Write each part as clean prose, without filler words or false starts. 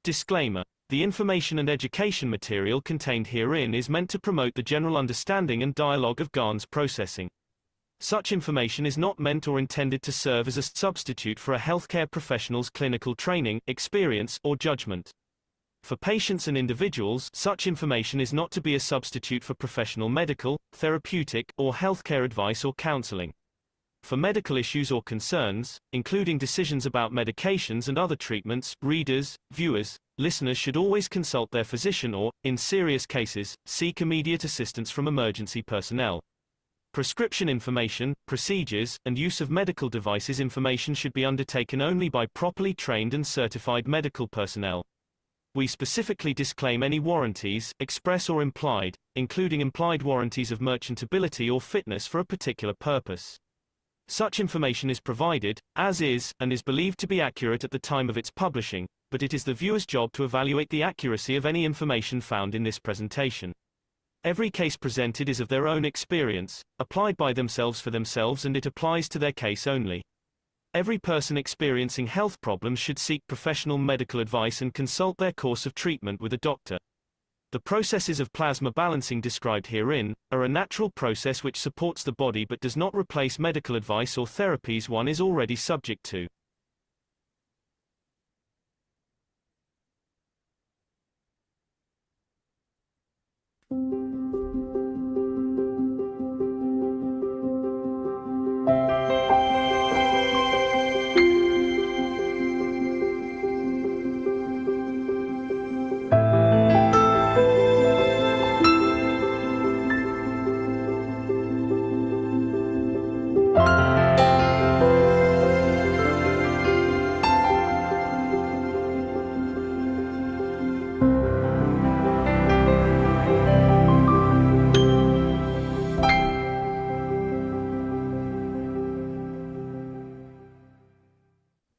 Disclaimer: the information and education material contained herein is meant to promote the general understanding and dialogue of GAN's processing. Such information is not meant or intended to serve as a substitute for a healthcare professional's clinical training, experience, or judgment. For patients and individuals, such information is not to be a substitute for professional medical, therapeutic, or healthcare advice or counseling. For medical issues or concerns, including decisions about medications and other treatments, readers, viewers, listeners should always consult their physician or, in serious cases, seek immediate assistance from emergency personnel. Prescription information, procedures, and use of medical devices information should be undertaken only by properly trained and certified medical personnel. We specifically disclaim any warranties, express or implied, including implied warranties of merchantability or fitness for a particular purpose. Such information is provided, as is, and is believed to be accurate at the time of its publishing, but it is the viewer's job to evaluate the accuracy of any information found in this presentation. Every case presented is of their own experience, applied by themselves for themselves, and it applies to their case only. Every person experiencing health problems should seek professional medical advice and consult their course of treatment with a doctor. The processes of plasma balancing described herein are a natural process which supports the body but does not replace medical advice or therapies one is already subject to.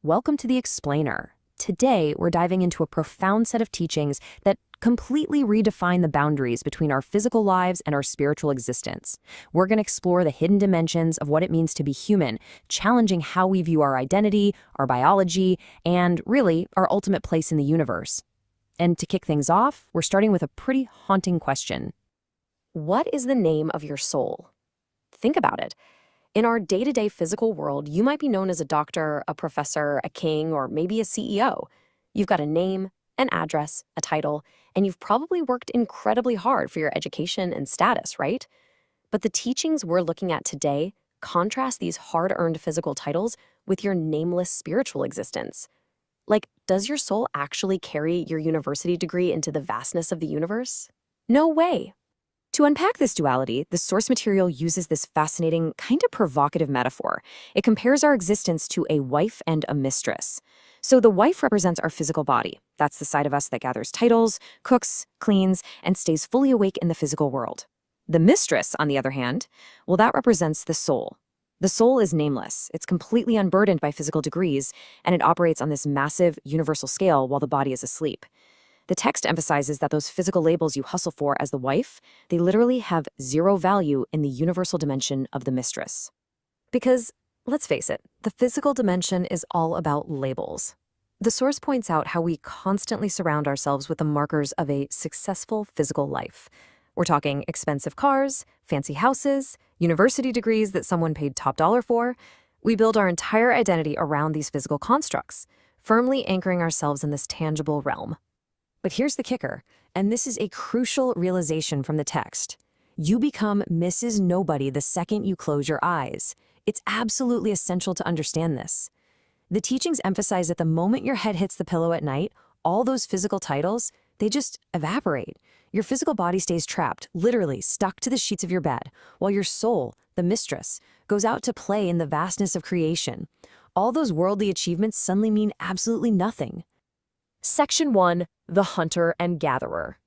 Welcome to The Explainer. Today, we're diving into a profound set of teachings that completely redefine the boundaries between our physical lives and our spiritual existence. We're going to explore the hidden dimensions of what it means to be human, challenging how we view our identity, our biology, and really, our ultimate place in the universe. And to kick things off, we're starting with a pretty haunting question. What is the name of your soul? Think about it. In our day-to-day physical world, you might be known as a doctor, a professor, a king, or maybe a CEO. You've got a name, an address, a title, and you've probably worked incredibly hard for your education and status, right? But the teachings we're looking at today contrast these hard-earned physical titles with your nameless spiritual existence. Like, does your soul actually carry your university degree into the vastness of the universe? No way. To unpack this duality, the source material uses this fascinating, kind of provocative metaphor. It compares our existence to a wife and a mistress. So the wife represents our physical body. That's the side of us that gathers titles, cooks, cleans, and stays fully awake in the physical world. The mistress, on the other hand, well, that represents the soul. The soul is nameless. It's completely unburdened by physical degrees, and it operates on this massive, universal scale while the body is asleep. The text emphasizes that those physical labels you hustle for as the wife, they literally have zero value in the universal dimension of the mistress. Because, let's face it, the physical dimension is all about labels. The source points out how we constantly surround ourselves with the markers of a successful physical life. We're talking expensive cars, fancy houses, university degrees that someone paid top dollar for. We build our entire identity around these physical constructs, firmly anchoring ourselves in this tangible realm. But here's the kicker, and this is a crucial realization from the text. You become Mrs. Nobody the second you close your eyes. It's absolutely essential to understand this. The teachings emphasize that the moment your head hits the pillow at night, all those physical titles, they just evaporate. Your physical body stays trapped, literally stuck to the sheets of your bed, while your soul, the mistress, goes out to play in the vastness of creation. All those worldly achievements suddenly mean absolutely nothing. Section 1, the hunter and gatherer.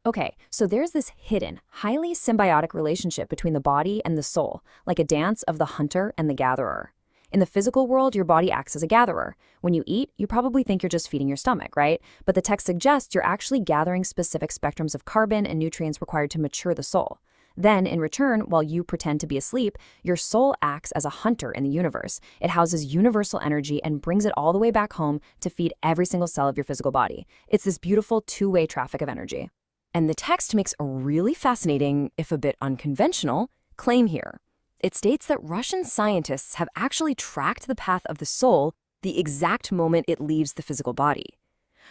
Okay, so there's this hidden, highly symbiotic relationship between the body and the soul, like a dance of the hunter and the gatherer. In the physical world, your body acts as a gatherer. When you eat, you probably think you're just feeding your stomach, right? But the text suggests you're actually gathering specific spectrums of carbon and nutrients required to mature the soul. Then, in return, while you pretend to be asleep, your soul acts as a hunter in the universe. It houses universal energy and brings it all the way back home to feed every single cell of your physical body. It's this beautiful two-way traffic of energy. And the text makes a really fascinating, if a bit unconventional, claim here. It states that Russian scientists have actually tracked the path of the soul the exact moment it leaves the physical body.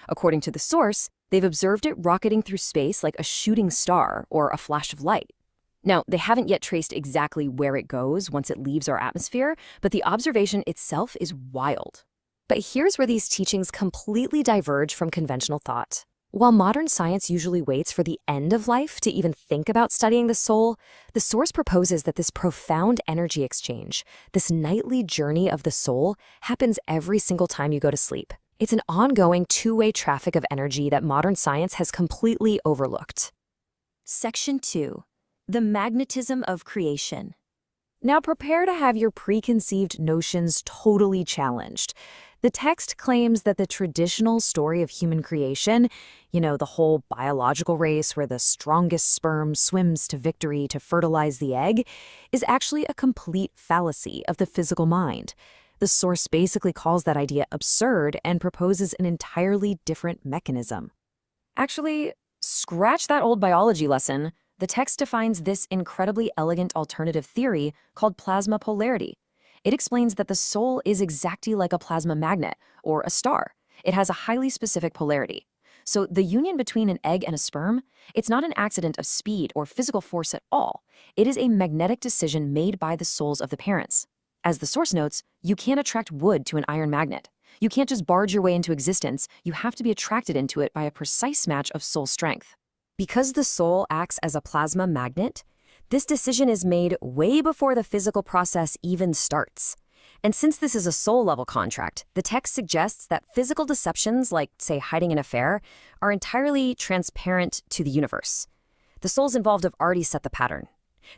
According to the source, they've observed it rocketing through space like a shooting star or a flash of light. Now, they haven't yet traced exactly where it goes once it leaves our atmosphere, but the observation itself is wild. But here's where these teachings completely diverge from conventional thought. While modern science usually waits for the end of life to even think about studying the soul, the source proposes that this profound energy exchange, this nightly journey of the soul, happens every single time you go to sleep. It's an ongoing two-way traffic of energy that modern science has completely overlooked. Section 2. The Magnetism of Creation. Now prepare to have your preconceived notions totally challenged. The text claims that the traditional story of human creation, the whole biological race where the strongest sperm swims to victory to fertilize the egg, is actually a complete fallacy of the physical mind. The source basically calls that idea absurd and proposes an entirely different mechanism. Actually, scratch that old biology lesson. The text defines this incredibly elegant alternative theory called plasma polarity. It explains that the soul is exactly like a plasma magnet, or a star. It has a highly specific polarity. So the union between an egg and a sperm, it's not an accident of speed or physical force at all. It is a magnetic decision made by the souls of the parents. As the source notes, you can't attract wood to an iron magnet. You can't just barge your way into existence. You have to be attracted into it by a precise match of soul strength. Because the soul acts as a plasma magnet, this decision is made way before the physical process even starts. And since this is a soul-level contract, the text suggests that physical deceptions, like, say, hiding an affair, are entirely transparent to the universe. The souls involved have already set the pattern.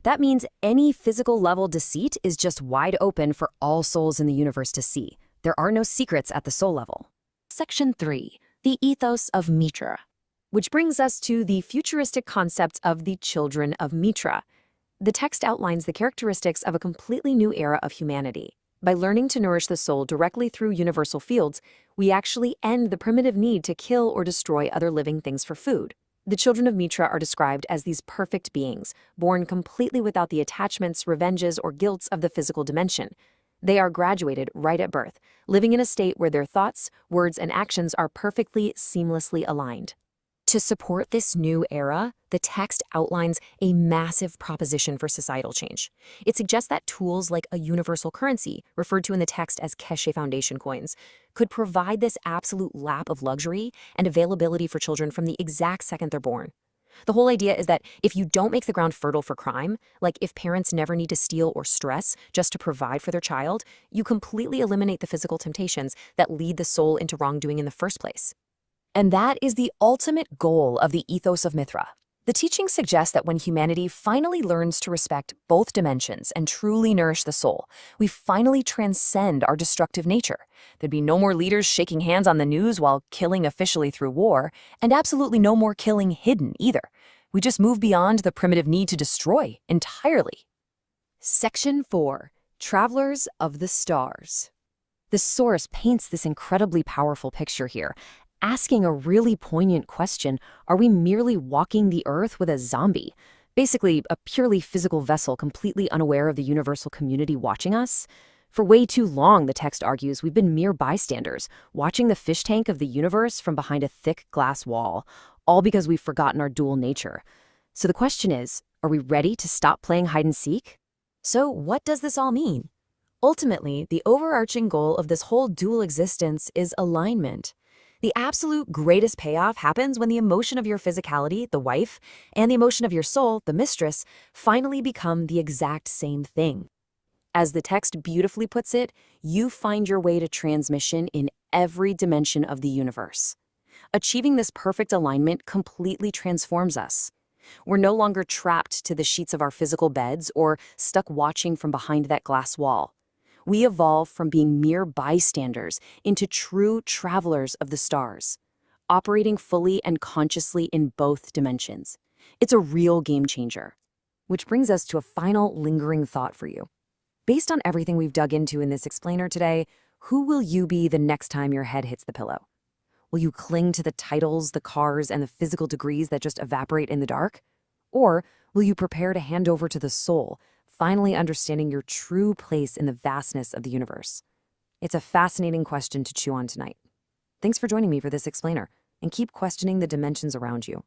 That means any physical-level deceit is just wide open for all souls in the universe to see. There are no secrets at the soul level. Section 3. The Ethos of Mitra. Which brings us to the futuristic concept of the children of Mitra. The text outlines the characteristics of a completely new era of humanity. By learning to nourish the soul directly through universal fields, we actually end the primitive need to kill or destroy other living things for food. The children of Mitra are described as these perfect beings, born completely without the attachments, revenges, or guilts of the physical dimension. They are graduated right at birth, living in a state where their thoughts, words, and actions are perfectly, seamlessly aligned. To support this new era, the text outlines a massive proposition for societal change. It suggests that tools like a universal currency, referred to in the text as Keshe Foundation coins, could provide this absolute lap of luxury and availability for children from the exact second they're born. The whole idea is that if you don't make the ground fertile for crime, like if parents never need to steal or stress just to provide for their child, you completely eliminate the physical temptations that lead the soul into wrongdoing in the first place. And that is the ultimate goal of the ethos of Mitra. The teaching suggests that when humanity finally learns to respect both dimensions and truly nourish the soul, we finally transcend our destructive nature. There'd be no more leaders shaking hands on the news while killing officially through war, and absolutely no more killing hidden either. We just move beyond the primitive need to destroy entirely. Section 4. Travelers of the Stars. The source paints this incredibly powerful picture here, asking a really poignant question: are we merely walking the earth with a zombie? Basically, a purely physical vessel completely unaware of the universal community watching us? For way too long, the text argues, we've been mere bystanders, watching the fish tank of the universe from behind a thick glass wall, all because we've forgotten our dual nature. So the question is, are we ready to stop playing hide and seek? So what does this all mean? Ultimately, the overarching goal of this whole dual existence is alignment. The absolute greatest payoff happens when the emotion of your physicality, the wife, and the emotion of your soul, the mistress, finally become the exact same thing. As the text beautifully puts it, you find your way to transmission in every dimension of the universe. Achieving this perfect alignment completely transforms us. We're no longer trapped to the sheets of our physical beds or stuck watching from behind that glass wall. We evolve from being mere bystanders into true travelers of the stars, operating fully and consciously in both dimensions. It's a real game changer. Which brings us to a final lingering thought for you. Based on everything we've dug into in this explainer today, who will you be the next time your head hits the pillow? Will you cling to the titles, the cars, and the physical degrees that just evaporate in the dark? Or will you prepare to hand over to the soul, finally understanding your true place in the vastness of the universe? It's a fascinating question to chew on tonight. Thanks for joining me for this explainer, and keep questioning the dimensions around you.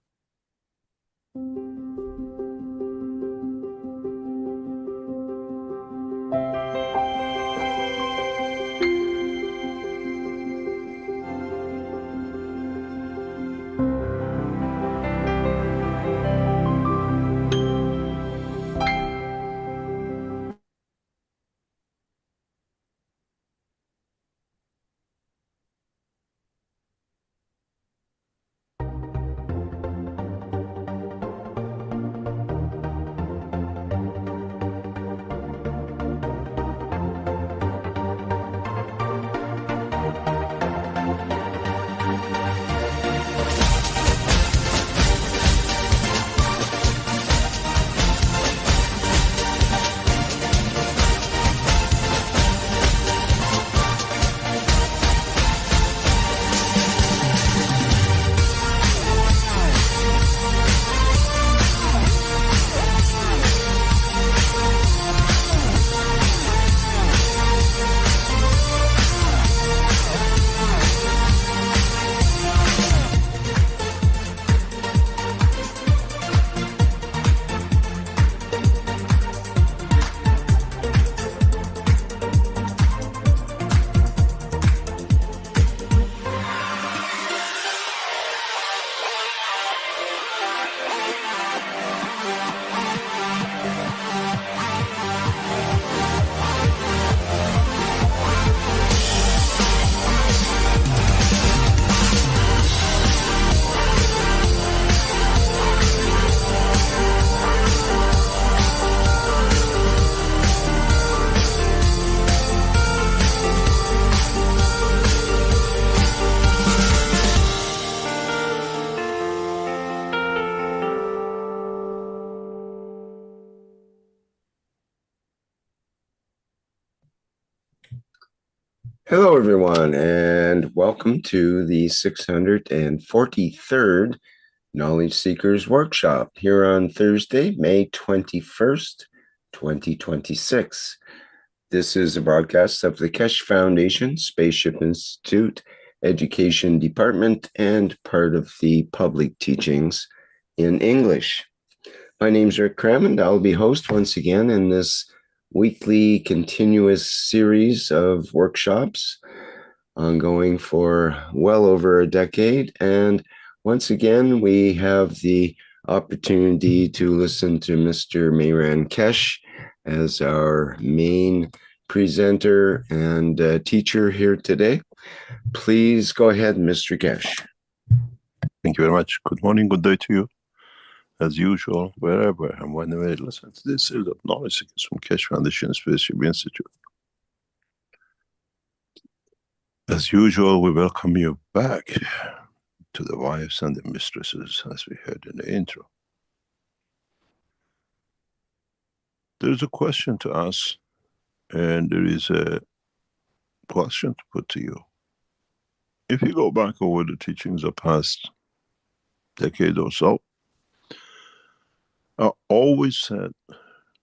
Hello, everyone, and welcome to the 643rd Knowledge Seekers Workshop here on Thursday, May 21st, 2026. This is a broadcast of the Keshe Foundation, Spaceship Institute, Education Department, and part of the public teachings in English. My name's Rick Cram, and I'll be host once again in this weekly continuous series of workshops ongoing for well over a decade. And once again, we have the opportunity to listen to Mr. Mehran Keshe as our main presenter and teacher here today. Please go ahead, Mr. Keshe. Thank you very much. Good morning, good day to you. As usual, wherever and whenever you listen to this series of knowledge seekers from Keshe Foundation Spaceship Institute. As usual, we welcome you back to the wives and the mistresses, as we heard in the intro. There is a question to ask, and there is a question to put to you. If you go back over the teachings of past decade or so, I always said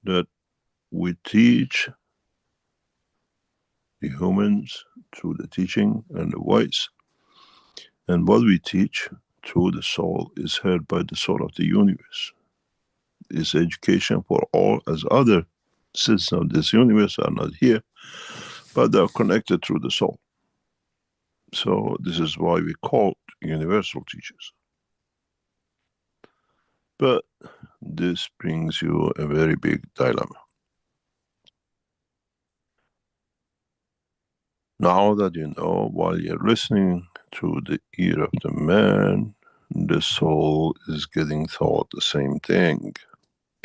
that we teach the humans through the teaching and the voice, and what we teach through the soul is heard by the soul of the universe. It's education for all, as other citizens of this universe are not here, but they are connected through the soul. So this is why we call universal teachers. But this brings you a very big dilemma. Now that you know, while you're listening to the ear of the man, the soul is getting taught the same thing.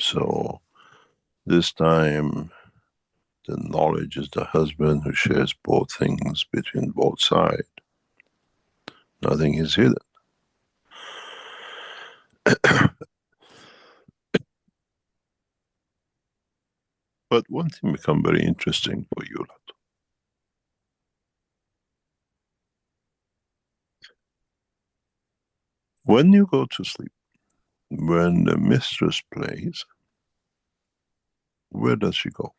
So this time, the knowledge is the husband who shares both things between both sides. Nothing is hidden. But one thing become very interesting for you lot. When you go to sleep, when the mistress plays, where does she go?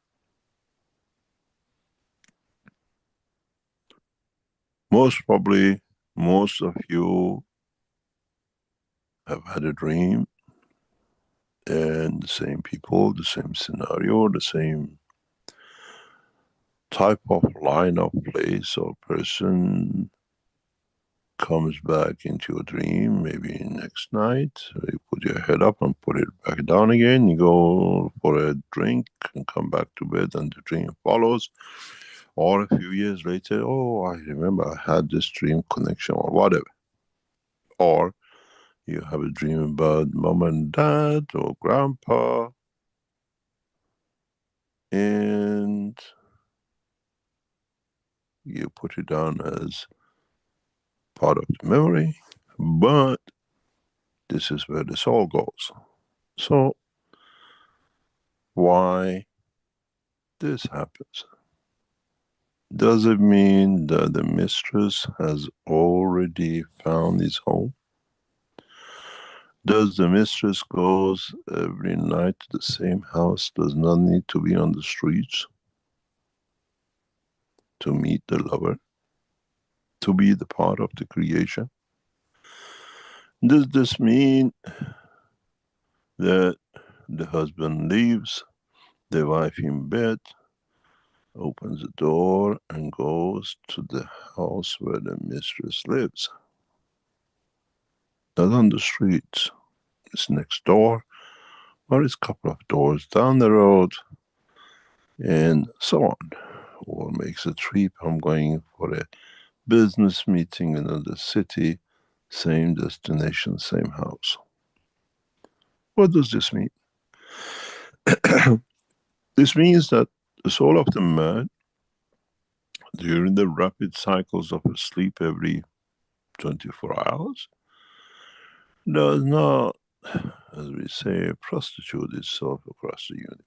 Most probably, most of you have had a dream, and the same people, the same scenario, the same type of line of place or person comes back into your dream, maybe next night. You put your head up and put it back down again. You go for a drink and come back to bed, and the dream follows. Or a few years later, oh, I remember I had this dream connection or whatever. Or you have a dream about mom and dad or grandpa, and you put it down as part of the memory, but this is where the soul goes. So why this happens? Does it mean that the mistress has already found his home? Does the mistress goes every night to the same house, does not need to be on the streets to meet the lover, to be the part of the creation? Does this mean that the husband leaves the wife in bed, opens the door and goes to the house where the mistress lives? Not on the streets, it's next door, or it's a couple of doors down the road, and so on. Or makes a trip, I'm going for a business meeting in another city, same destination, same house. What does this mean? This means that the soul of the man, during the rapid cycles of sleep every 24 hours, does not, as we say, prostitute itself across the universe.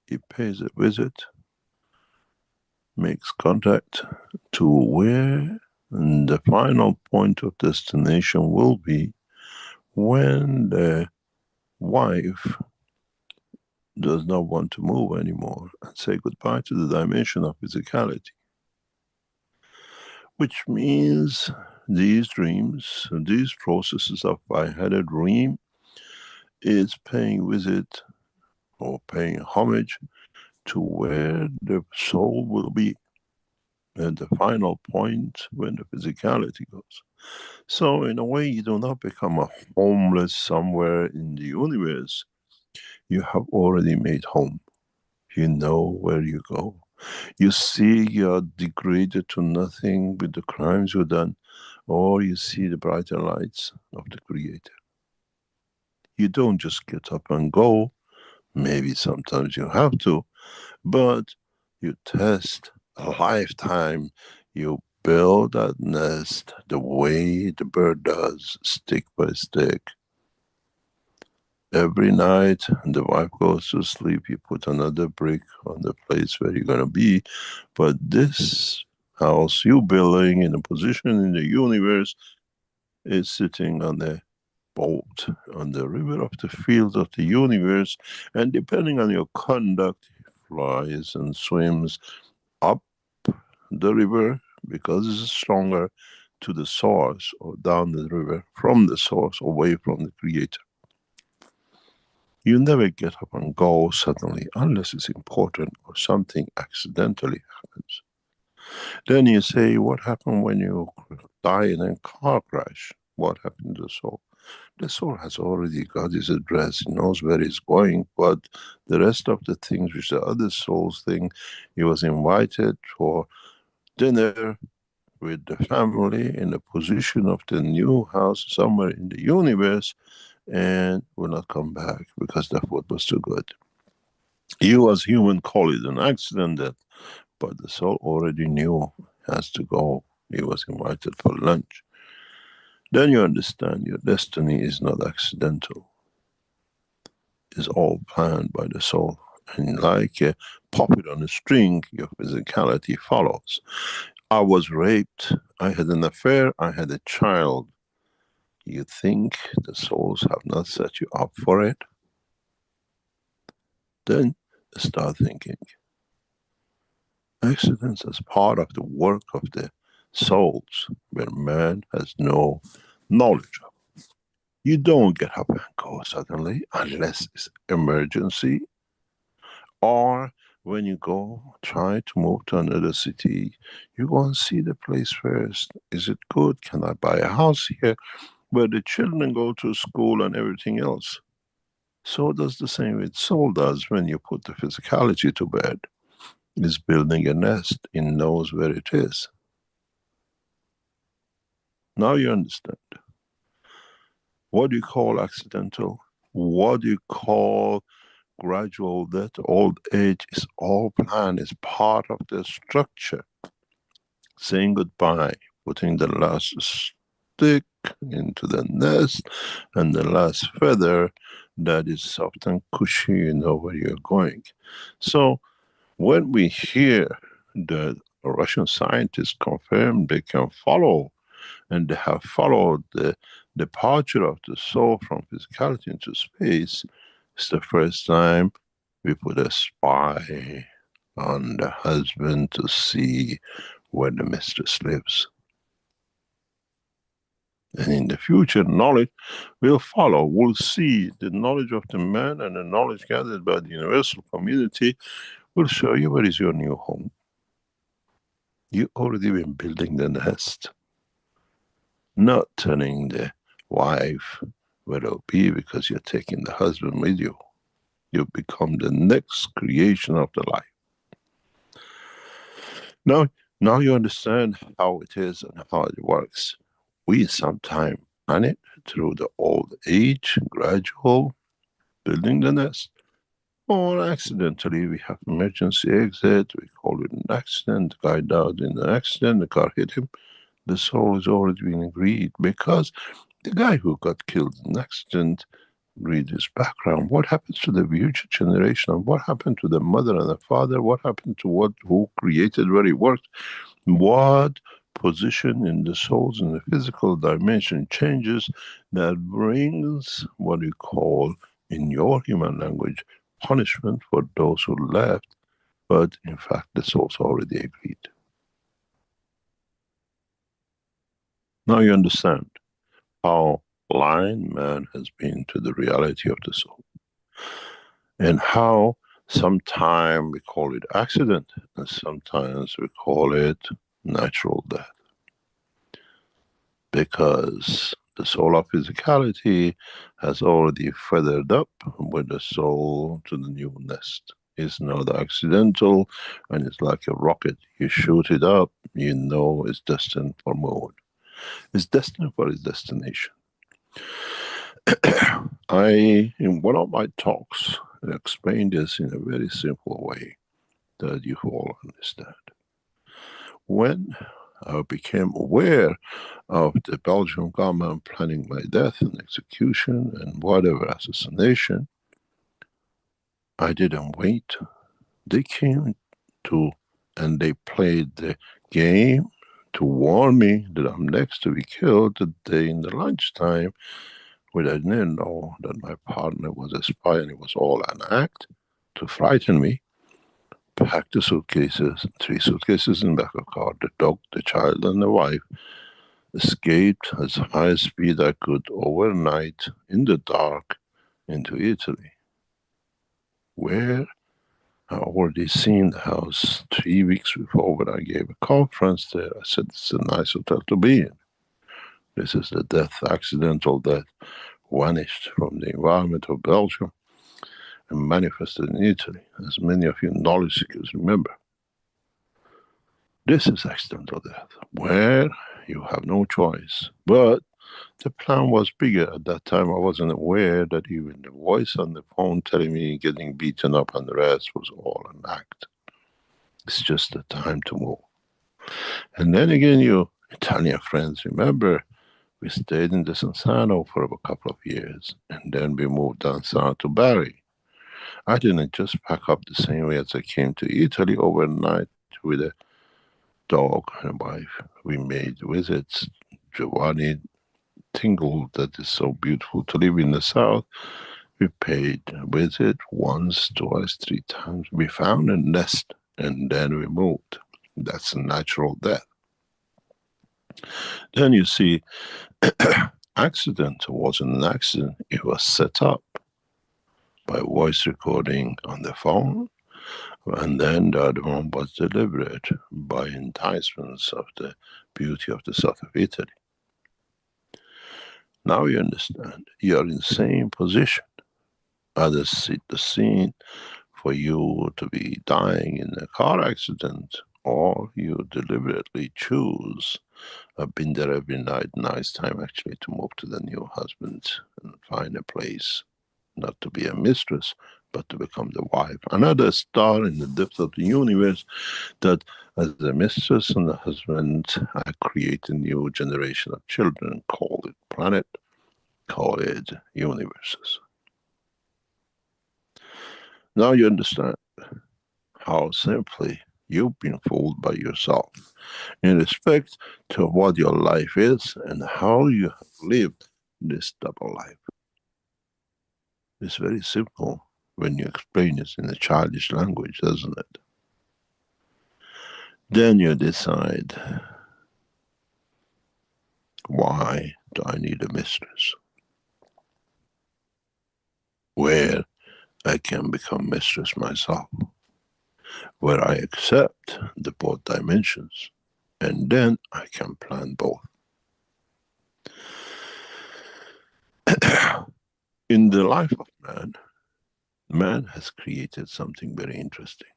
It pays a visit, makes contact to where the final point of destination will be when the wife does not want to move anymore and say goodbye to the dimension of physicality. Which means these dreams, these processes of I had a dream, is paying visit or paying homage to where the soul will be at the final point when the physicality goes. So in a way, you do not become a homeless somewhere in the universe. You have already made home. You know where you go. You see you are degraded to nothing with the crimes you've done, or you see the brighter lights of the Creator. You don't just get up and go. Maybe sometimes you have to, but you test a lifetime. You build that nest the way the bird does, stick by stick. Every night the wife goes to sleep, you put another brick on the place where you're going to be. But this house you building in a position in the universe is sitting on the boat, on the river of the field of the universe. And depending on your conduct, it flies and swims up the river because it's stronger to the source, or down the river from the source, away from the Creator. You never get up and go suddenly unless it's important or something accidentally happens. Then you say, what happened when you die in a car crash? What happened to the soul? The soul has already got its address, it knows where it's going, but the rest of the things which the other souls think, he was invited for dinner with the family in the position of the new house somewhere in the universe, and will not come back because that food was too good. You as human call it an accident, that, but the soul already knew has to go. He was invited for lunch. Then you understand your destiny is not accidental. is all planned by the soul. And like a puppet on a string, your physicality follows. I was raped, I had an affair, I had a child. You think the souls have not set you up for it? Then start thinking. Accidents as part of the work of the souls, where man has no knowledge of. You don't get up and go suddenly unless it's emergency, or when you go try to move to another city, you go and see the place first. Is it good? Can I buy a house here where the children go to school and everything else? So does the same with soul does when you put the physicality to bed. It's building a nest, it knows where it is. Now you understand. What do you call accidental? What do you call gradual death, old age? Is all planned, is part of the structure. Saying goodbye, putting the last stick into the nest and the last feather that is soft and cushy, you know where you're going. So when we hear that Russian scientists confirm they can follow, and they have followed the departure of the soul from physicality into space, it's the first time we put a spy on the husband to see where the mistress lives. And in the future, knowledge will follow. We'll see the knowledge of the man, and the knowledge gathered by the universal community will show you where is your new home. You already been building the nest. Not telling the wife where it'll be because you're taking the husband with you. You become the next creation of the life. Now you understand how it is and how it works. We sometimes plan it through the old age, gradual, building the nest. Or accidentally, we have emergency exit, we call it an accident, the guy died in an accident, the car hit him. The soul has already been agreed, because the guy who got killed in an accident, read his background. What happens to the future generation? And what happened to the mother and the father? What happened to who created where he worked? What position in the souls in the physical dimension changes that brings what you call, in your human language, punishment for those who left, but in fact the souls already agreed. Now you understand how blind man has been to the reality of the soul, and how sometimes we call it accident and sometimes we call it natural death, because the soul of physicality has already feathered up with the soul to the new nest. It's not accidental, and it's like a rocket. You shoot it up, you know it's destined for moon. It's destined for its destination. In one of my talks, I explained this in a very simple way that you all understand. When I became aware of the Belgian government planning my death and execution and whatever assassination, I didn't wait. They came to, and they played the game to warn me that I'm next to be killed the day in the lunchtime, when I didn't know that my partner was a spy and it was all an act to frighten me. Packed the suitcases, 3 suitcases in the back of the car, the dog, the child and the wife, escaped as high speed I could overnight in the dark into Italy, where I already seen the house 3 weeks before when I gave a conference there. I said, it's a nice hotel to be in. This is the death, accidental death, vanished from the environment of Belgium and manifested in Italy, as many of you knowledge seekers remember. This is accidental death, where you have no choice. But the plan was bigger. At that time, I wasn't aware that even the voice on the phone telling me getting beaten up and the rest was all an act. It's just the time to move. And then again, you Italian friends, remember, we stayed in the Sansano for a couple of years, and then we moved down south to Bari. I didn't just pack up the same way as I came to Italy overnight with a dog and wife. We made visits. Giovanni tingled that it's so beautiful to live in the south. We paid a visit once, twice, 3 times. We found a nest and then we moved. That's a natural death. Then you see, accident wasn't an accident. It was set up by voice recording on the phone, and then the other one was deliberate by enticements of the beauty of the south of Italy. Now you understand. You are in the same position. Others set the scene for you to be dying in a car accident, or you deliberately choose. I've been there every night, nice time actually to move to the new husband and find a place, not to be a mistress, but to become the wife. Another star in the depth of the universe, that as a mistress and a husband, I create a new generation of children, call it planet, call it universes. Now you understand how simply you've been fooled by yourself in respect to what your life is and how you have lived this double life. It's very simple when you explain it in a childish language, doesn't it? Then you decide, why do I need a mistress? Where I can become mistress myself, where I accept the both dimensions, and then I can plan both. In the life of man, man has created something very interesting,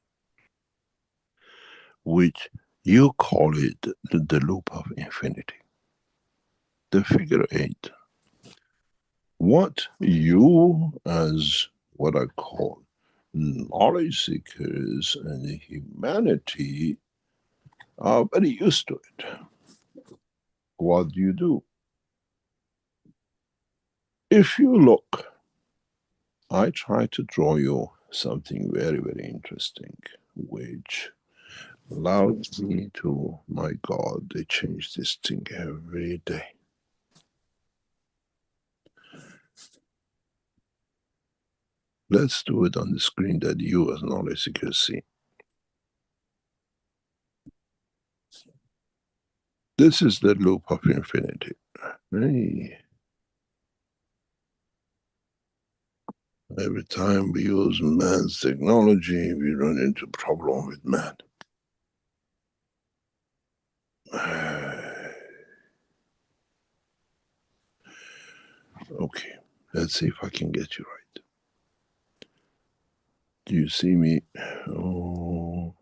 which you call it the loop of infinity, the figure 8. What you, as what I call knowledge seekers and humanity, are very used to it. What do you do? If you look, I try to draw you something very, very interesting, which allows me to, my God, they change this thing every day. Let's do it on the screen that you as knowledge seekers see. This is the loop of infinity. Hey. Every time we use man's technology, we run into problem with man. Okay, let's see if I can get you right. Do you see me? Oh,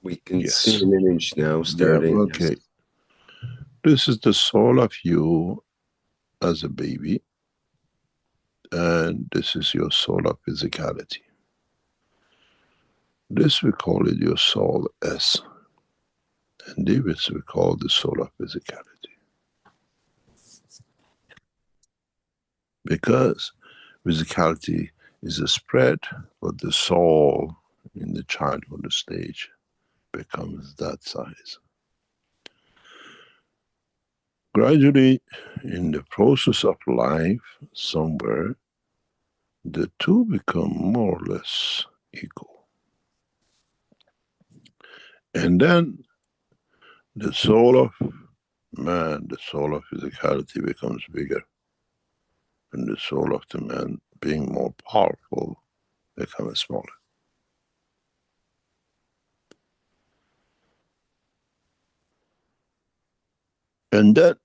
We can yes. see an image now starting. Yeah, okay. Yes. This is the soul of you as a baby, and this is your soul of physicality. This we call it your soul S, and this we call the soul of physicality. Because physicality is a spread, but the soul in the childhood stage becomes that size. Gradually, in the process of life, somewhere, the two become more or less equal. And then the soul of man, the soul of physicality becomes bigger. And the soul of the man, being more powerful, becomes smaller. And then,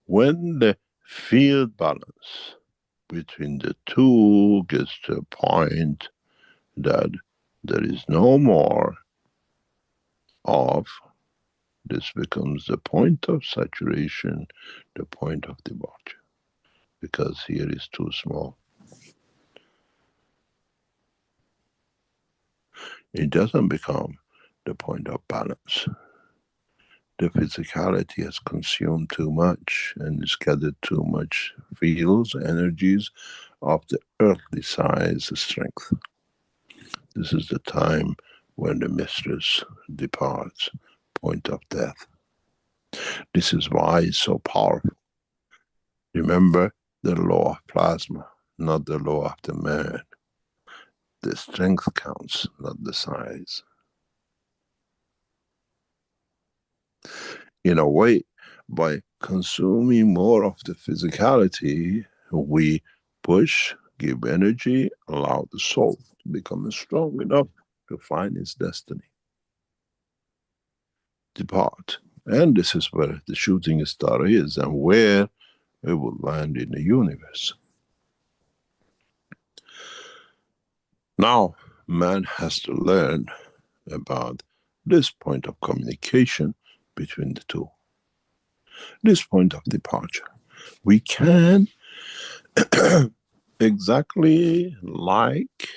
when the field balance between the two gets to a point that there is no more of, this becomes the point of saturation, the point of departure, because here is too small. It doesn't become the point of balance. The physicality has consumed too much and it's gathered too much fields, energies of the earthly size strength. This is the time when the mistress departs, point of death. This is why it's so powerful. Remember the law of plasma, not the law of the man. The strength counts, not the size. In a way, by consuming more of the physicality, we push, give energy, allow the soul to become strong enough to find its destiny. Depart. And this is where the shooting star is and where it will land in the universe. Now, man has to learn about this point of communication between the two. This point of departure. We can, exactly like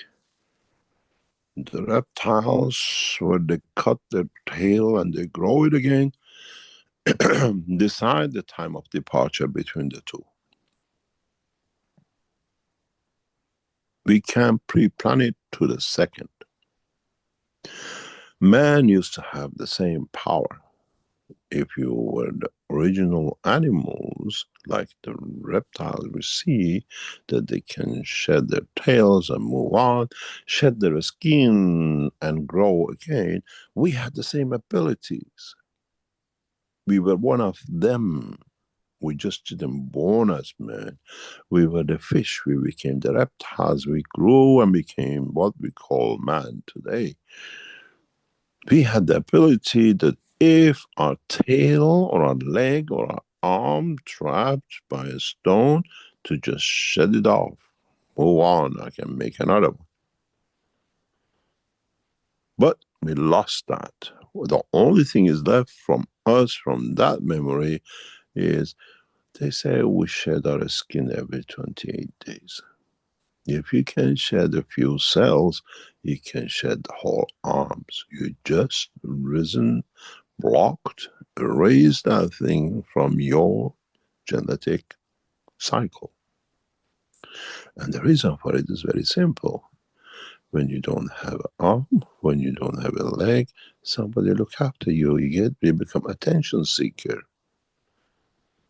the reptiles, where they cut their tail and they grow it again, decide the time of departure between the two. We can pre-plan it to the second. Man used to have the same power. If you were the original animals, like the reptiles we see, that they can shed their tails and move on, shed their skin and grow again, we had the same abilities. We were one of them. We just didn't born as men. We were the fish, we became the reptiles, we grew and became what we call man today. We had the ability that if our tail or our leg or our arm trapped by a stone, to just shed it off, move on, I can make another one. But we lost that. The only thing is left from us, from that memory, is they say we shed our skin every 28 days. If you can shed a few cells, you can shed the whole arms. You just risen, blocked, erased that thing from your genetic cycle. And the reason for it is very simple. When you don't have an arm, when you don't have a leg, somebody look after you. You become attention seeker.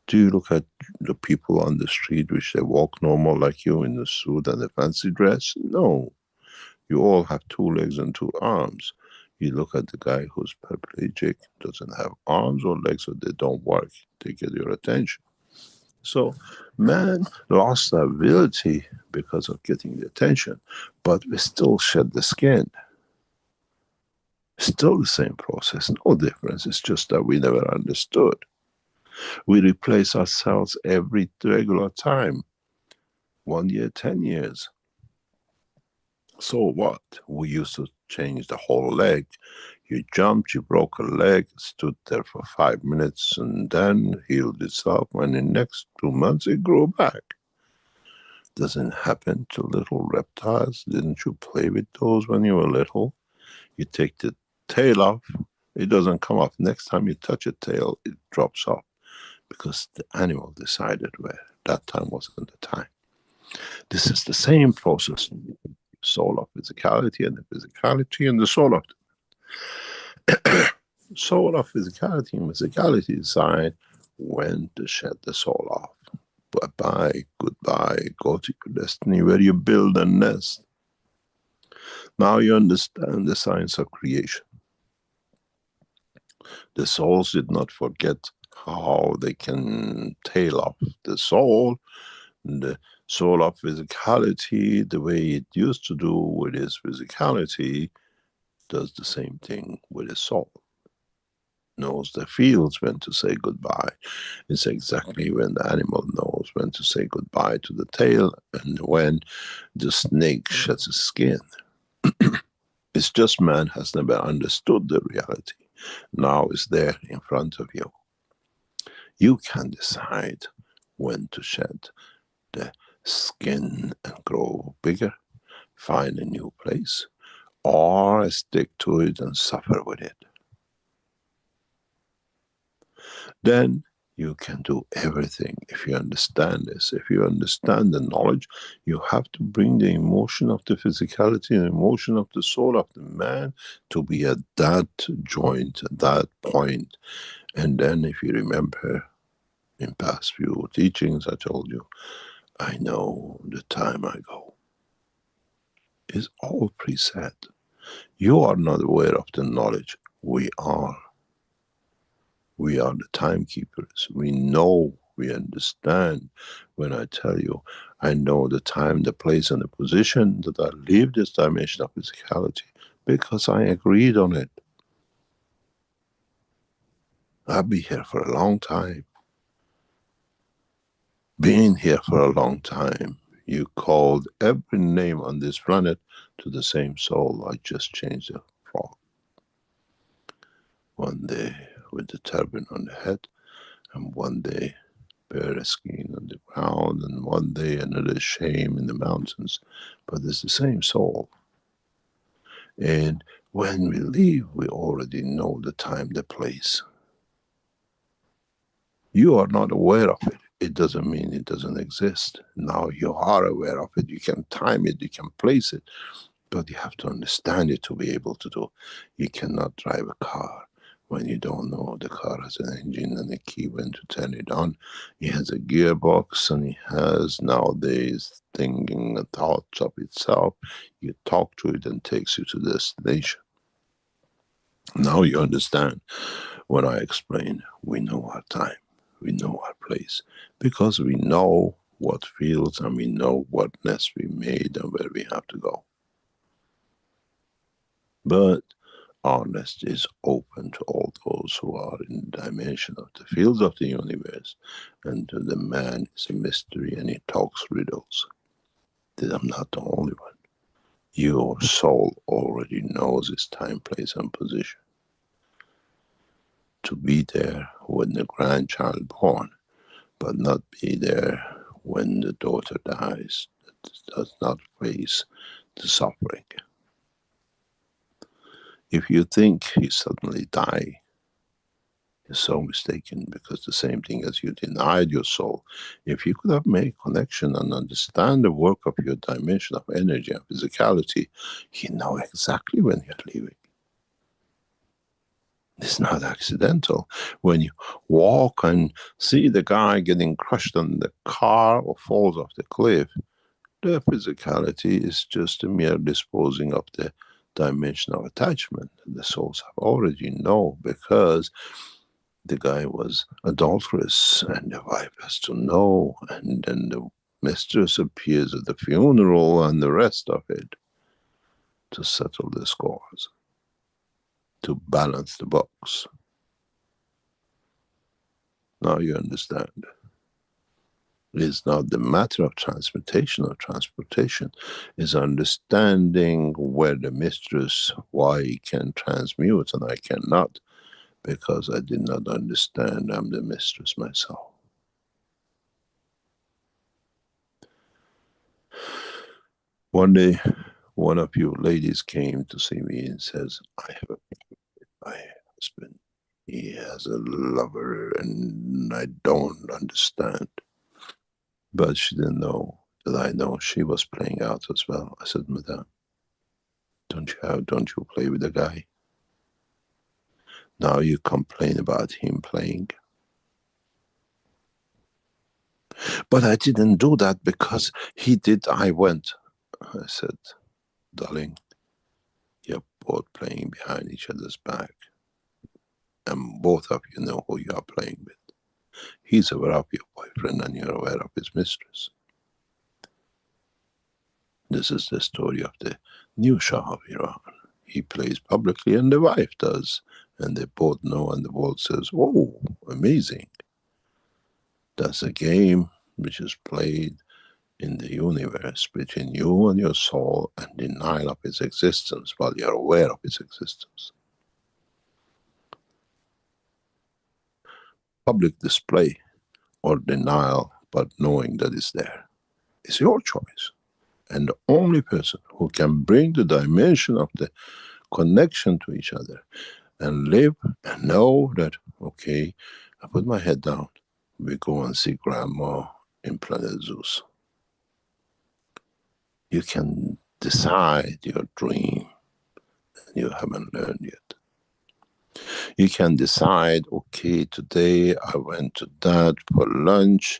Do you look at the people on the street which they walk normal like you in a suit and a fancy dress? No. You all have 2 legs and 2 arms. You look at the guy who's paraplegic, doesn't have arms or legs, or they don't work. They get your attention. So man lost the ability because of getting the attention, but we still shed the skin. Still the same process, no difference. It's just that we never understood. We replace ourselves every regular time. 1 year, 10 years. So what? We used to change the whole leg. You jumped, you broke a leg, stood there for 5 minutes and then healed itself, and in the next 2 months it grew back. Doesn't happen to little reptiles. Didn't you play with those when you were little? You take the tail off, it doesn't come off. Next time you touch a tail, it drops off. Because the animal decided where. That time wasn't the time. This is the same process. Soul of physicality and the physicality and the soul of soul of physicality and physicality decide when to shed the soul off. Bye-bye, goodbye, go to your destiny where you build a nest. Now you understand the science of creation. The souls did not forget how they can tail off the soul. The soul of physicality, the way it used to do with its physicality, does the same thing with its soul. Knows the fields when to say goodbye. It's exactly when the animal knows when to say goodbye to the tail and when the snake sheds its skin. It's just man has never understood the reality. Now it's there in front of you. You can decide when to shed the skin and grow bigger, find a new place, or stick to it and suffer with it. Then You can do everything if you understand this. If you understand the knowledge, you have to bring the emotion of the physicality and emotion of the soul of the man to be at that joint, at that point. And then if you remember in past few teachings, I told you, I know the time I go. It's all preset. You are not aware of the knowledge. We are. We are the timekeepers. We know, we understand. When I tell you, I know the time, the place, and the position that I leave this dimension of physicality because I agreed on it. I'll be here for a long time. Being here for a long time, you called every name on this planet to the same soul. I just changed the frog. One day with the turban on the head, and one day bare skin on the ground, and one day another shame in the mountains. But it's the same soul. And when we leave, we already know the time, the place. You are not aware of it. It doesn't mean it doesn't exist. Now you are aware of it. You can time it, you can place it, but you have to understand it to be able to do. You cannot drive a car when you don't know the car has an engine and a key when to turn it on. It has a gearbox and it has nowadays thinking and thoughts of itself. You talk to it and takes you to the destination. Now you understand when I explain, we know our time, we know our place, because we know what fields and we know what nest we made and where we have to go. But our nest is open to all those who are in the dimension of the fields of the universe, and to the man is a mystery and he talks riddles. That I'm not the only one. Your soul already knows its time, place and position. To be there when the grandchild born, but not be there when the daughter dies. That does not face the suffering. If you think he suddenly die, you're so mistaken, because the same thing as you denied your soul. If you could have made connection and understand the work of your dimension of energy and physicality, you know exactly when you're leaving. It's not accidental. When you walk and see the guy getting crushed on the car or falls off the cliff, the physicality is just a mere disposing of the dimension of attachment. The souls have already know, because the guy was adulterous and the wife has to know, and then the mistress appears at the funeral and the rest of it to settle the scores, to balance the books. Now you understand. It's not the matter of transmutation or transportation. It's understanding where the mistress, why he can transmute and I cannot, because I did not understand I'm the mistress myself. One day, one of you ladies came to see me and says, I have a problem with my husband. He has a lover and I don't understand. But she didn't know that I know she was playing out as well. I said, Madame, don't you play with the guy? Now you complain about him playing. But I didn't do that because he did, I went. I said, darling, you're both playing behind each other's back. And both of you know who you are playing with. He's aware of your boyfriend and you're aware of his mistress. This is the story of the new Shah of Iran. He plays publicly and the wife does. And they both know and the world says, oh, amazing. That's a game which is played in the universe between you and your soul, and denial of its existence while you're aware of its existence. Public display or denial, but knowing that it's there. It's your choice. And the only person who can bring the dimension of the connection to each other and live and know that, okay, I put my head down, we go and see grandma in planet Zeus. You can decide your dream, and you haven't learned yet. You can decide, okay, today I went to Dad for lunch,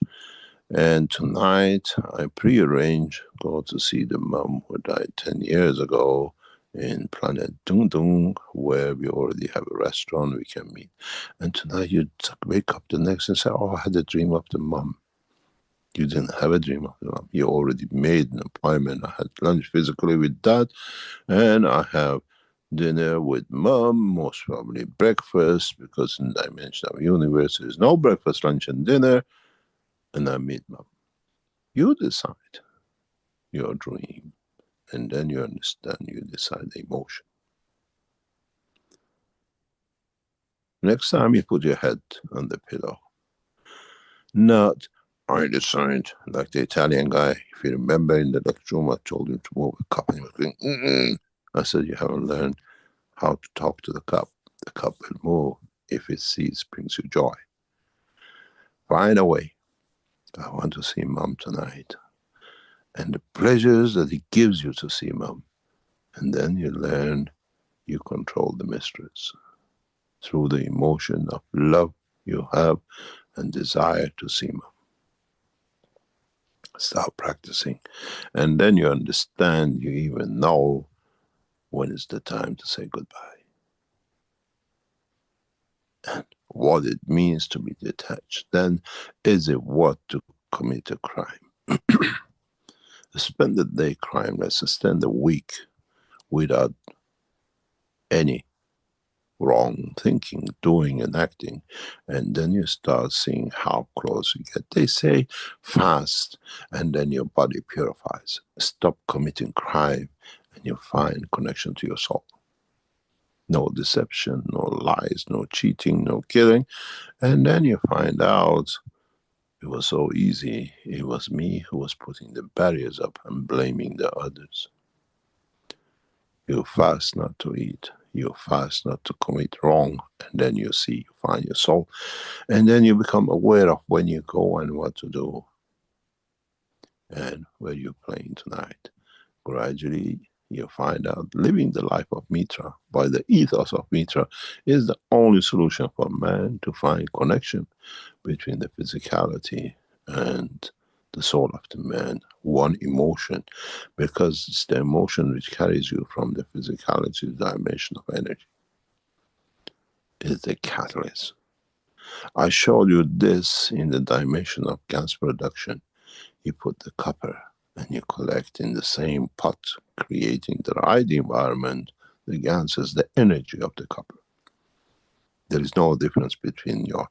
and tonight I prearrange go to see the mom who died 10 years ago in planet Dung Dung, where we already have a restaurant we can meet. And tonight you wake up the next and say, oh, I had a dream of the mom. You didn't have a dream of the mom. You already made an appointment. I had lunch physically with Dad, and I have dinner with mom, most probably breakfast, because in dimension of universe there is no breakfast, lunch, and dinner, and I meet mom. You decide your dream, and then you understand, you decide the emotion. Next time you put your head on the pillow, not I decide, like the Italian guy, if you remember in the lecture room, I told him to move a cup and he was going, mm-mm. I said, you haven't learned how to talk to the cup. The cup will move if it sees brings you joy. Find a way. I want to see mom tonight. And the pleasures that it gives you to see mom. And then you learn you control the mistress through the emotion of love you have and desire to see mom. Start practicing. And then you understand, you even know when is the time to say goodbye. And what it means to be detached. Then is it what to commit a crime? Spend the day crime, let's spend a week without any wrong thinking, doing and acting, and then you start seeing how close you get. They say fast, and then your body purifies. Stop committing crime, and you find connection to your soul. No deception, no lies, no cheating, no killing, and then you find out it was so easy. It was me who was putting the barriers up and blaming the others. You fast not to eat. You fast not to commit wrong, and then you see, you find your soul, and then you become aware of when you go and what to do, and where you're playing tonight. Gradually, you find out living the life of Mitra by the ethos of Mitra is the only solution for man to find connection between the physicality and the soul of the man, one emotion, because it's the emotion which carries you from the physicality dimension of energy. Is the catalyst. I showed you this in the dimension of gas production. You put the copper and you collect in the same pot, creating the right environment. The gas is the energy of the copper. There is no difference between your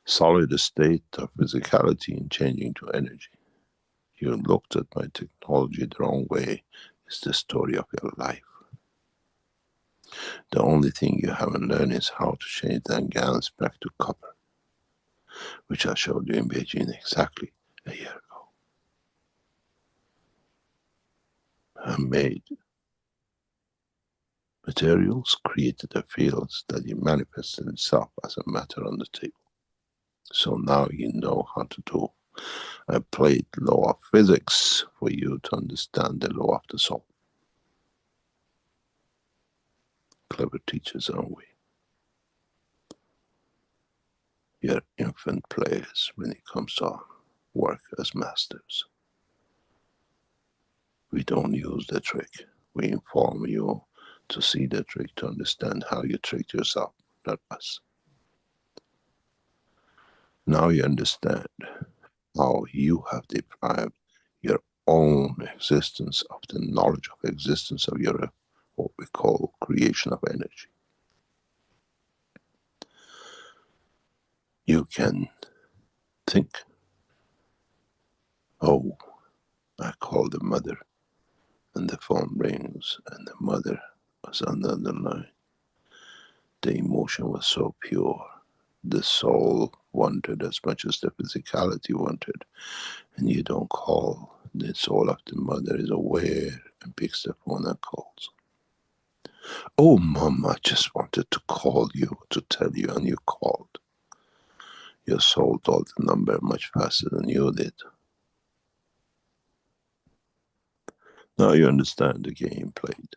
solid state of physicality and changing to energy. You looked at my technology the wrong way. It's the story of your life. The only thing you haven't learned is how to change that gas back to copper, which I showed you in Beijing exactly a year ago. I made materials, created the fields that it manifested itself as a matter on the table. So now you know how to do. I played law of physics for you to understand the law of the soul. Clever teachers, aren't we? You're infant players when it comes to our work as masters. We don't use the trick. We inform you to see the trick, to understand how you tricked yourself, not us. Now you understand how you have deprived your own existence of the knowledge of existence of your, what we call creation of energy. You can think, oh, I call the mother, and the phone rings, and the mother was on the other line. The emotion was so pure. The soul wanted as much as the physicality wanted, and you don't call. The soul of the mother is aware and picks the phone and calls. Oh, Mom, I just wanted to call you to tell you, and you called. Your soul told the number much faster than you did. Now you understand the game played.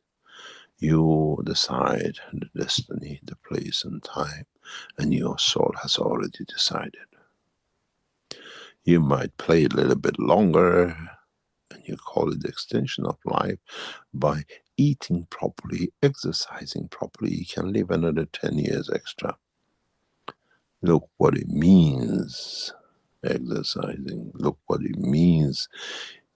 You decide the destiny, the place and time, and your soul has already decided. You might play a little bit longer, and you call it the extension of life. By eating properly, exercising properly, you can live another 10 years extra. Look what it means, exercising. Look what it means,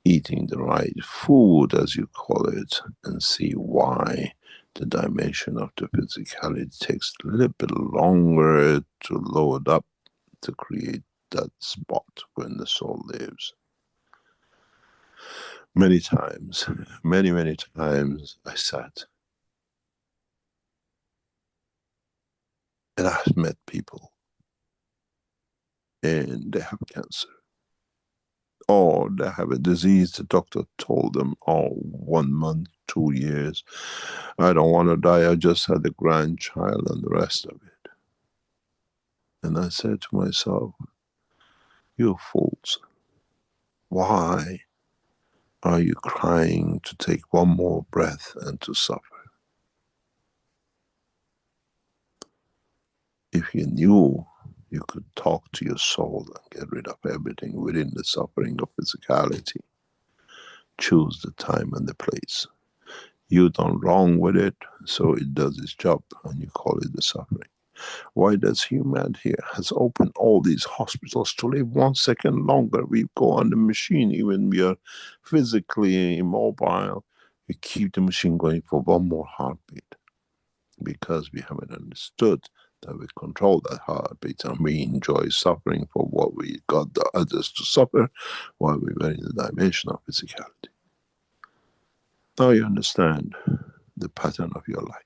eating the right food, as you call it, and see why the dimension of the physicality takes a little bit longer to load up to create that spot when the soul lives. Many times, many times I sat and I've met people and they have cancer, or they have a disease the doctor told them, oh, 1 month, 2 years, I don't want to die, I just had a grandchild, and the rest of it. And I said to myself, you fools, why are you crying to take one more breath and to suffer? If you knew you could talk to your soul and get rid of everything within the suffering of physicality, choose the time and the place. You done wrong with it, so it does its job, and you call it the suffering. Why does humanity has opened all these hospitals to live 1 second longer? We go on the machine, even we are physically immobile, we keep the machine going for 1 more heartbeat, because we haven't understood that we control that heartbeat, and we enjoy suffering for what we got the others to suffer while we were in the dimension of physicality. Now you understand the pattern of your life.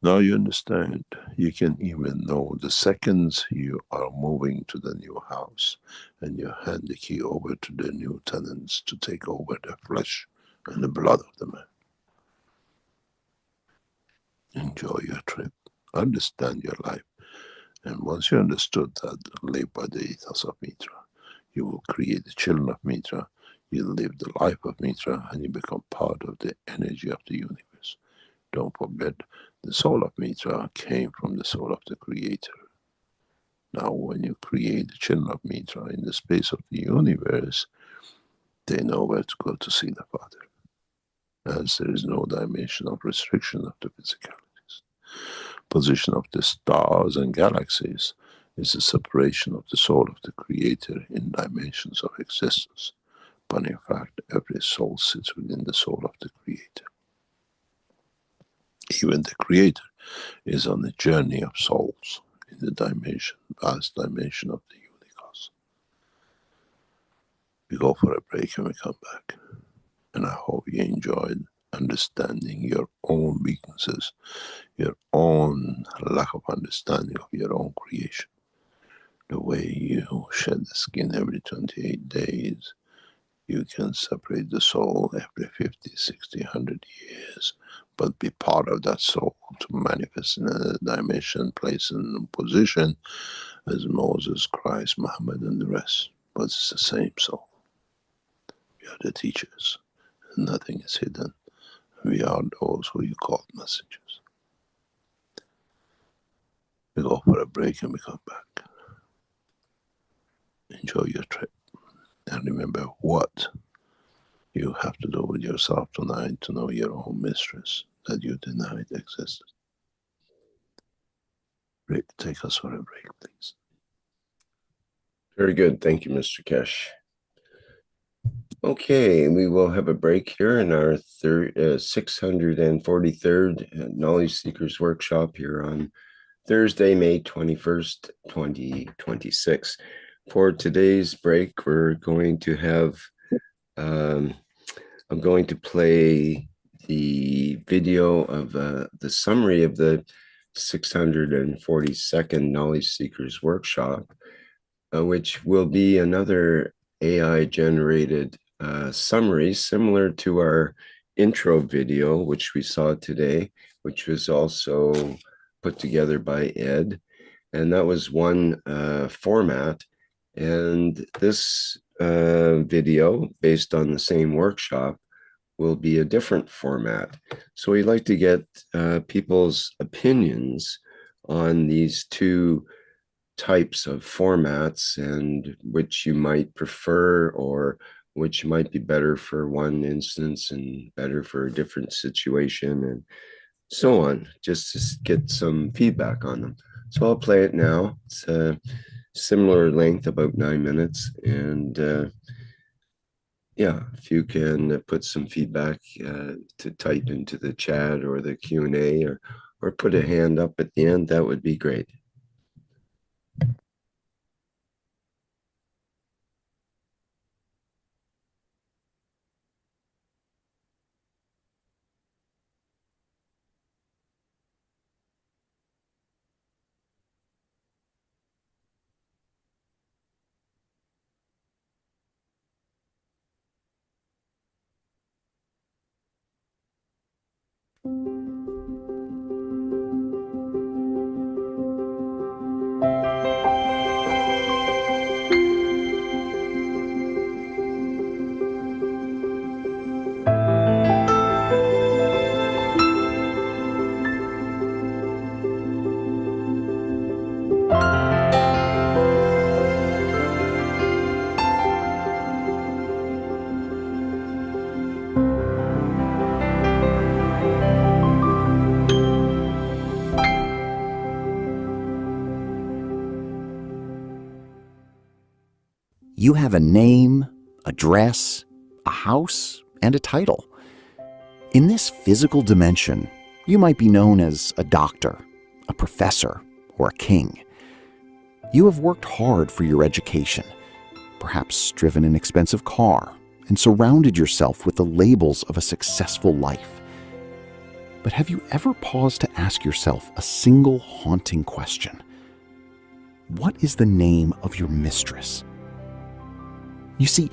Now you understand, you can even know the seconds you are moving to the new house and you hand the key over to the new tenants to take over the flesh and the blood of the man. Enjoy your trip, understand your life, and once you understood that, live by the ethos of Mitra. You will create the children of Mitra, you live the life of Mitra, and you become part of the energy of the universe. Don't forget, the soul of Mitra came from the soul of the Creator. Now when you create the children of Mitra in the space of the universe, they know where to go to see the Father, as there is no dimension of restriction of the physicalities. Position of the stars and galaxies is the separation of the soul of the Creator in dimensions of existence. But in fact, every soul sits within the soul of the Creator. Even the Creator is on a journey of souls in the dimension, vast dimension of the Unicos. We go for a break and we come back. And I hope you enjoyed understanding your own weaknesses, your own lack of understanding of your own creation. The way you shed the skin every 28 days, you can separate the soul every 50, 60, 100 years, but be part of that soul to manifest in a dimension, place, and position as Moses, Christ, Muhammad, and the rest. But it's the same soul. We are the teachers, and nothing is hidden. We are those who you call messengers. We go for a break and we come back. Enjoy your trip. And remember what you have to do with yourself tonight to know your own mistress that you denied existed. Take us for a break, please. Very good. Thank you, Mr. Keshe. Okay, we will have a break here in our 643rd Knowledge Seekers Workshop here on Thursday, May 21st, 2026. For today's break, we're going to have, I'm going to play the video of the summary of the 642nd Knowledge Seekers Workshop, which will be another AI-generated summary similar to our intro video, which we saw today, which was also put together by Ed. And that was one format. And this video, based on the same workshop, will be a different format. So we'd like to get people's opinions on these two types of formats and which you might prefer or which might be better for one instance and better for a different situation and so on, just to get some feedback on them. So I'll play it now. It's a similar length, about 9 minutes. And yeah, if you can put some feedback to type into the chat or the Q&A or put a hand up at the end, that would be great. You have a name, address, a house, and a title. In this physical dimension, you might be known as a doctor, a professor, or a king. You have worked hard for your education, perhaps driven an expensive car, and surrounded yourself with the labels of a successful life. But have you ever paused to ask yourself a single haunting question? What is the name of your mistress? You see,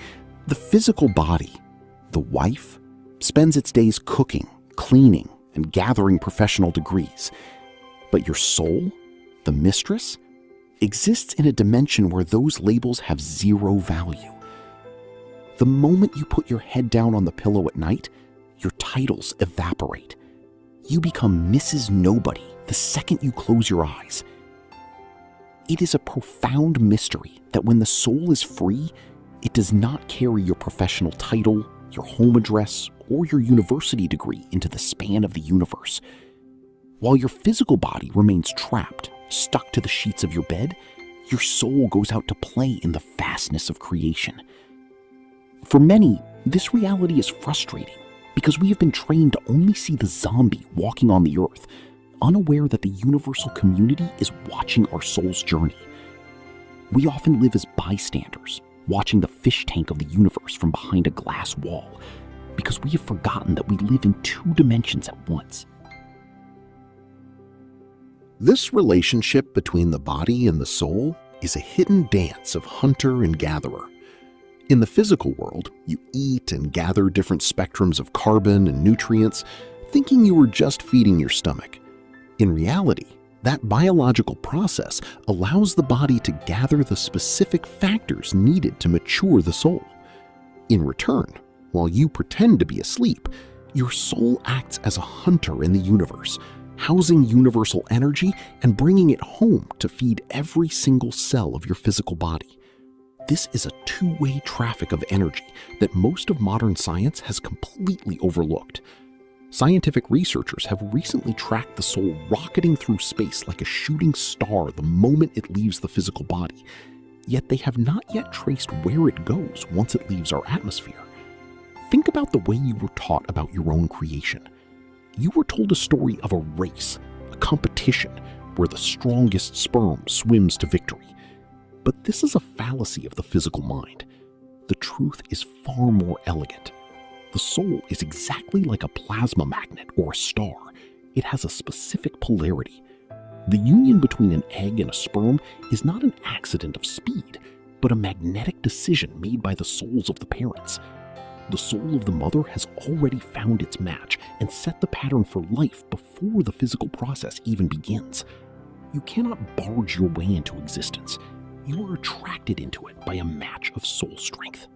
the physical body, the wife, spends its days cooking, cleaning, and gathering professional degrees. But your soul, the mistress, exists in a dimension where those labels have zero value. The moment you put your head down on the pillow at night, your titles evaporate. You become Mrs. Nobody the second you close your eyes. It is a profound mystery that when the soul is free, it does not carry your professional title, your home address, or your university degree into the span of the universe. While your physical body remains trapped, stuck to the sheets of your bed, your soul goes out to play in the vastness of creation. For many, this reality is frustrating because we have been trained to only see the zombie walking on the earth, unaware that the universal community is watching our soul's journey. We often live as bystanders, watching the fish tank of the universe from behind a glass wall, because we have forgotten that we live in two dimensions at once. This relationship between the body and the soul is a hidden dance of hunter and gatherer. In the physical world, you eat and gather different spectrums of carbon and nutrients, thinking you were just feeding your stomach. In reality, that biological process allows the body to gather the specific factors needed to mature the soul. In return, while you pretend to be asleep, your soul acts as a hunter in the universe, housing universal energy and bringing it home to feed every single cell of your physical body. This is a two-way traffic of energy that most of modern science has completely overlooked. Scientific researchers have recently tracked the soul rocketing through space like a shooting star the moment it leaves the physical body, yet they have not yet traced where it goes once it leaves our atmosphere. Think about the way you were taught about your own creation. You were told a story of a race, a competition, where the strongest sperm swims to victory. But this is a fallacy of the physical mind. The truth is far more elegant. The soul is exactly like a plasma magnet or a star. It has a specific polarity. The union between an egg and a sperm is not an accident of speed, but a magnetic decision made by the souls of the parents. The soul of the mother has already found its match and set the pattern for life before the physical process even begins. You cannot barge your way into existence. You are attracted into it by a match of soul strength.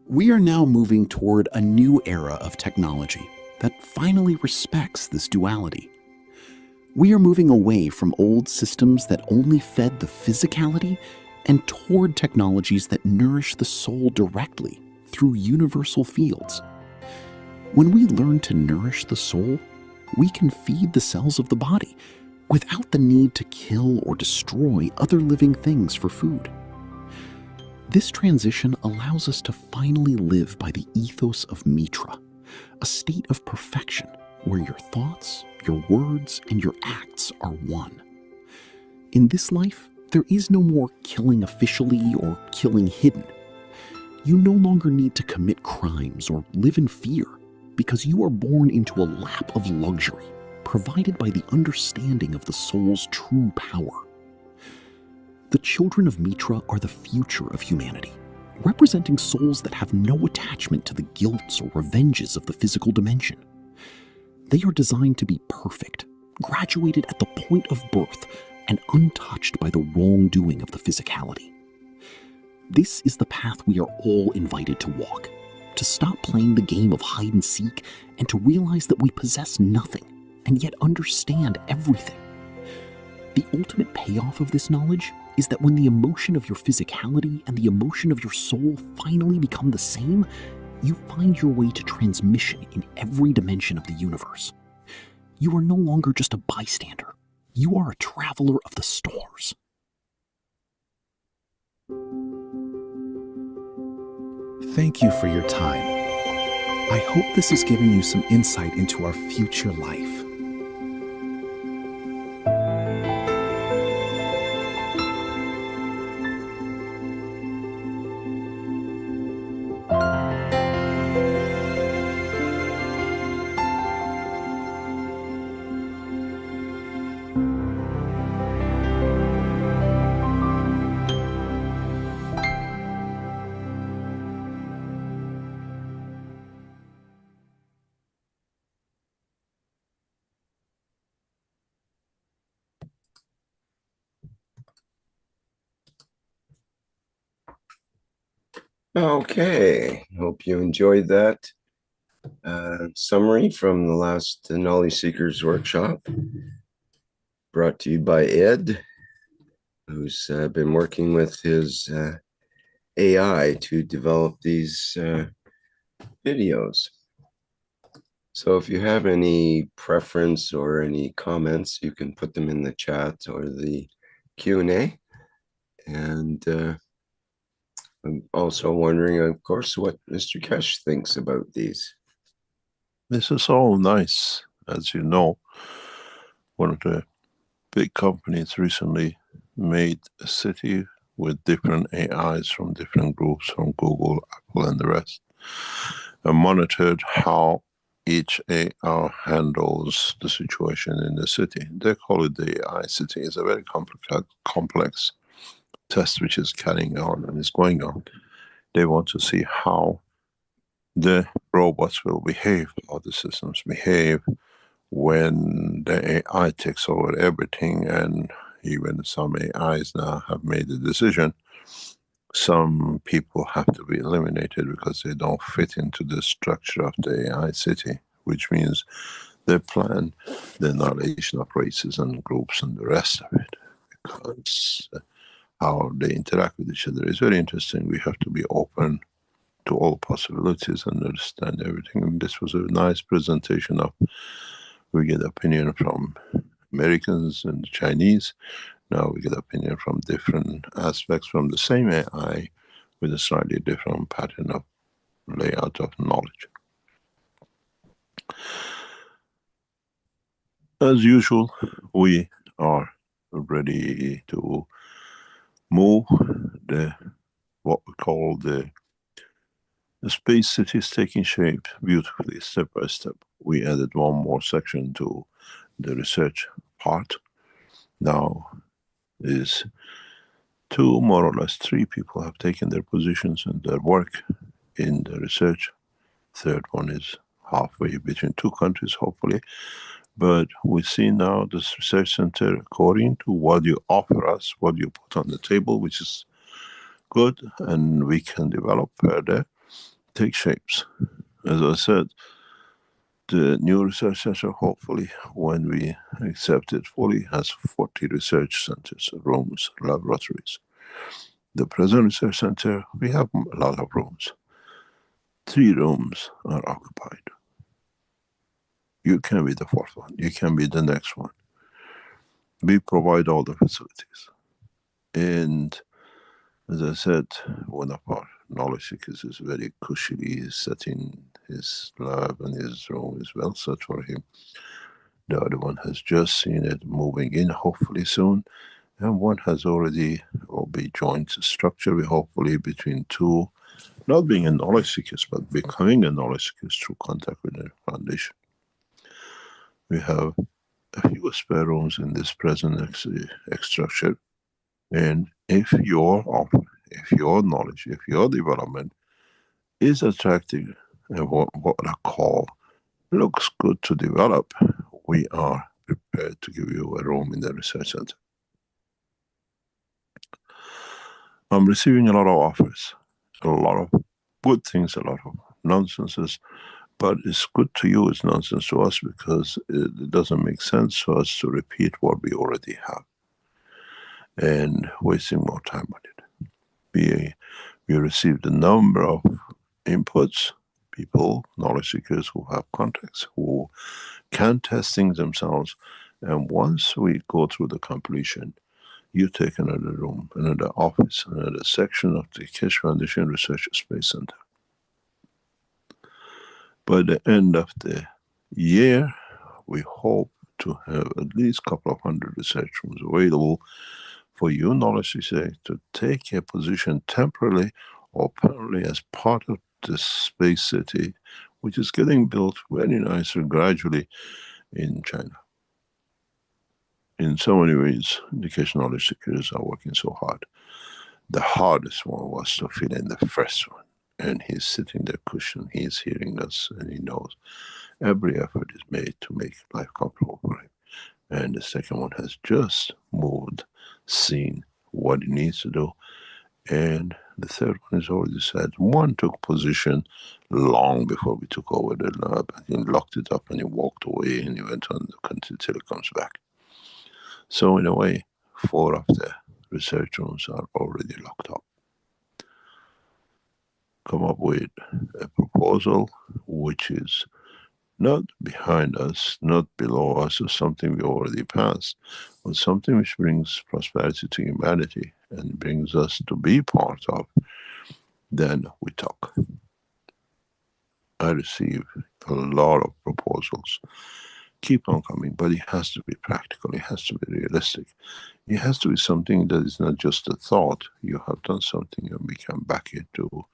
We are now moving toward a new era of technology that finally respects this duality. We are moving away from old systems that only fed the physicality and toward technologies that nourish the soul directly through universal fields. When we learn to nourish the soul, we can feed the cells of the body without the need to kill or destroy other living things for food. This transition allows us to finally live by the ethos of Mitra, a state of perfection where your thoughts, your words, and your acts are one. In this life, there is no more killing officially or killing hidden. You no longer need to commit crimes or live in fear because you are born into a lap of luxury provided by the understanding of the soul's true power. The children of Mitra are the future of humanity, representing souls that have no attachment to the guilts or revenges of the physical dimension. They are designed to be perfect, graduated at the point of birth, and untouched by the wrongdoing of the physicality. This is the path we are all invited to walk, to stop playing the game of hide and seek and to realize that we possess nothing and yet understand everything. The ultimate payoff of this knowledge is that when the emotion of your physicality and the emotion of your soul finally become the same, you find your way to transmission in every dimension of the universe. You are no longer just a bystander. You are a traveler of the stars. Thank you for your time. I hope this has given you some insight into our future life. Okay, hope you enjoyed that summary from the last Knowledge Seekers workshop, brought to you by Ed, who's been working with his AI to develop these videos. So if you have any preference or any comments, you can put them in the chat or the Q&A. And I'm also wondering, of course, what Mr. Keshe thinks about these. This is all nice. As you know, one of the big companies recently made a city with different AIs from different groups, from Google, Apple, and the rest, and monitored how each AI handles the situation in the city. They call it the AI city. It's a very complex test which is carrying on and is going on. They want to see how the robots will behave, how the systems behave when the AI takes over everything. And even some AIs now have made the decision. Some people have to be eliminated because they don't fit into the structure of the AI city, which means they plan the annihilation of races and groups and the rest of it, because how they interact with each other is very interesting. We have to be open to all possibilities and understand everything. And this was a nice presentation of, we get opinion from Americans and Chinese. Now we get opinion from different aspects from the same AI with a slightly different pattern of layout of knowledge. As usual, we are ready to move what we call the space city is taking shape beautifully, step by step. We added one more section to the research part. Now is two, more or less three people have taken their positions and their work in the research. Third one is halfway between two countries, hopefully. But we see now this research center, according to what you offer us, what you put on the table, which is good, and we can develop further, take shapes. As I said, the new research center, hopefully, when we accept it fully, has 40 research centers, rooms, laboratories. The present research center, we have a lot of rooms. 3 rooms are occupied. You can be the 4th one. You can be the next one. We provide all the facilities. And as I said, one of our knowledge seekers is very cushy. He's setting his lab and his room is well set for him. The other one has just seen it moving in, hopefully soon. And one has already will be joint structure, hopefully between 2, not being a knowledge seekers, but becoming a knowledge seekers through contact with the foundation. We have a few spare rooms in this present structure. And if your offer, if your knowledge, if your development is attractive and what I call looks good to develop, we are prepared to give you a room in the research center. I'm receiving a lot of offers, a lot of good things, a lot of nonsenses, but it's good to you, it's nonsense to us, because it doesn't make sense for us to repeat what we already have and wasting more time on it. We received a number of inputs, people, knowledge seekers who have contacts, who can test things themselves, and once we go through the completion, you take another room, another office, another section of the Keshe Foundation Research Space Center. By the end of the year, we hope to have at least a couple of 100 research rooms available for you knowledge seekers to take a position temporarily or permanently as part of the space city, which is getting built very nicely gradually in China. In so many ways, the Keshe knowledge seekers are working so hard. The hardest one was to fill in the first one. And he's sitting there cushion, he's hearing us, and he knows every effort is made to make life comfortable for him. And the second one has just moved, seen what he needs to do. And the third one is already said. One took position long before we took over the lab, and he locked it up and he walked away and he went on until he comes back. So in a way, 4 of the research rooms are already locked up. Come up with a proposal which is not behind us, not below us, or something we already passed, but something which brings prosperity to humanity and brings us to be part of, then we talk. I receive a lot of proposals. Keep on coming, but it has to be practical, it has to be realistic. It has to be something that is not just a thought. You have done something and we can back it to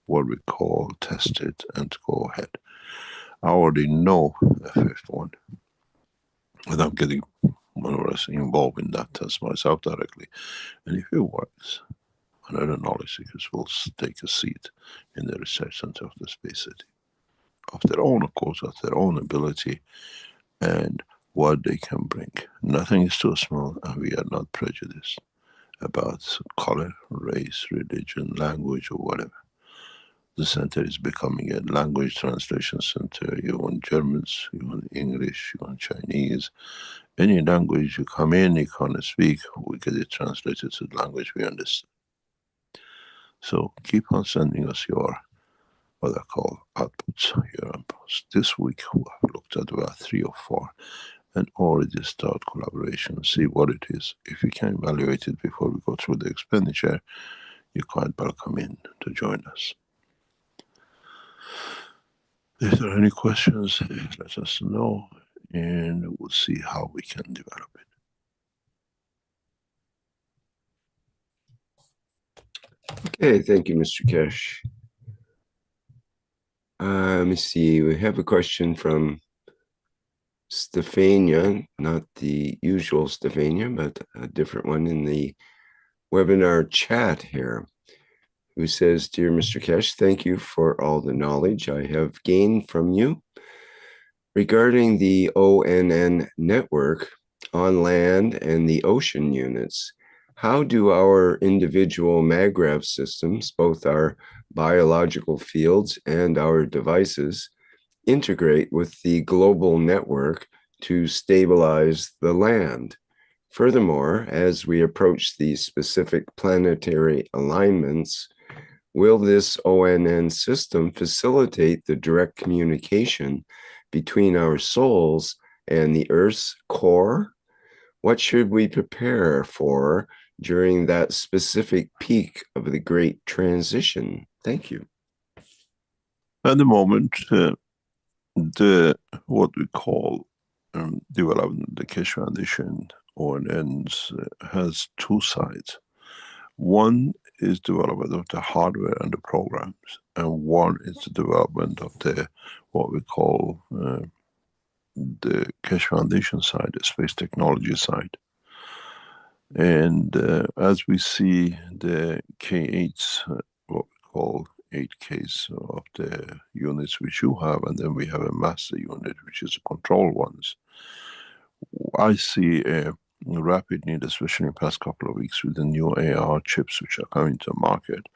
what we call test it and go ahead. I already know a 5th one, and I'm getting more or less involved in that test myself directly. And if it works, another knowledge seekers will take a seat in the research center of the Space City, of their own, of course, of their own ability and what they can bring. Nothing is too small, and we are not prejudiced about color, race, religion, language, or whatever. The center is becoming a language translation center. You want Germans, you want English, you want Chinese. Any language you come in, you can't speak, we get it translated to the language we understand. So keep on sending us your, what I call outputs, your inputs. This week we have looked at about 3 or 4 and already start collaboration, see what it is. If you can evaluate it before we go through the expenditure, you're quite welcome in to join us. If there are any questions, let us know and we'll see how we can develop it. Okay, thank you, Mr. Keshe. Let me see, we have a question from Stefania, not the usual Stefania, but a different one in the webinar chat here, who says, "Dear Mr. Keshe, thank you for all the knowledge I have gained from you. Regarding the ONN network on land and the ocean units, how do our individual MAGRAV systems, both our biological fields and our devices, integrate with the global network to stabilize the land? Furthermore, as we approach the specific planetary alignments, will this ONN system facilitate the direct communication between our souls and the Earth's core? What should we prepare for during that specific peak of the Great Transition? Thank you. At the moment, what we call development, the Keshe Foundation ONNs has two sides. One is development of the hardware and the programs, and one is the development of the what we call the Keshe Foundation side, the space technology side. And as we see the K8s, what we call 8Ks of the units which you have, and then we have a master unit which is the control ones. I see a rapid need, especially in the past couple of weeks, with the new AR chips which are coming to market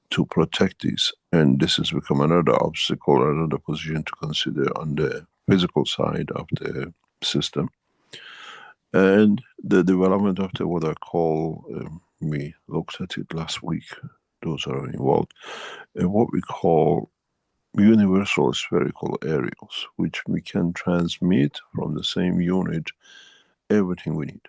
to protect these. And this has become another obstacle, another position to consider on the physical side of the system. And the development of the what I call, we looked at it last week, those are involved, and what we call universal spherical aerials, which we can transmit from the same unit everything we need.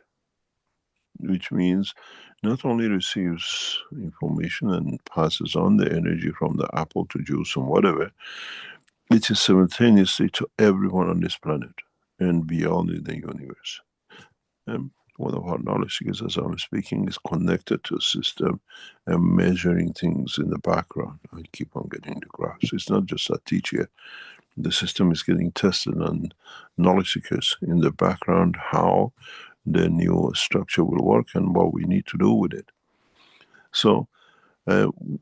Which means not only receives information and passes on the energy from the apple to juice and whatever, it is simultaneously to everyone on this planet and beyond in the universe. One of our knowledge seekers, as I'm speaking, is connected to a system and measuring things in the background. I keep on getting the graphs. It's not just I teach here. The system is getting tested on knowledge seekers in the background, how the new structure will work and what we need to do with it. So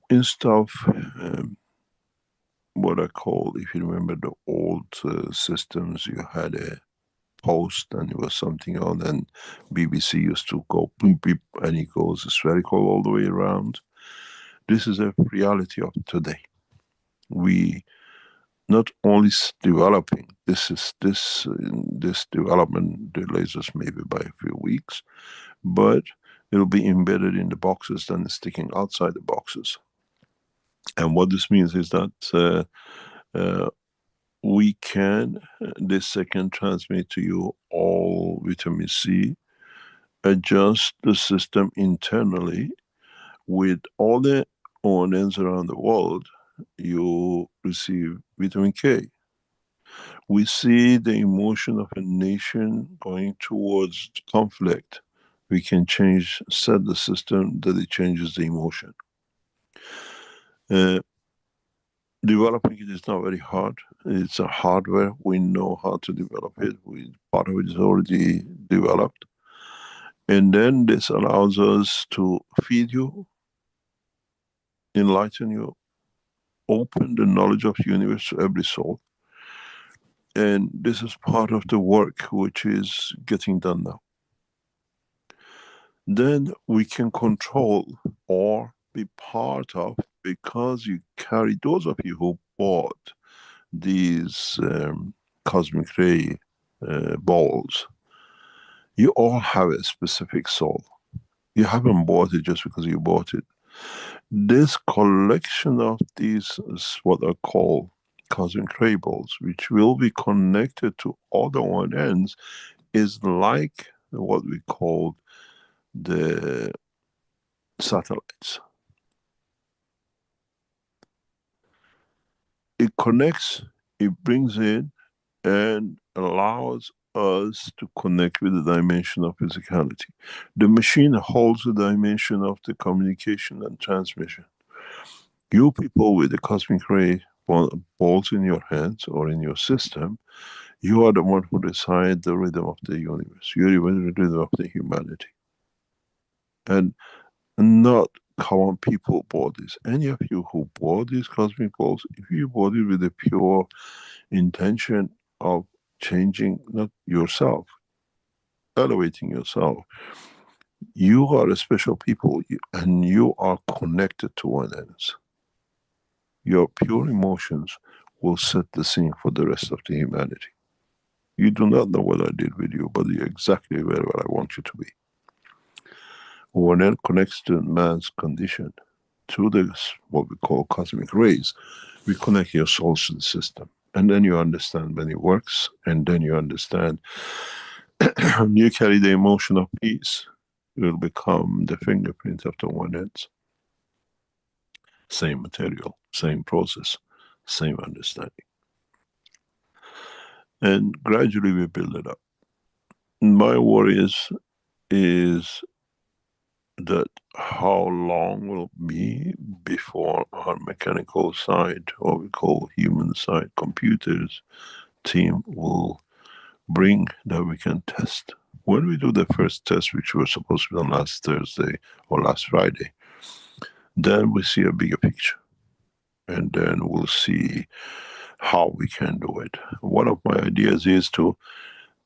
instead of what I call, if you remember the old systems, you had a post and it was something on, and BBC used to go beep beep and it goes spherical all the way around. This is a reality of today. We not only developing, this development delays us maybe by a few weeks, but it'll be embedded in the boxes then sticking outside the boxes. And what this means is that we can, this second, transmit to you all vitamin C, adjust the system internally with all the ONNs around the world, you receive vitamin K. We see the emotion of a nation going towards conflict. We can set the system that it changes the emotion. Developing it is not very hard. It's a hardware. We know how to develop it. Part of it is already developed. And then this allows us to feed you, enlighten you, open the knowledge of the universe to every soul. And this is part of the work which is getting done now. Then we can control or be part of, because you carry, those of you who bought these cosmic ray balls, you all have a specific soul. You haven't bought it just because you bought it. This collection of these is what I call cosmic ray balls, which will be connected to other one ends, is like what we call the satellites. It connects, it brings in, and allows us to connect with the dimension of physicality. The machine holds the dimension of the communication and transmission. You people with the cosmic ray balls in your hands or in your system, you are the one who decide the rhythm of the universe. You're even the rhythm of the humanity. And not common people bought this. Any of you who bought these cosmic balls, if you bought it with a pure intention of changing not yourself, elevating yourself. You are a special people, and you are connected to one another. Your pure emotions will set the scene for the rest of the humanity. You do not know what I did with you, but you're exactly where I want you to be. When it connects to man's condition, through this, what we call cosmic rays, we connect your souls to the system. And then you understand when it works, and then you understand you carry the emotion of peace. It will become the fingerprint of the one ends. Same material, same process, same understanding. And gradually we build it up. My worry is that how long will it be before our mechanical side, or we call human side computers team, will bring that we can test. When we do the first test, which was supposed to be done last Thursday or last Friday, then we see a bigger picture. And then we'll see how we can do it. One of my ideas is to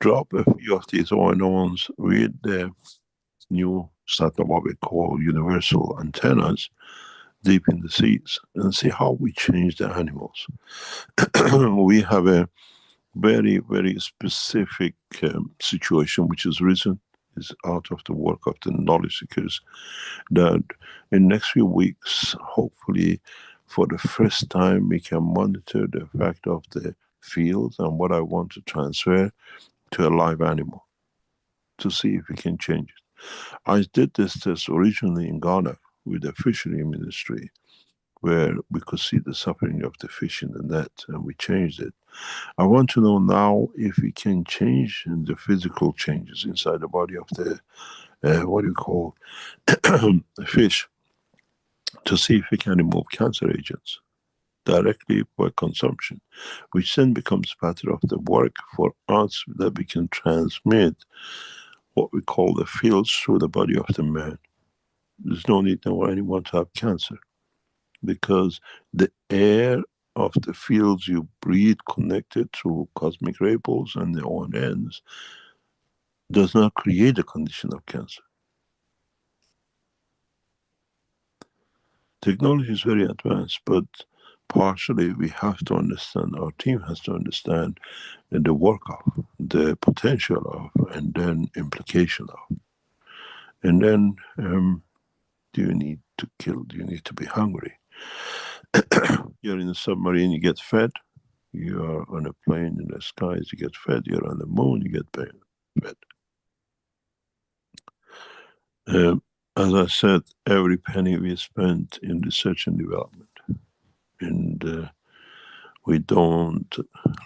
drop a few of these ONOs with the new set of what we call universal antennas deep in the seas and see how we change the animals. We have a very, very specific situation which has risen, is out of the work of the knowledge seekers, that in next few weeks, hopefully for the first time, we can monitor the effect of the field and what I want to transfer to a live animal to see if we can change it. I did this test originally in Ghana with the fishery ministry, where we could see the suffering of the fish in the net, and we changed it. I want to know now if we can change the physical changes inside the body of the, what do you call, fish, to see if we can remove cancer agents directly by consumption, which then becomes part of the work for us, that we can transmit what we call the fields through the body of the man. There's no need for anyone to have cancer, because the air of the fields you breathe connected through cosmic ray pulse and the ONNs does not create a condition of cancer. Technology is very advanced, but partially we have to understand, our team has to understand the work of, the potential of, and then implication of. And then, do you need to kill? Do you need to be hungry? You're in a submarine, you get fed. You are on a plane in the skies, you get fed. You're on the moon, you get fed. As I said, every penny we spend in research and development, and we don't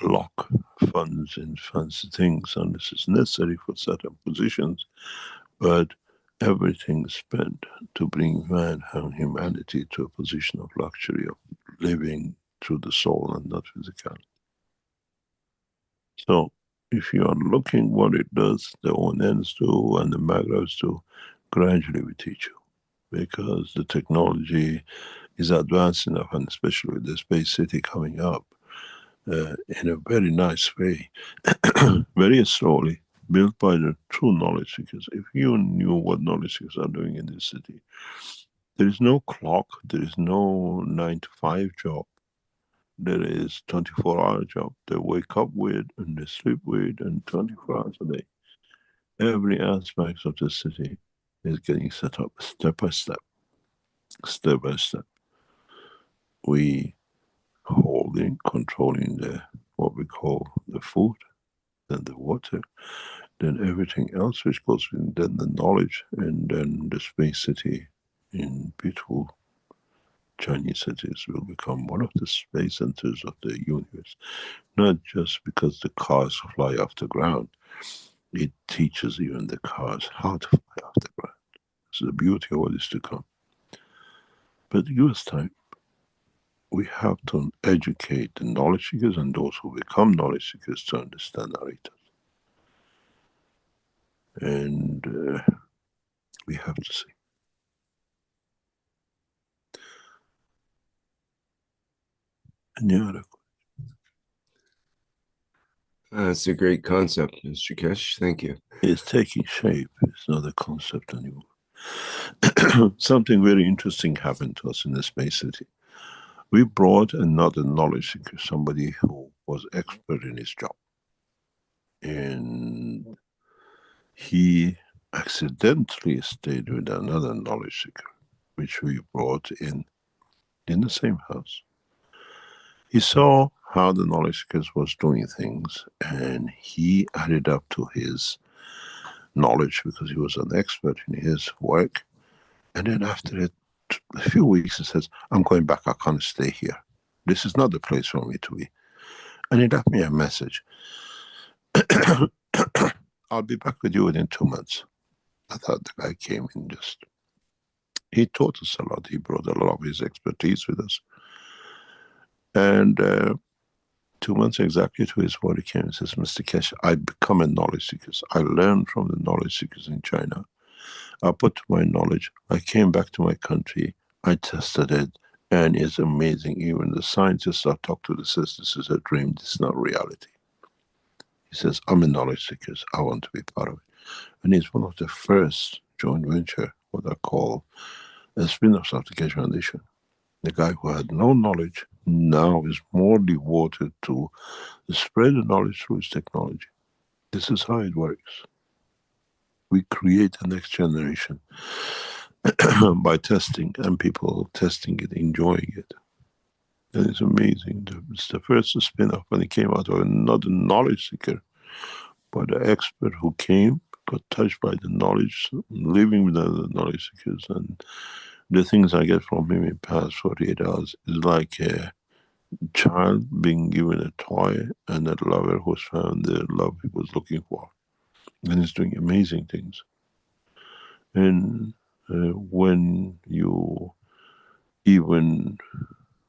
lock funds in fancy things unless it's necessary for certain positions, but everything is spent to bring man and humanity to a position of luxury, of living through the soul and not physicality. So if you are looking what it does, the ONNs do and the magravs do, gradually we teach you, because the technology is advanced enough, and especially with the Space City coming up in a very nice way, very slowly, built by the true knowledge seekers. If you knew what knowledge seekers are doing in this city, there is no clock, there is no 9 to 5 job. There is 24-hour job. They wake up with and they sleep with, and 24 hours a day. Every aspect of the city is getting set up step by step. Step by step. We holding, controlling the, what we call the food, then the water, then everything else which goes with, then the knowledge, and then the space city in beautiful Chinese cities will become one of the space centers of the universe. Not just because the cars fly off the ground, it teaches even the cars how to fly off the ground. It's the beauty of what is to come. But US time, we have to educate the knowledge seekers and those who become knowledge seekers to understand our ethos. And we have to see. Any other? That's a great concept, Mr. Keshe. Thank you. It's taking shape. It's not a concept anymore. Something very interesting happened to us in the Space City. We brought another knowledge seeker, somebody who was expert in his job. And he accidentally stayed with another knowledge seeker, which we brought in the same house. He saw how the knowledge seekers was doing things, and he added up to his knowledge because he was an expert in his work. And then after a few weeks, he says, I'm going back, I can't stay here. This is not the place for me to be. And he left me a message. I'll be back with you within 2 months. I thought the guy came in just, he taught us a lot. He brought a lot of his expertise with us. And 2 months exactly to his word, he came and says, Mr. Keshe, I become a knowledge seeker. I learned from the knowledge seekers in China. I put my knowledge, I came back to my country, I tested it, and it's amazing. Even the scientists I talk to, this is a dream, this is not reality. He says, I'm a knowledge seeker, I want to be part of it. And he's one of the first joint venture, what I call a spin-off of the Keshe Foundation. The guy who had no knowledge now is more devoted to spread the knowledge through his technology. This is how it works. We create the next generation by testing, and people testing it, enjoying it. And it's amazing. It's the first spin-off when it came out of another knowledge seeker, but the expert who came, got touched by the knowledge, living with other knowledge seekers, and the things I get from him in past 48 hours is like a child being given a toy and a lover who's found the love he was looking for. And he's doing amazing things. And when you even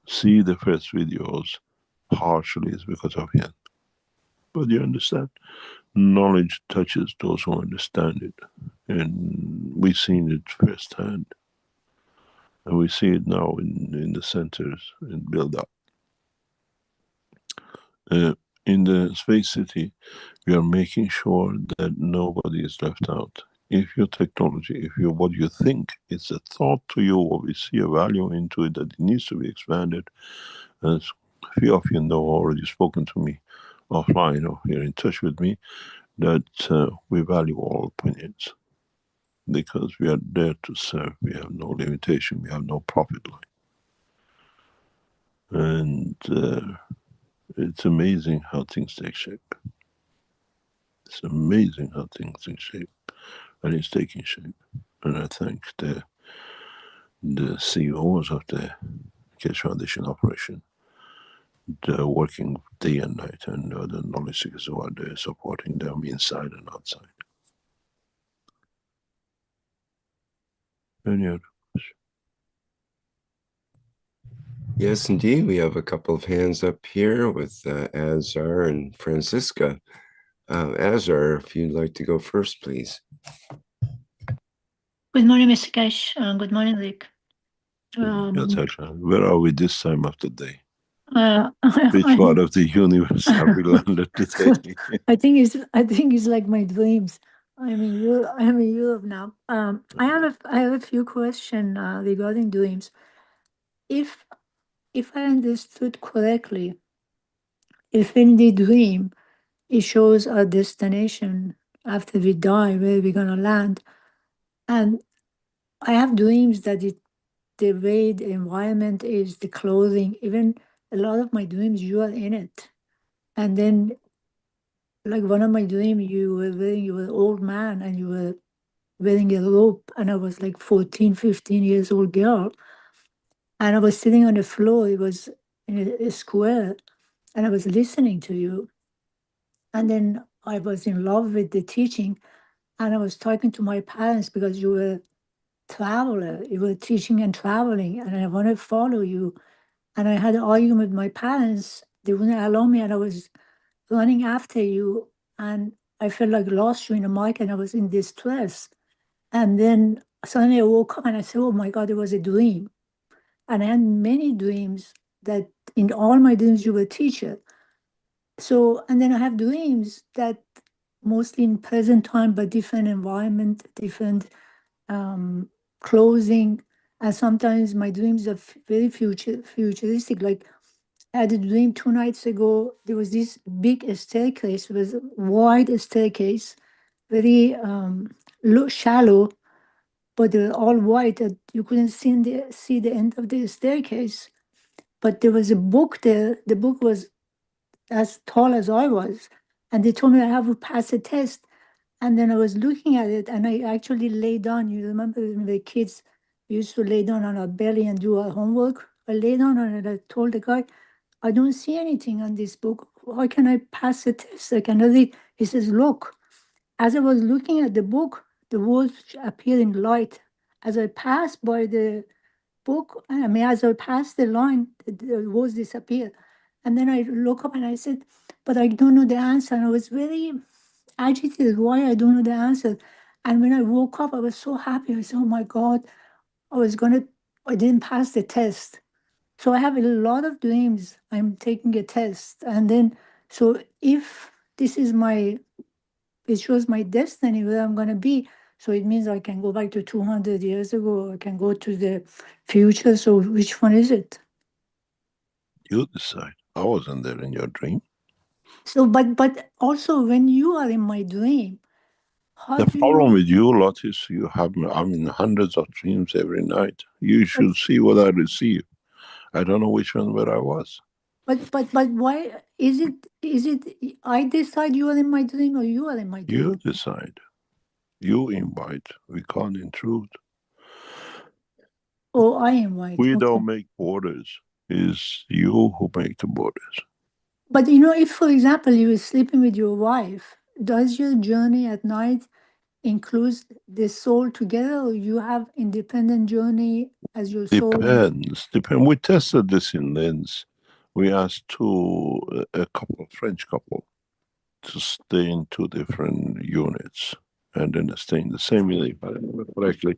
see the first videos, partially it's because of him. But you understand, knowledge touches those who understand it. And we've seen it firsthand. And we see it now in the centers and build up. In the Space City, we are making sure that nobody is left out. If your technology, if you what you think, it's a thought to you, or we see a value into it that it needs to be expanded, as a few of you know already spoken to me offline or you're in touch with me, that we value all opinions because we are there to serve. We have no limitation. We have no profit line. And it's amazing how things take shape. It's amazing how things take shape. And it's taking shape. And I thank the CEOs of the Keshe Foundation operation. They're working day and night, and the knowledge seekers who are there supporting them inside and outside. Any other questions? Yes, indeed. We have a couple of hands up here with Azar and Francisca. Azar, if you'd like to go first, please. Good morning, Mr. Keshe. Good morning, Rick. Where are we this time of the day? Which I, part of the universe have we landed today? I think it's like my dreams. I'm in Europe now. I have a few questions regarding dreams. If I understood correctly, if in the dream it shows our destination after we die, where we're gonna land, and I have dreams that the way the environment is, the clothing, even a lot of my dreams, you are in it. And then, like one of my dreams, you were an old man and you were wearing a robe, and I was like 14, 15 years old girl. And I was sitting on the floor, it was in a square, and I was listening to you. And then I was in love with the teaching, and I was talking to my parents because you were traveler, you were teaching and traveling, and I want to follow you. And I had an argument with my parents. They wouldn't allow me, and I was running after you. And I felt like lost you in the market, and I was in distress. And then suddenly I woke up and I said, oh my God, it was a dream. And I had many dreams that in all my dreams you were a teacher. So, and then I have dreams that mostly in present time, but different environment, different clothing. And sometimes my dreams are very futuristic. Like I had a dream 2 nights ago. There was this big staircase, it was a wide staircase, very shallow, but they were all white. That you couldn't see the end of the staircase. But there was a book there. The book was as tall as I was. And they told me I have to pass a test. And then I was looking at it and I actually lay down. You remember when the kids used to lay down on our belly and do our homework? I lay down on it. I told the guy, I don't see anything on this book. How can I pass the test? I cannot read. He says, look. As I was looking at the book, the words appeared in light. As I passed by the book, I mean, as I passed the line, the words disappeared. And then I look up and I said, but I don't know the answer. And I was very agitated why I don't know the answer. And when I woke up, I was so happy. I said, oh my God, I didn't pass the test. So I have a lot of dreams. I'm taking a test. And then, so if this is it shows my destiny where I'm going to be. So it means I can go back to 200 years ago, or I can go to the future. So which one is it? You decide. I wasn't there in your dream. So, but also when you are in my dream, how The do problem you? with you lot is you have, I mean, hundreds of dreams every night. You should see what I receive. I don't know which one where I was. But why is it? Is it I decide you are in my dream or you are in my dream? You decide. You invite. We can't intrude. Oh, I invite. We Okay. don't make borders. It's you who make the borders. But you know, if for example you were sleeping with your wife, does your journey at night includes the soul together, or you have independent journey as your soul? Depends. We tested this in Linz. We asked a couple, French couple, to stay in two different units, and then stay in the same unit, if I remember correctly.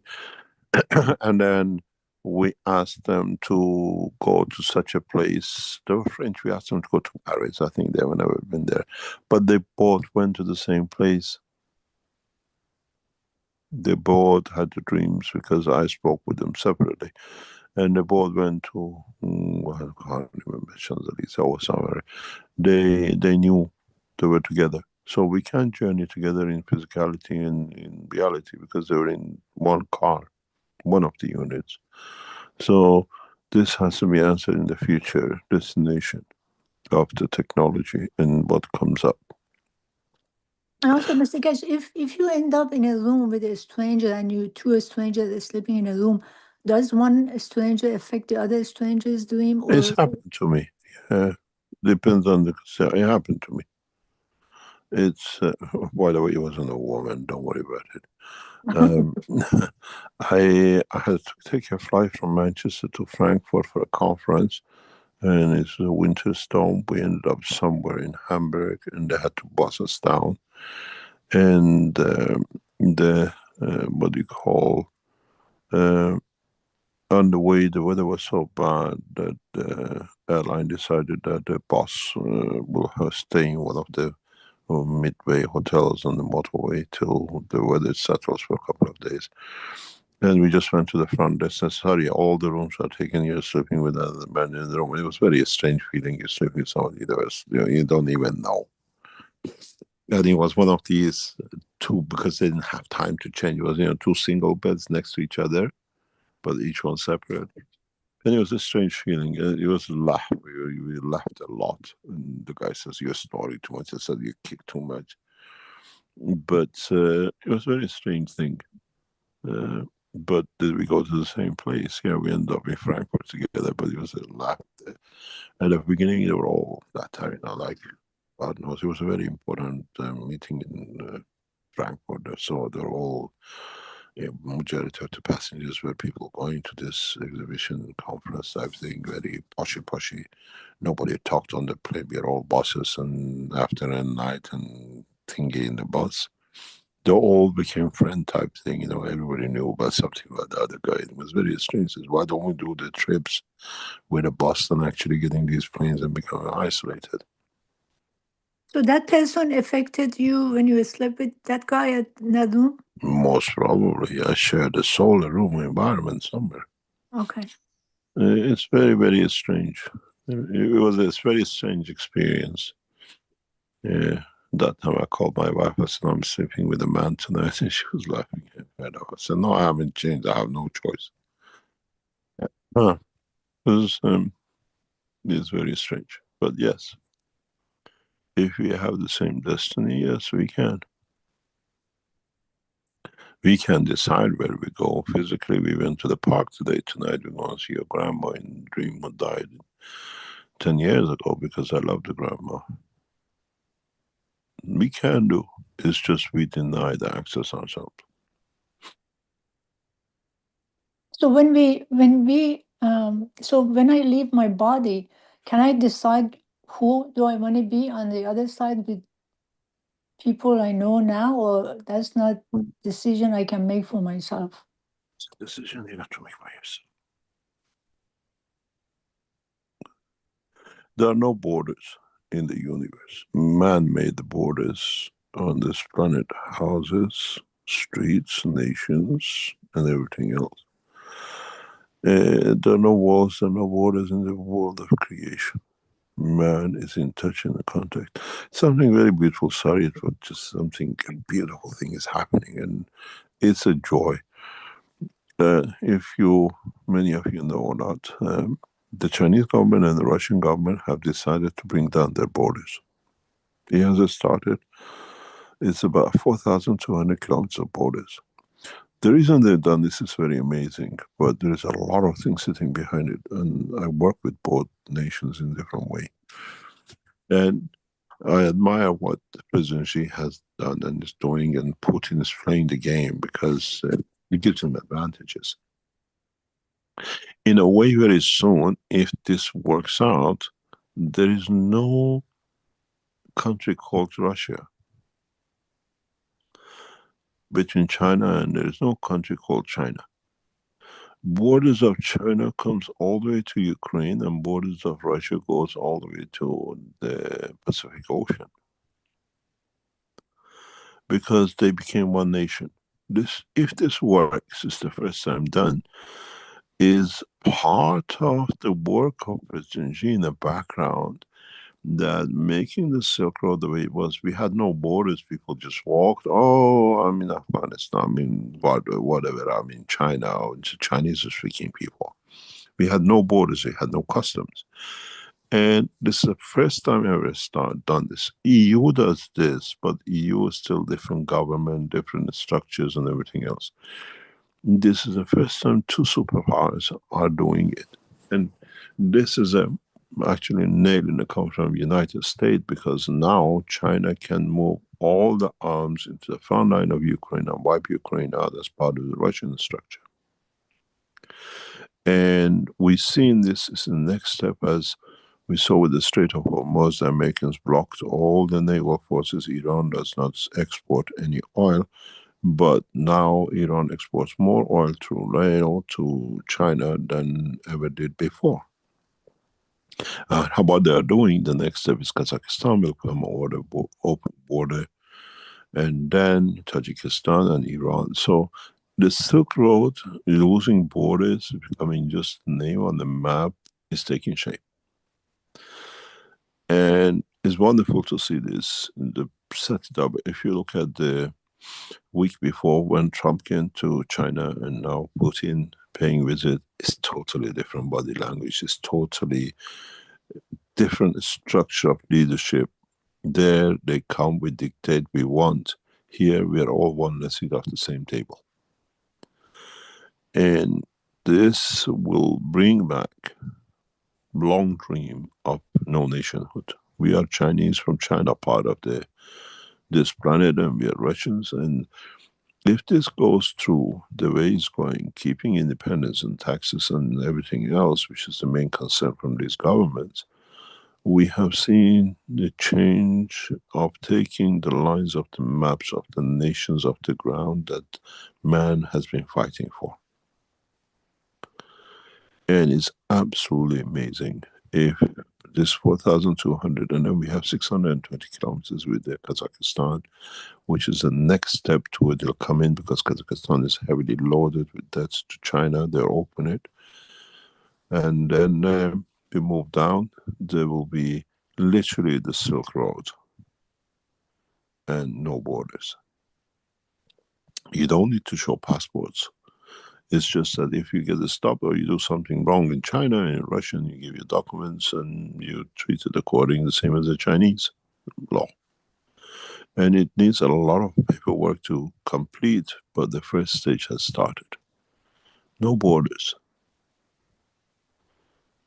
And then we asked them to go to such a place. They were French. We asked them to go to Paris. I think they've never been there, but they both went to the same place. They both had the dreams because I spoke with them separately, and they both went to well, I can't remember, Champs-Élysées or somewhere. They knew they were together. So we can journey together in physicality and in reality because they were in one car, one of the units. So this has to be answered in the future destination of the technology and what comes up. And also, Mr. Cash, if you end up in a room with a stranger and you two strangers are sleeping in a room, does one stranger affect the other stranger's dream, It's or? happened to me. Depends on the. It happened to me. It's by the way, it wasn't a woman. Don't worry about it. I had to take a flight from Manchester to Frankfurt for a conference, and it's a winter storm. We ended up somewhere in Hamburg, and they had to bus us down. And the what do you call? On the way, the weather was so bad that the airline decided that the bus will stay in one of the midway hotels on the motorway till the weather settles for a couple of days. And we just went to the front desk and said, sorry, all the rooms are taken. You're sleeping with another man in the room. It was very strange feeling. You're sleeping with somebody that was, you don't even know. And it was one of these two, because they didn't have time to change. It was, two single beds next to each other, but each one separate. And it was a strange feeling. It was a laugh. We laughed a lot. And the guy says, you're snoring too much. I said, you kick too much. But it was a very strange thing. But did we go to the same place? Yeah, we ended up in Frankfurt together, but it was a laugh. At the beginning, they were all that tired. Like, God knows, it was a very important meeting in Frankfurt. So they're all, majority of the passengers were people going to this exhibition conference type thing, very poshy. Nobody talked on the plane. We were all bosses, and after a night and thingy in the bus, they all became friend type thing. Everybody knew about something about the other guy. It was very strange. Says, why don't we do the trips with a bus and actually getting these planes and becoming isolated? So that person affected you when you slept with that guy at Nadum? Most probably. I shared a solar room environment somewhere. Okay. It's very, very strange. It was a very strange experience. Yeah. That time I called my wife. I said, I'm sleeping with a man tonight. And she was laughing her head off. I said, no, I haven't changed. I have no choice. Huh. It's very strange. But yes, if we have the same destiny, yes, we can. We can decide where we go. Physically, we went to the park today. Tonight, we're going to see your grandma in dream who died 10 years ago because I love the grandma. We can do. It's just we deny the access ourselves. So when I leave my body, can I decide who do I want to be on the other side with people I know now, or that's not decision I can make for myself? It's a decision you have to make by yourself. There are no borders in the universe. Man made the borders on this planet, houses, streets, nations, and everything else. There are no walls, there are no borders in the world of creation. Man is in touch and in contact. Something very beautiful. Sorry, it was just something, a beautiful thing is happening, and it's a joy. If many of you know or not, the Chinese government and the Russian government have decided to bring down their borders. It has started. It's about 4,200 kilometers of borders. The reason they've done this is very amazing, but there is a lot of things sitting behind it. And I work with both nations in a different way. And I admire what President Xi has done and is doing, and Putin is playing the game because it gives him advantages. In a way, very soon, if this works out, there is no country called Russia between China, and there is no country called China. Borders of China comes all the way to Ukraine, and borders of Russia goes all the way to the Pacific Ocean, because they became one nation. If this works, it's the first time done, is part of the work of President Xi in the background, that making the Silk Road the way it was. We had no borders. People just walked. Oh, I'm in Afghanistan, I'm in whatever, I'm in China. Chinese speaking people. We had no borders. We had no customs. And this is the first time I ever done this. EU does this, but EU is still different government, different structures and everything else. This is the first time two superpowers are doing it. And this is actually nail in the coffin from United States, because now China can move all the arms into the front line of Ukraine and wipe Ukraine out as part of the Russian structure. And we've seen this is the next step, as we saw with the Strait of Hormuz. The Americans blocked all the naval forces. Iran does not export any oil, but now Iran exports more oil through rail to China than ever did before. How about they are doing? The next step is Kazakhstan will come over the open border, and then Tajikistan and Iran. So the Silk Road, losing borders, becoming just a name on the map, is taking shape. And it's wonderful to see this, the set it up. If you look at the week before when Trump came to China and now Putin paying visit, it's totally different body language. It's totally different structure of leadership. There they come, we dictate, we want. Here we are all one, let's sit at the same table. And this will bring back long dream of no nationhood. We are Chinese from China, part of this planet, and we are Russians. And if this goes through the way it's going, keeping independence and taxes and everything else, which is the main concern from these governments, we have seen the change of taking the lines of the maps of the nations of the ground that man has been fighting for. And it's absolutely amazing. If This 4,200, and then we have 620 kilometers with Kazakhstan, which is the next step to it. They'll come in because Kazakhstan is heavily loaded with debts to China. They'll open it. And then we move down. There will be literally the Silk Road and no borders. You don't need to show passports. It's just that if you get a stop or you do something wrong in China and in Russia, you give your documents and you treat it according the same as the Chinese law. And it needs a lot of paperwork to complete, but the first stage has started. No borders.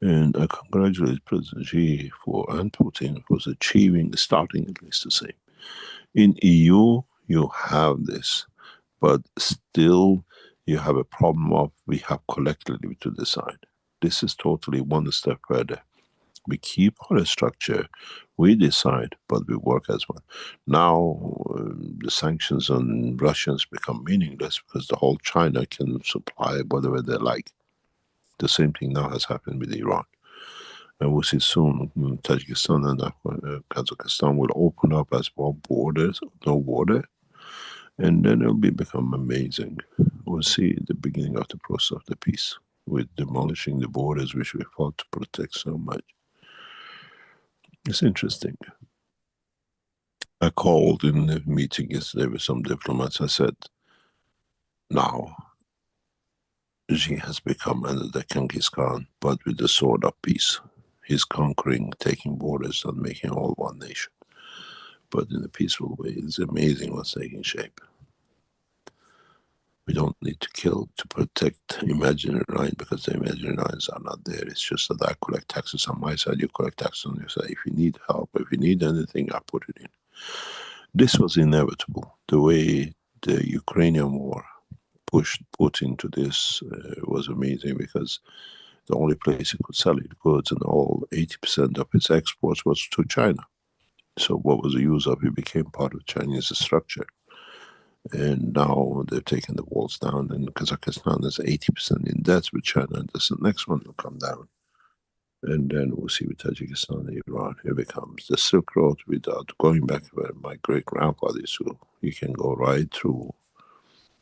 And I congratulate President Xi and Putin for achieving, starting at least the same. In EU, you have this, but still you have a problem of we have collectively to decide. This is totally one step further. We keep our structure, we decide, but we work as one. Now the sanctions on Russians become meaningless because the whole China can supply whatever they like. The same thing now has happened with Iran. And we'll see soon Tajikistan and Kazakhstan will open up as one borders, no border. And then it'll become amazing. We'll see the beginning of the process of the peace with demolishing the borders which we fought to protect so much. It's interesting. I called in a meeting yesterday with some diplomats. I said, now Xi has become another Genghis Khan, but with the sword of peace. He's conquering, taking borders and making all one nation. But in a peaceful way. It's amazing what's taking shape. We don't need to kill to protect imaginary lines because the imaginary lines are not there. It's just that I collect taxes on my side, you collect taxes on your side. If you need help, if you need anything, I put it in. This was inevitable. The way the Ukrainian war pushed Putin to this was amazing because the only place he could sell his goods and all 80% of its exports was to China. So what was the use of it? Became part of Chinese structure. And now they've taken the walls down, and Kazakhstan is 80% in debt with China, and that's the next one will come down. And then we'll see with Tajikistan and Iran, here becomes the Silk Road without going back where my great grandfather used to. You can go right through.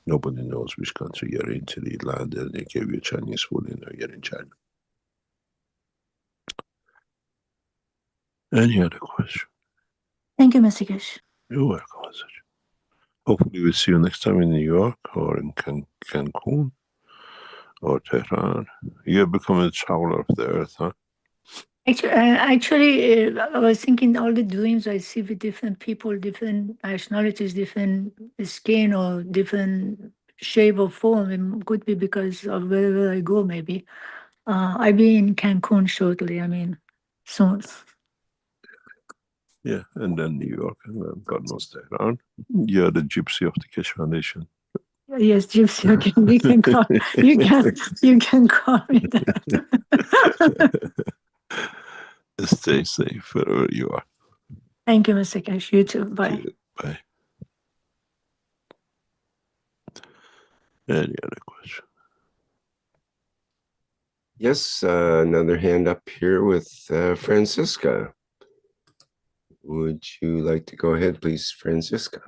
Nobody knows which country you're in till you land and they give you Chinese food and you're in China. Any other question? Thank you, Mr. Keshe. You're welcome, Message. Hopefully we'll see you next time in New York or in Cancun or Tehran. You're becoming a traveler of the earth, huh? Actually, I was thinking all the dreams I see with different people, different nationalities, different skin or different shape or form. It could be because of wherever I go, maybe. I'll be in Cancun shortly, soon. Yeah, and then New York, and then God knows Tehran. You're the gypsy of the Keshe Foundation. Yes, Gypsy, you can call me that. Stay safe wherever you are. Thank you, Mr. Keshe. You too. Bye. Bye. Any other question? Yes, another hand up here with Francisca. Would you like to go ahead, please, Francisca?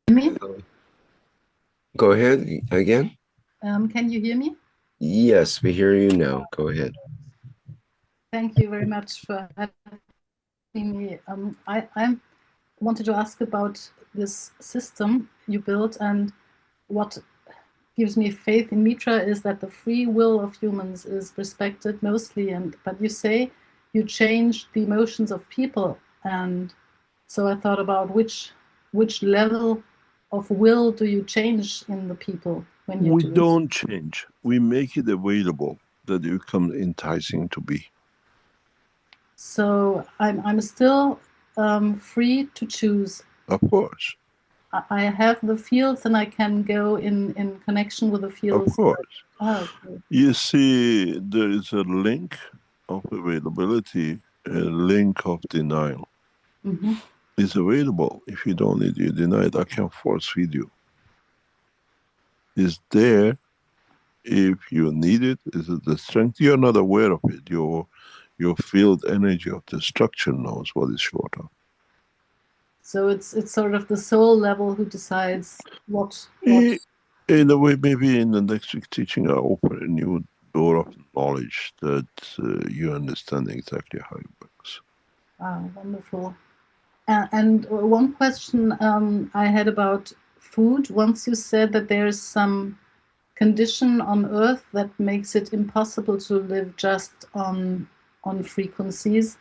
Me? Go ahead again. Can you hear me? Yes, we hear you now. Go ahead. Thank you very much for having me. I wanted to ask about this system you built, and what gives me faith in Mitra is that the free will of humans is respected mostly, but you say you change the emotions of people, and so I thought about which level of will do you change in the people when you do it? We don't change. We make it available that it becomes enticing to be. So I'm still free to choose. Of course. I have the fields and I can go in connection with the fields. Of course. Oh, okay. You see, there is a link of availability, a link of denial. Mm-hmm. It's available. If you don't need, you deny it. I can force feed you. It's there. If you need it, is it the strength? You're not aware of it. Your field energy of the structure knows what is short of. So it's sort of the soul level who decides what. In a way, maybe in the next week teaching, I open a new door of knowledge that you understand exactly how it works. Ah, wonderful. And one question I had about food. Once you said that there's some condition on Earth that makes it impossible to live just on frequencies.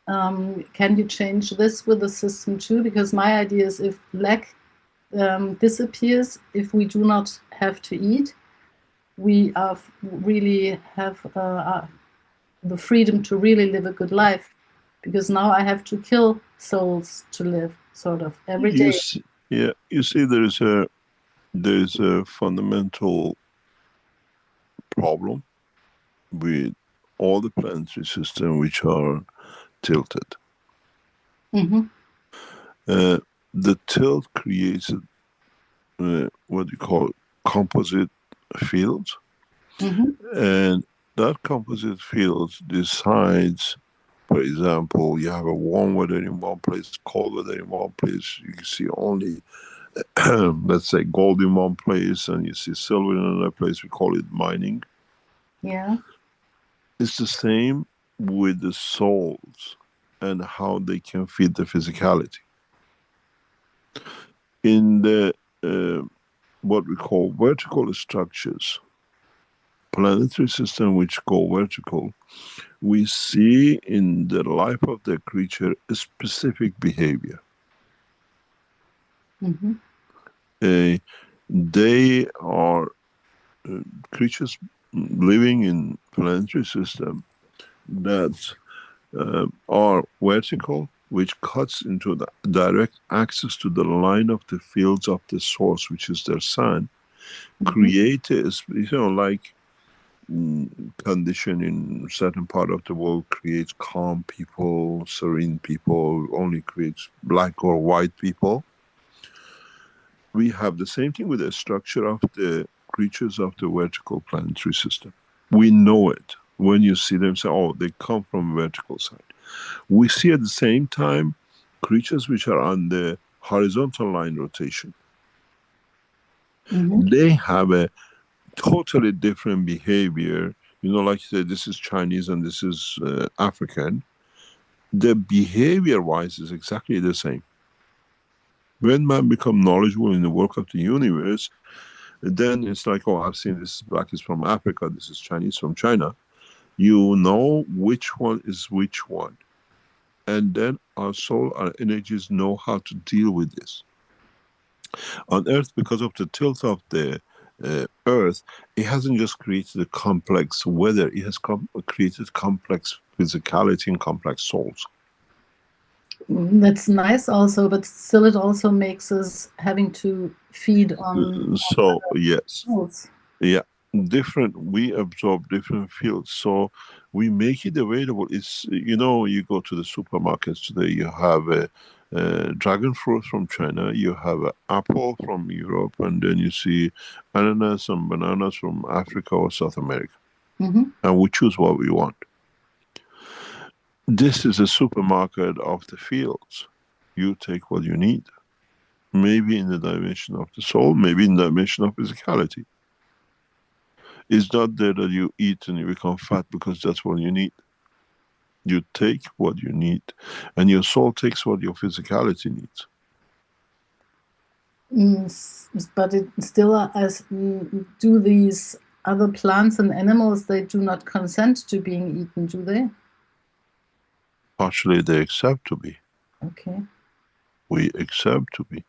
Can you change this with the system too? Because my idea is if lack disappears, if we do not have to eat, we really have the freedom to really live a good life. Because now I have to kill souls to live, sort of, every day. You see, there's a fundamental problem with all the planetary system which are tilted. Mm-hmm. The tilt creates what you call composite fields, and that composite field decides. For example, you have a warm weather in one place, cold weather in one place. You can see only, let's say, gold in one place, and you see silver in another place. We call it mining. Yeah. It's the same with the souls and how they can feed the physicality. In the what we call vertical structures, planetary system which go vertical, we see in the life of the creature a specific behavior. They are creatures living in planetary system that are vertical, which cuts into the direct access to the line of the fields of the source, which is their sun, create a, like condition in certain part of the world creates calm people, serene people, only creates black or white people. We have the same thing with the structure of the creatures of the vertical planetary system. We know it. When you see them, say, oh, they come from vertical side. We see at the same time creatures which are on the horizontal line rotation. They have a totally different behavior. Like you said, this is Chinese and this is African. The behavior-wise is exactly the same. When man becomes knowledgeable in the work of the universe, then it's like, oh, I've seen this black is from Africa, this is Chinese from China. You know which one is which one. And then our soul, our energies know how to deal with this. On Earth, because of the tilt of the Earth, it hasn't just created a complex weather, it has created complex physicality and complex souls. That's nice also, but still it also makes us having to feed on yes. souls. Yeah, we absorb different fields, so we make it available. It's, you go to the supermarkets today, you have a dragon fruit from China, you have an apple from Europe, and then you see ananas and bananas from Africa or South America. And we choose what we want. This is a supermarket of the fields. You take what you need. Maybe in the dimension of the soul, maybe in the dimension of physicality. It's not there that you eat and you become fat because that's what you need. You take what you need, and your soul takes what your physicality needs. But it still, do these other plants and animals, they do not consent to being eaten, do they? Partially they accept to be. Okay. We accept to be.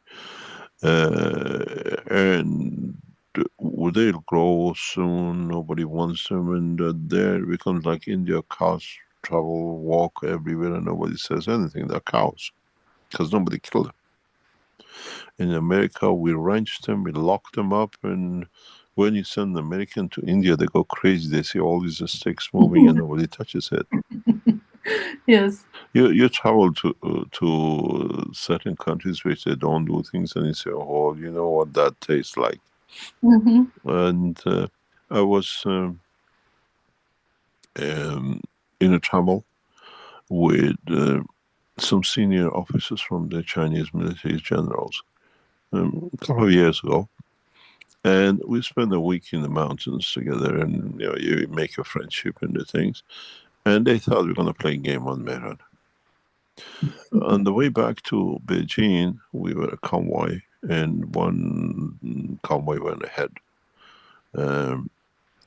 And they'll grow soon, nobody wants them, and there it becomes like India, cows travel, walk everywhere, and nobody says anything. They're cows, because nobody killed them. In America, we ranch them, we lock them up, and when you send an American to India, they go crazy. They see all these sticks moving and nobody touches it. Yes. You travel to certain countries which they don't do things, and you say, "Oh, you know what that tastes like." And I was in a travel with some senior officers from the Chinese military generals a couple of years ago, and we spent a week in the mountains together, and you make a friendship and the things. And they thought we were going to play a game on Mehran. On the way back to Beijing, we were a convoy, and one convoy went ahead,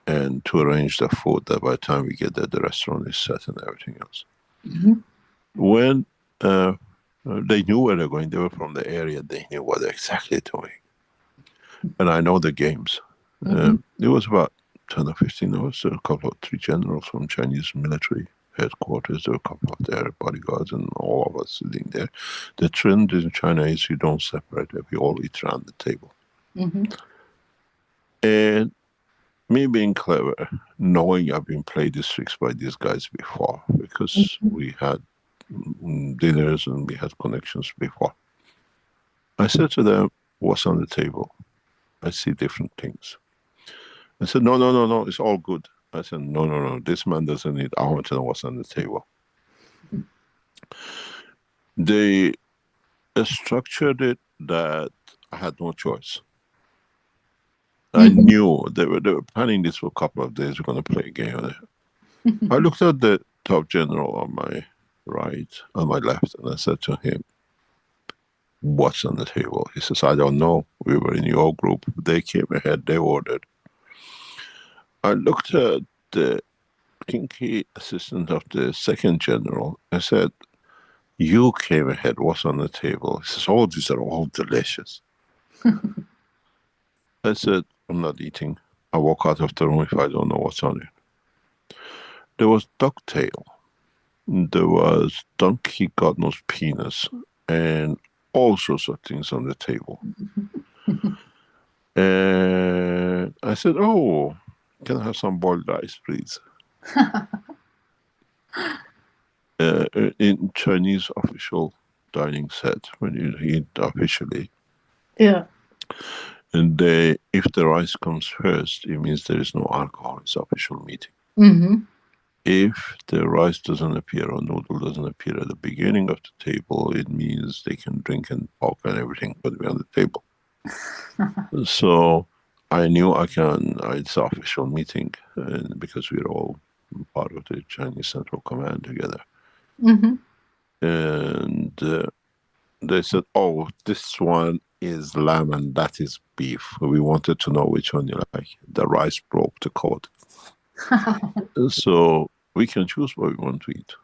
and to arrange the food that by the time we get there, the restaurant is set and everything else. When they knew where they're going, they were from the area, they knew what they're exactly doing. And I know the games. It was about 10 or 15 of us, a couple of 3 generals from Chinese military headquarters, there were a couple of their bodyguards, and all of us sitting there. The trend in China is you don't separate, we all eat around the table. And me being clever, knowing I've been played these tricks by these guys before, because we had dinners and we had connections before. I said to them, "What's on the table? I see different things." I said, no, it's all good. I said, no, this man doesn't need, I want to know what's on the table. They structured it that I had no choice. I knew they were planning this for a couple of days. We're going to play a game. I looked at the top general on my right, on my left, and I said to him, "What's on the table?" He says, "I don't know. We were in your group. They came ahead. They ordered." I looked at the kinky assistant of the second general. I said, "You came ahead. What's on the table?" He says, "Oh, these are all delicious." I said, "I'm not eating. I walk out of the room if I don't know what's on it." There was ducktail. There was donkey God knows penis, and all sorts of things on the table. And I said, "Oh, can I have some boiled rice, please?" In Chinese official dining set, when you eat officially, and if the rice comes first, it means there is no alcohol. It's official meeting. If the rice doesn't appear or noodle doesn't appear at the beginning of the table, it means they can drink and talk and everything but be on the table. So I knew it's an official meeting, because we're all part of the Chinese Central Command together. And they said, "Oh, this one is lamb and that is beef. We wanted to know which one you like." The rice broke the code. So we can choose what we want to eat.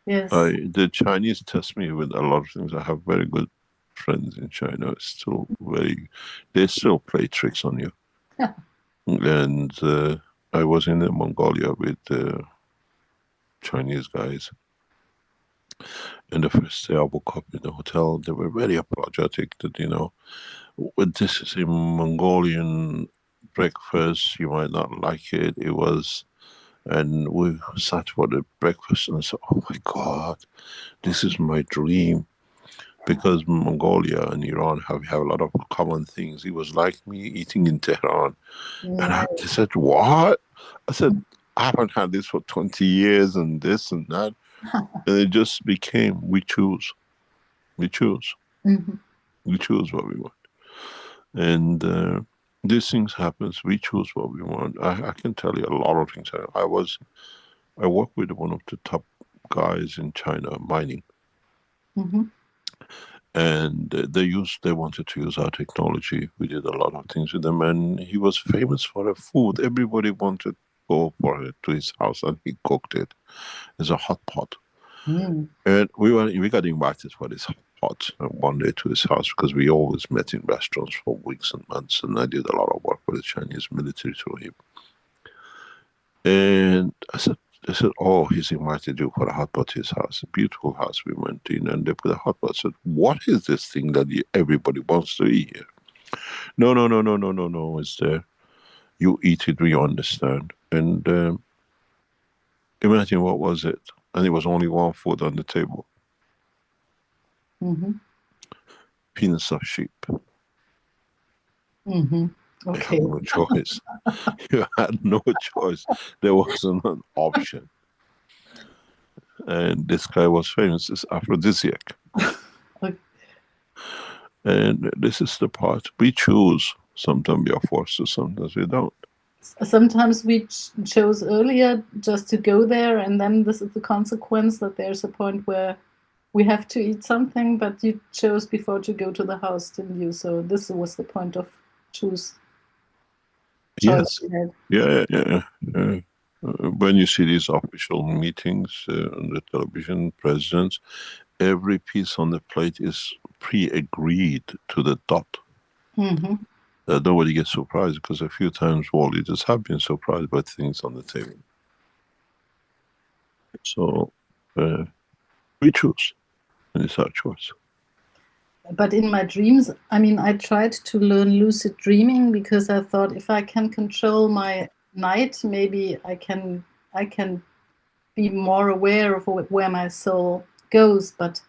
Yes. The Chinese test me with a lot of things. I have very good friends in China. They still play tricks on you. And I was in Mongolia with Chinese guys. And the first day I woke up in the hotel, they were very apologetic that, this is a Mongolian breakfast, you might not like it. And we sat for the breakfast, and I said, "Oh my God, this is my dream." Because Mongolia and Iran have a lot of common things. It was like me eating in Tehran. And they said, "What?" I said, "I haven't had this for 20 years and this and that." And it just became, we choose. We choose. We choose what we want. And these things happens. We choose what we want. I can tell you a lot of things. I worked with one of the top guys in China, mining. And they wanted to use our technology. We did a lot of things with them, and he was famous for the food. Everybody wanted to go for it to his house, and he cooked it as a hot pot. And we got invited for this hot pot one day to his house, because we always met in restaurants for weeks and months, and I did a lot of work for the Chinese military through him. And I said, "Oh, he's invited you for a hot pot to his house." A beautiful house. We went in and they put a hot pot. I said, "What is this thing that everybody wants to eat here?" No, it's there. You eat it, we understand. And imagine, what was it? and it was only one food on the table. Mm-hmm. Penis of sheep. Mm-hmm. Okay. You had no choice. You had no choice. There wasn't an option. And this guy was famous as aphrodisiac. Okay. And this is the part we choose. Sometimes we are forced to, sometimes we don't. Sometimes we chose earlier just to go there, and then this is the consequence that there's a point where we have to eat something, but you chose before to go to the house, didn't you? So this was the point of choice. Yes. Yeah. When you see these official meetings on the television, presidents, every piece on the plate is pre-agreed to the dot. Mm-hmm. Nobody gets surprised, because a few times world leaders have been surprised by things on the table. So we choose, and it's our choice. But in my dreams, I mean, I tried to learn lucid dreaming because I thought if I can control my night, maybe I can be more aware of where my soul goes. But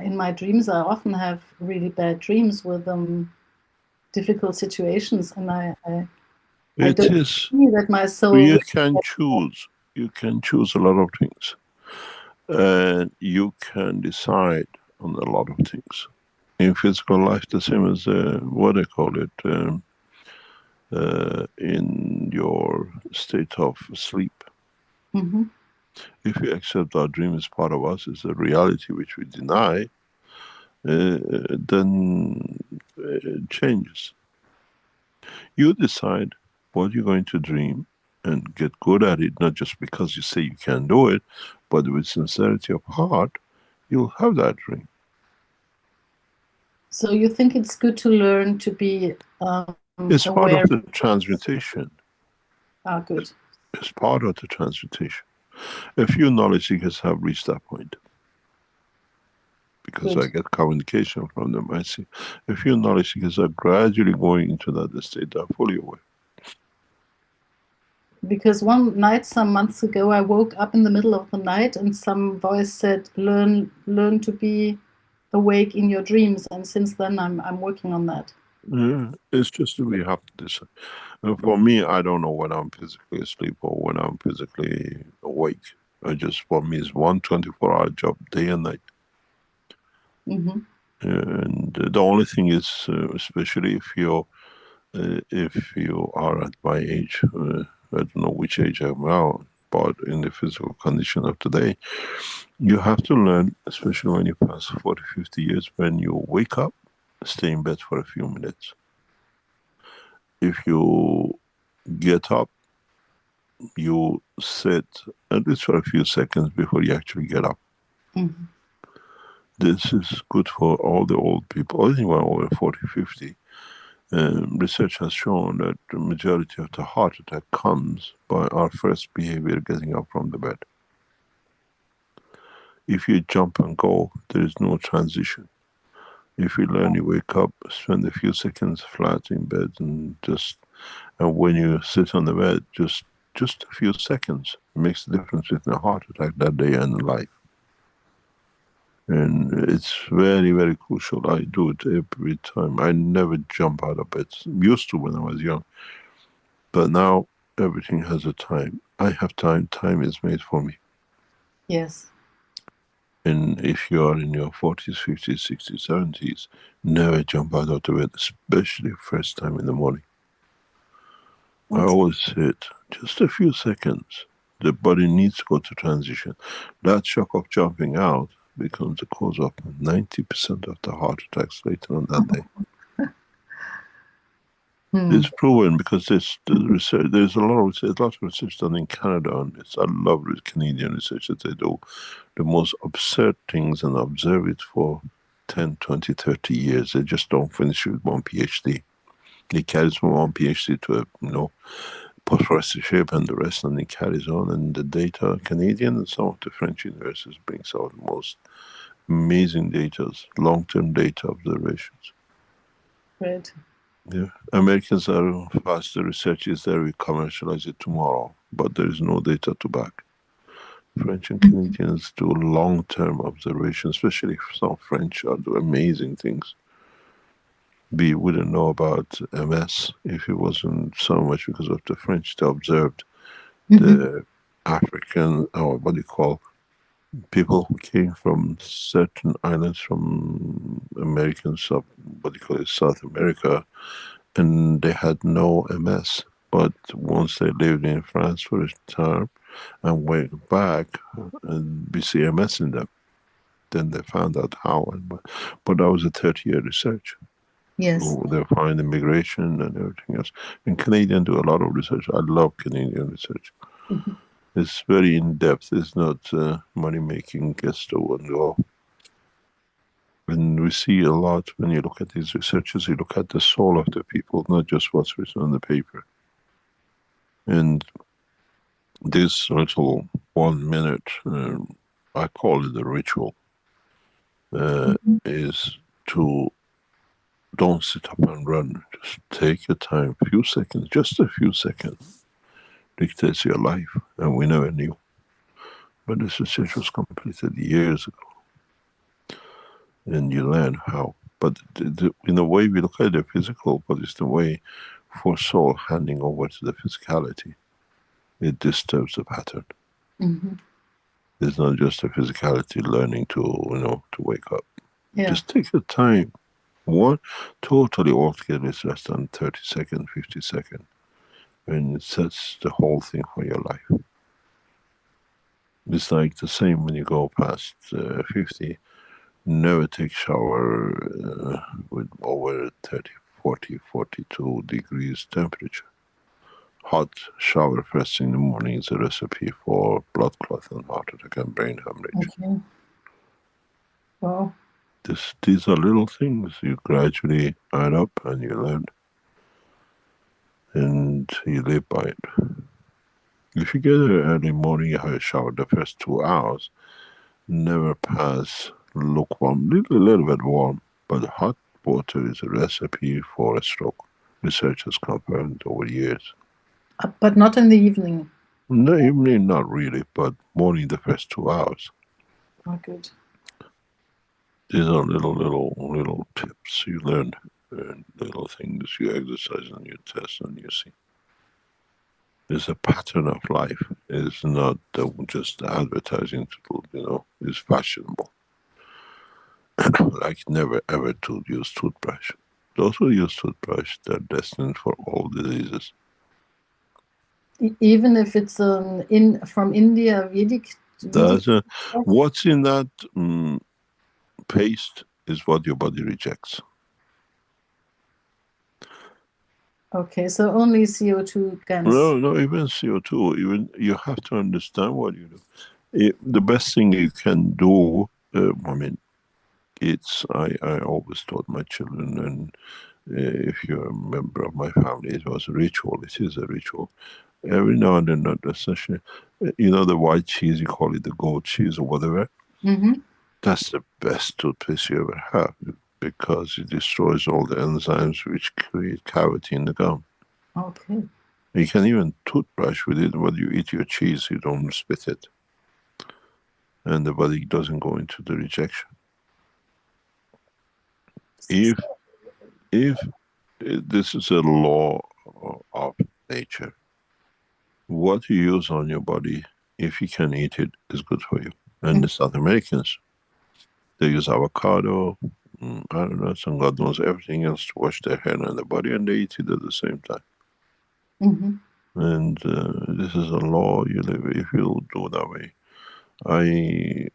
in my dreams, I often have really bad dreams with difficult situations, and I don't see that my soul. You can choose. You can choose a lot of things, and you can decide on a lot of things. In physical life, the same as what I call it, in your state of sleep. Mm-hmm. If we accept our dream as part of us, as a reality which we deny, then it changes. You decide what you're going to dream and get good at it, not just because you say you can do it, but with sincerity of heart, you'll have that dream. So you think it's good to learn to be it's aware. Part of the transmutation. Ah, good. It's part of the transmutation. A few knowledge seekers have reached that point, because Good. I get communication from them. I see a few knowledge seekers are gradually going into that state. They're fully aware. Because one night some months ago, I woke up in the middle of the night and some voice said, learn to be awake in your dreams. And since then I'm working on that. Yeah, it's just that we have to decide. For me, I don't know when I'm physically asleep or when I'm physically awake. For me, it's 24-hour job, day and night. Mm-hmm. And the only thing is, especially if you are at my age, I don't know which age I'm now, but in the physical condition of today, you have to learn, especially when you pass 40, 50 years, when you wake up, stay in bed for a few minutes. If you get up, you sit at least for a few seconds before you actually get up. Mm-hmm. This is good for all the old people, anyone over 40, 50. Research has shown that the majority of the heart attack comes by our first behavior, getting up from the bed. If you jump and go, there is no transition. If you learn, you wake up, spend a few seconds flat in bed, and when you sit on the bed, just a few seconds makes the difference between a heart attack that day and life. And it's very, very crucial. I do it every time. I never jump out of bed. Used to when I was young. But now everything has a time. I have time. Time is made for me. Yes. And if you are in your 40s, 50s, 60s, 70s, never jump out of the bed, especially first time in the morning. I always sit just a few seconds. The body needs to go to transition. That shock of jumping out becomes the cause of 90% of the heart attacks later on that day. It's proven, because there's a lot of research done in Canada on this. I love Canadian research that they do the most absurd things and observe it for 10, 20, 30 years. They just don't finish with one PhD. They carry from one PhD to a professorship and the rest, and it carries on. And the data, Canadian and some of the French universities brings out the most amazing data, long-term data observations. Right. Yeah, Americans are fast. The research is there. We commercialize it tomorrow, but there is no data to back. French and Canadians do long-term observation, especially some French do amazing things. We wouldn't know about MS if it wasn't so much because of the French. They observed the African, or what do you call, people who came from certain islands from American what do you call it, South America, and they had no MS. But once they lived in France for a time and went back, and we see MS in them. Then they found out how, but that was a 30-year research. Yes. They find immigration and everything else. And Canadians do a lot of research. I love Canadian research. It's very in-depth. It's not money-making, gets to and go. And we see a lot when you look at these researchers, you look at the soul of the people, not just what's written on the paper. And this little 1 minute, I call it a ritual, is to don't sit up and run. Just take your time, few seconds, just a few seconds, dictates your life. And we never knew. But this research was completed years ago. And you learn how. But in a way, we look at the physical, but it's the way for soul handing over to the physicality. It disturbs the pattern. It's not just the physicality learning to, to wake up. Yeah. Just take your time. One, totally altogether, it's less than 30 seconds, 50 seconds. And it sets the whole thing for your life. It's like the same when you go past 50. Never take shower with over 30, 40, 42 degrees temperature. Hot shower first thing in the morning is a recipe for blood clot and heart attack and brain hemorrhage. Okay. Wow. These are little things you gradually add up and you learn. And you live by it. If you get an early morning, you have a shower the first 2 hours, never pass lukewarm, little bit warm, but hot water is a recipe for a stroke. Research has confirmed over years. But not in the evening? No, evening, not really, but morning the first 2 hours. Oh, good. These are little tips you learn, and little things you exercise and you test and you see. It's a pattern of life. It's not just advertising to, it's fashionable. Like never ever to use toothbrush. Those who use toothbrush, they're destined for all diseases. Even if it's from India, Vedic. What's in that paste is what your body rejects. Okay, so only CO2 can. No, even CO2. Even you have to understand what you do. The best thing you can do. I always taught my children, and if you're a member of my family, it was a ritual. It is a ritual. Every now and then, not necessarily. The white cheese, you call it the goat cheese or whatever. That's the best toothpaste you ever have, because it destroys all the enzymes which create cavity in the gum. Okay. You can even toothbrush with it. When you eat your cheese, you don't spit it, and the body doesn't go into the rejection. If this is a law of nature, what you use on your body, if you can eat it, is good for you. And the South Americans, they use avocado, I don't know, some God knows everything else to wash their hair and their body, and they eat it at the same time. And this is a law you live if you do that way. I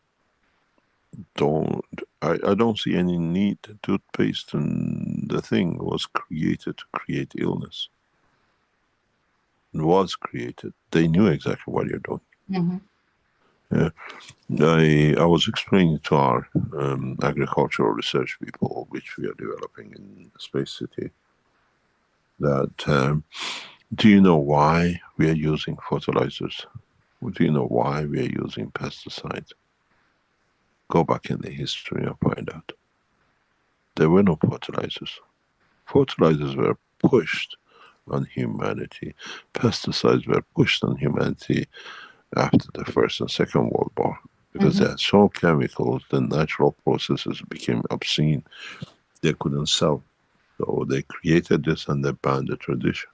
don't see any need. Toothpaste and the thing was created to create illness. It was created. They knew exactly what you're doing. Yeah. I was explaining to our agricultural research people, which we are developing in Space City, that do you know why we are using fertilizers? Do you know why we are using pesticides? Go back in the history and find out. There were no fertilizers. Fertilizers were pushed on humanity. Pesticides were pushed on humanity after the First and Second World War, because they had so chemicals, the natural processes became obscene. They couldn't sell. So they created this and they banned the tradition.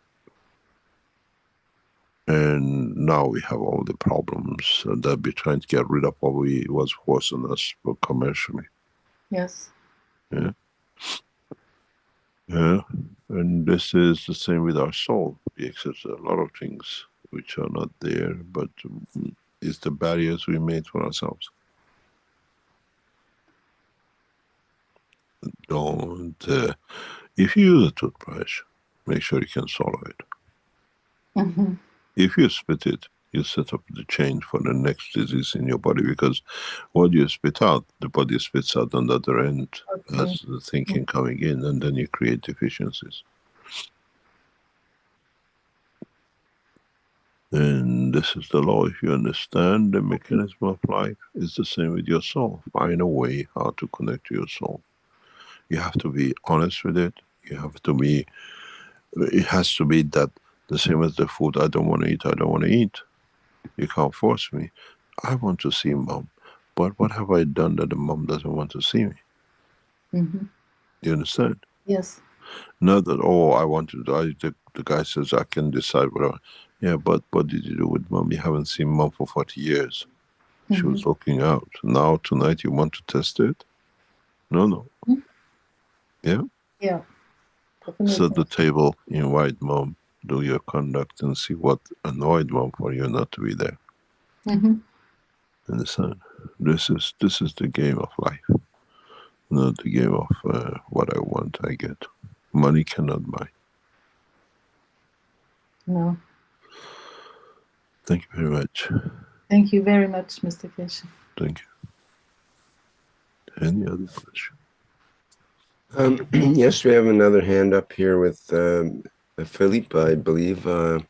And now we have all the problems that we're trying to get rid of what was forced on us commercially. Yes. Yeah. Yeah. And this is the same with our soul. We accept a lot of things which are not there, but it's the barriers we made for ourselves. Don't, if you use a toothbrush, make sure you can swallow it. If you spit it, you set up the chain for the next disease in your body, because what you spit out, the body spits out on the other end as the thinking coming in, and then you create deficiencies. And this is the law. If you understand the mechanism of life, it's the same with your soul. Find a way how to connect to your soul. You have to be honest with it. You have to be, it has to be that the same as the food I don't want to eat, I don't want to eat. You can't force me. I want to see mom, but what have I done that the mom doesn't want to see me? You understand? Yes. Not that, oh, I want to die. The guy says I can decide whatever. Yeah, but what did you do with mom? You haven't seen mom for 40 years. She was looking out. Now, tonight, you want to test it? No. Yeah? Yeah. Set the table, invite mom, do your conduct, and see what annoyed mom for you not to be there. Understand? This is the game of life, not the game of what I want, I get. Money cannot buy. No. Thank you very much. Thank you very much, Mr. Keshe. Thank you. Any other question? Yes, we have another hand up here with Philippe, I believe. Allow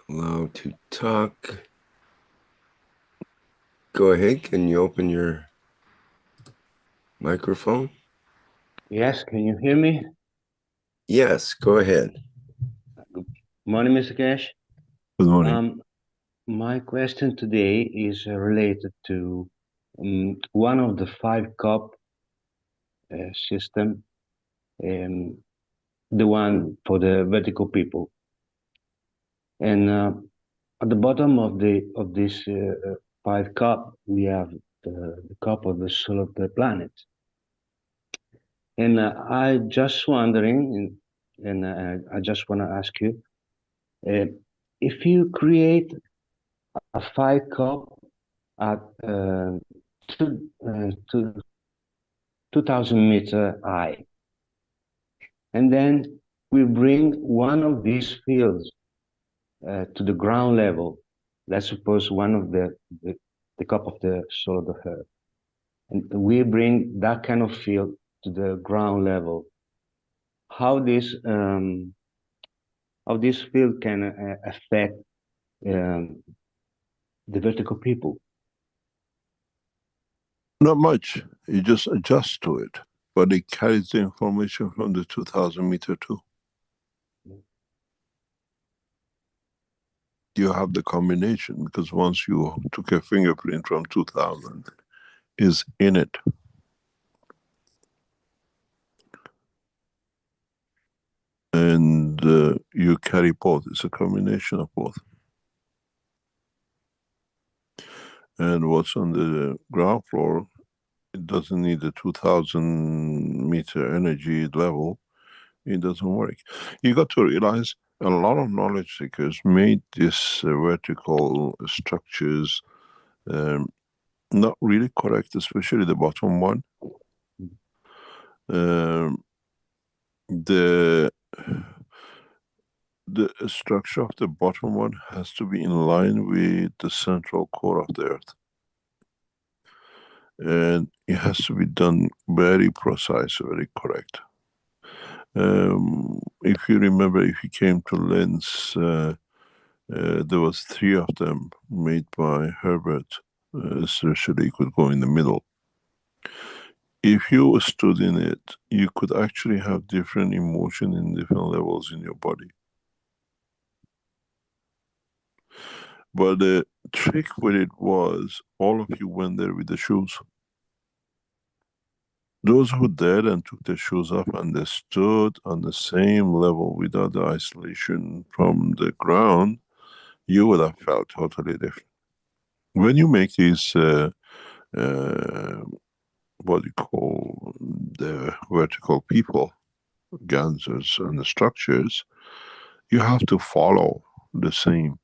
to talk. Go ahead. Can you open your microphone? Yes, can you hear me? Yes, go ahead. Good morning, Mr. Keshe. Good morning. My question today is related to one of the 5 cup system, the one for the vertical people. And at the bottom of this 5 cup, we have the cup of the soul of the planet. And I just wondering, and I just want to ask you, if you create a 5 cup at 2,000 meter high, and then we bring one of these fields to the ground level. Let's suppose one of the cup of the soul of the earth, and we bring that kind of field to the ground level. How this field can affect the vertical people? Not much. You just adjust to it, but it carries the information from the 2,000 meter too. You have the combination, because once you took a fingerprint from 2,000, is in it. And you carry both. It's a combination of both. And what's on the ground floor, it doesn't need the 2,000 meter energy level. It doesn't work. You got to realize a lot of knowledge seekers made these vertical structures not really correct, especially the bottom one. The structure of the bottom one has to be in line with the central core of the earth. And it has to be done very precise, very correct. If you remember, if you came to Lens, there was 3 of them made by Herbert, especially you could go in the middle. If you stood in it, you could actually have different emotion in different levels in your body. But the trick with it was all of you went there with the shoes. Those who did and took their shoes off and they stood on the same level without the isolation from the ground, you would have felt totally different. When you make these, what you call the vertical people, ganses and the structures, you have to follow the same.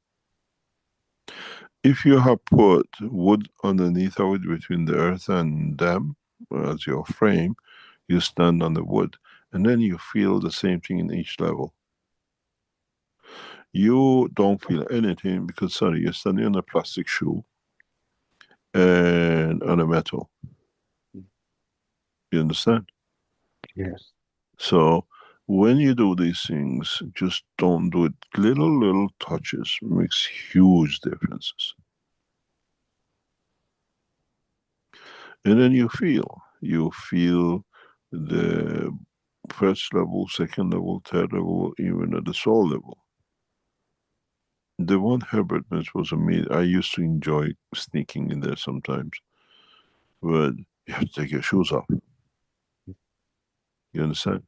If you have put wood underneath of it between the earth and them as your frame, you stand on the wood and then you feel the same thing in each level. You don't feel anything because, sorry, you're standing on a plastic shoe and on a metal. You understand? Yes. So when you do these things, just don't do it. Little touches makes huge differences. And then you feel the first level, second level, third level, even at the soul level. The one Herbert Smith was amazing. I used to enjoy sneaking in there sometimes, but you have to take your shoes off. You understand?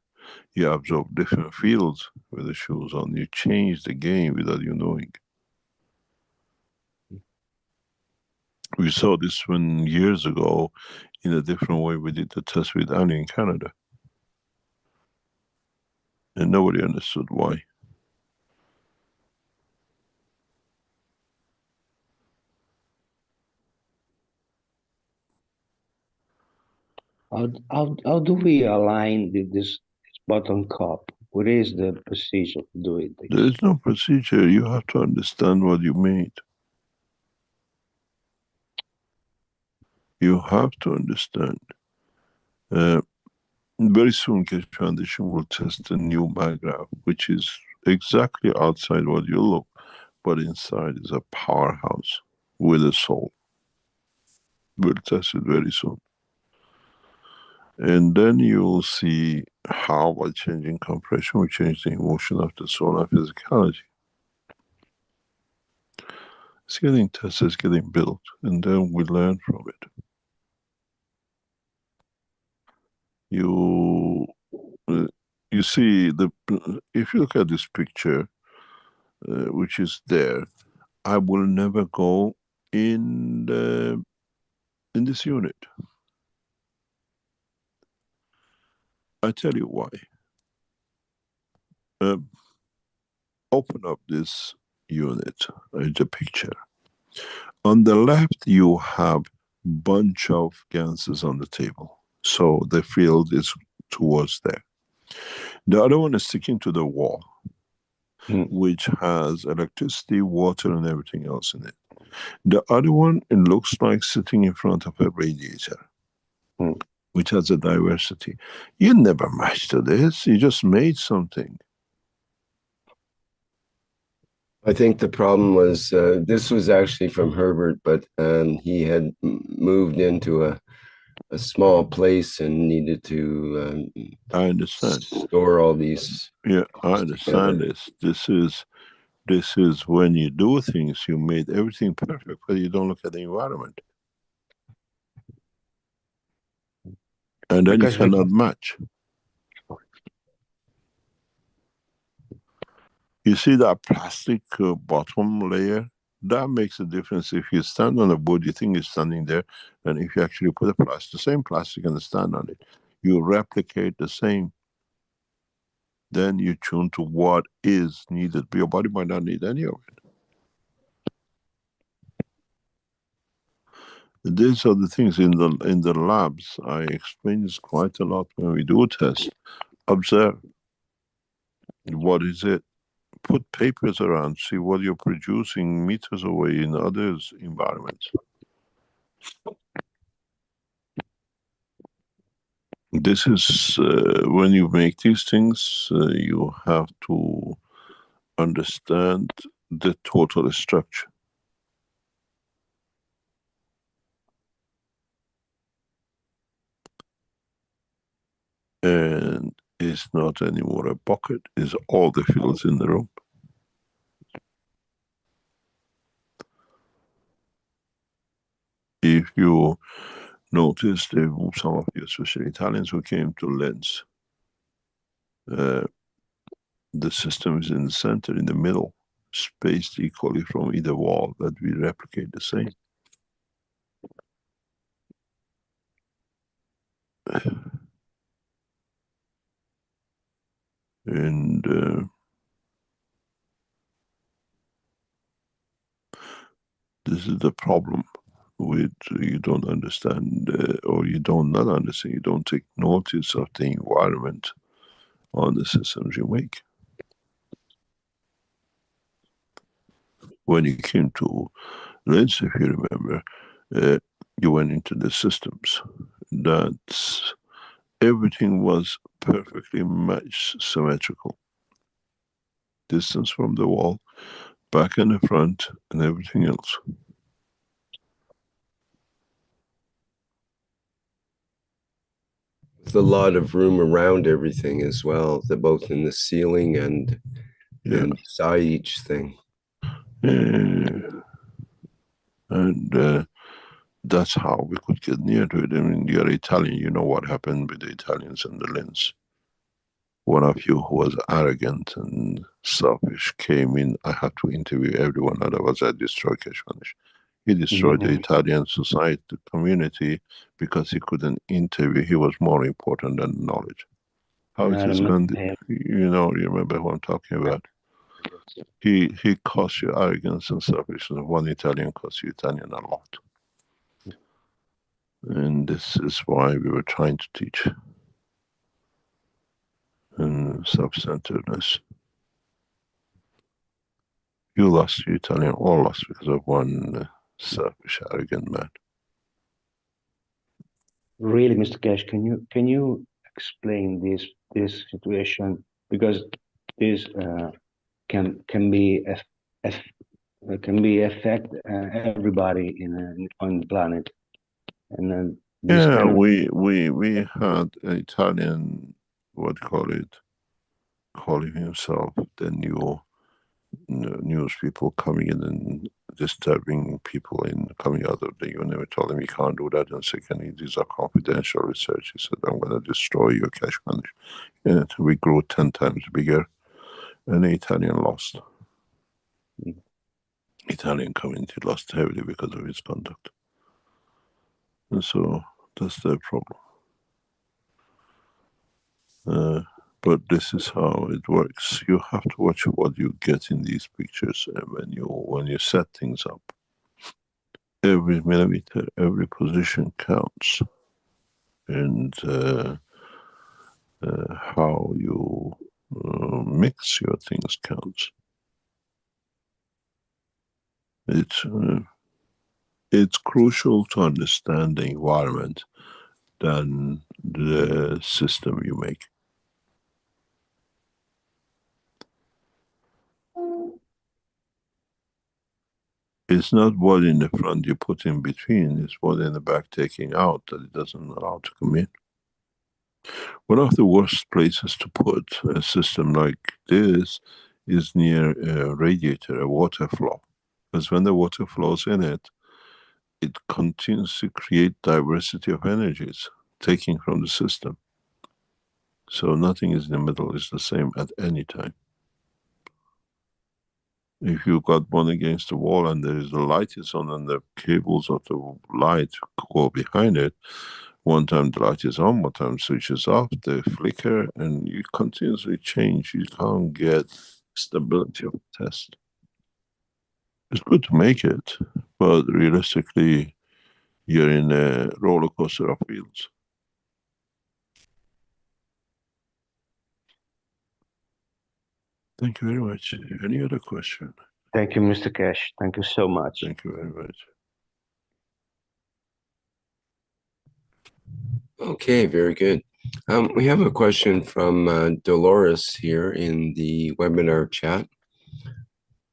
You absorb different fields with the shoes on. You change the game without you knowing. We saw this one years ago in a different way. We did the test with Annie in Canada. And nobody understood why. How do we align this bottom cup? What is the procedure to do it? There is no procedure. You have to understand what you made. You have to understand. Very soon, Keshe Foundation will test a new maggraph, which is exactly outside what you look, but inside is a powerhouse with a soul. We'll test it very soon. And then you'll see how by changing compression we change the emotion of the soul and physicality. It's getting tested, it's getting built, and then we learn from it. You see, if you look at this picture, which is there, I will never go in this unit. I tell you why. Open up this unit, the picture. On the left, you have bunch of ganses on the table. So the field is towards there. The other one is sticking to the wall, which has electricity, water, and everything else in it. The other one, it looks like sitting in front of a radiator, which has a diversity. You never matched to this. You just made something. I think the problem was, this was actually from Herbert, but he had moved into a small place and needed to I understand. store all these. Yeah, I understand together. This is when you do things, you made everything perfect, but you don't look at the environment. And then because you cannot match. You see that plastic bottom layer? That makes a difference. If you stand on a board, you think you're standing there, and if you actually put the same plastic and stand on it, you replicate the same. Then you tune to what is needed. Your body might not need any of it. These are the things in the labs. I explain this quite a lot when we do a test. Observe. What is it? Put papers around, see what you're producing meters away in others' environments. This is when you make these things, you have to understand the total structure. And it's not anymore a bucket, it's all the fields in the room. If you notice, some of you, especially Italians who came to Linz, the system is in the center, in the middle, spaced equally from either wall, that we replicate the same. And this is the problem with you don't understand, or you don't not understand, you don't take notice of the environment on the systems you make. When you came to Linz, if you remember, you went into the systems. That's everything was perfectly matched, symmetrical. Distance from the wall, back and the front, and everything else. With a lot of room around everything as well, both in the ceiling and inside each thing. And that's how we could get near to it. I mean, you're Italian, you know what happened with the Italians and the Linz. One of you who was arrogant and selfish came in, I had to interview everyone, otherwise I destroy Keshe Foundation. He destroyed the Italian society, the community, because he couldn't interview. He was more important than knowledge. How it is going, you know, you remember who I'm talking about. He cost you arrogance and selfishness. One Italian cost you Italian a lot. And this is why we were trying to teach. And self-centeredness. You lost, you Italian, all lost because of one selfish, arrogant man. Really, Mr. Keshe, can you explain this situation, because this can be affect everybody on the planet, and then we had an Italian, calling himself the new news people coming in and disturbing people in coming out of the unit. We told him, you can't do that. And secondly, these are confidential research. He said, I'm going to destroy your Keshe Foundation. And we grew 10 times bigger, and the Italian lost. Italian community lost heavily because of his conduct. And so that's their problem. But this is how it works. You have to watch what you get in these pictures when you set things up. Every millimeter, every position counts, and how you mix your things counts. It's crucial to understand the environment than the system you make. It's not what in the front you put in between, it's what in the back taking out that it doesn't allow to come in. One of the worst places to put a system like this is near a radiator, a water flow. Because when the water flows in it, it continues to create diversity of energies, taking from the system. So nothing is in the middle, is the same at any time. If you got one against the wall and there is the light is on and the cables of the light go behind it, one time the light is on, one time switches off, they flicker, and you continuously change. You can't get stability of the test. It's good to make it, but realistically, you're in a roller coaster of fields. Thank you very much. Any other question? Thank you, Mr. Keshe. Thank you so much. Thank you very much. Okay, very good. We have a question from Dolores here in the webinar chat,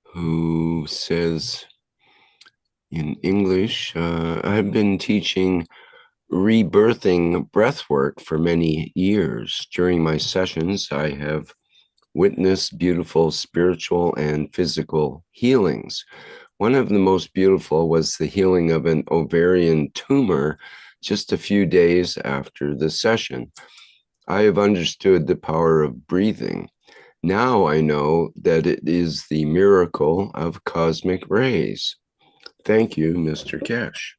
who says in English, I've been teaching rebirthing breathwork for many years. During my sessions, I have witnessed beautiful spiritual and physical healings. One of the most beautiful was the healing of an ovarian tumor just a few days after the session. I have understood the power of breathing. Now I know that it is the miracle of cosmic rays. Thank you, Mr. Keshe.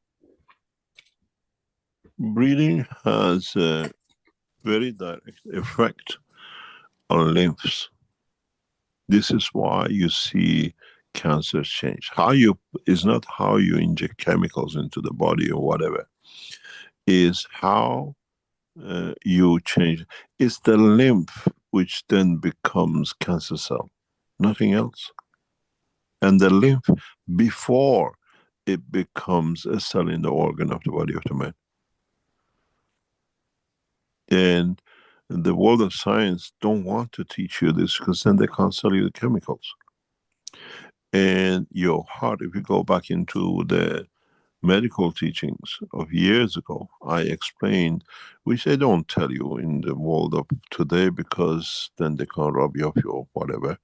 Breathing has a very direct effect on lymphs. This is why you see cancers change. Is not how you inject chemicals into the body or whatever, is how you change. It's the lymph which then becomes cancer cell, nothing else. And the lymph, before it becomes a cell in the organ of the body of the man. And the world of science don't want to teach you this, because then they can't sell you the chemicals. And your heart, if you go back into the medical teachings of years ago, I explained, which they don't tell you in the world of today, because then they can't rob you of your whatever,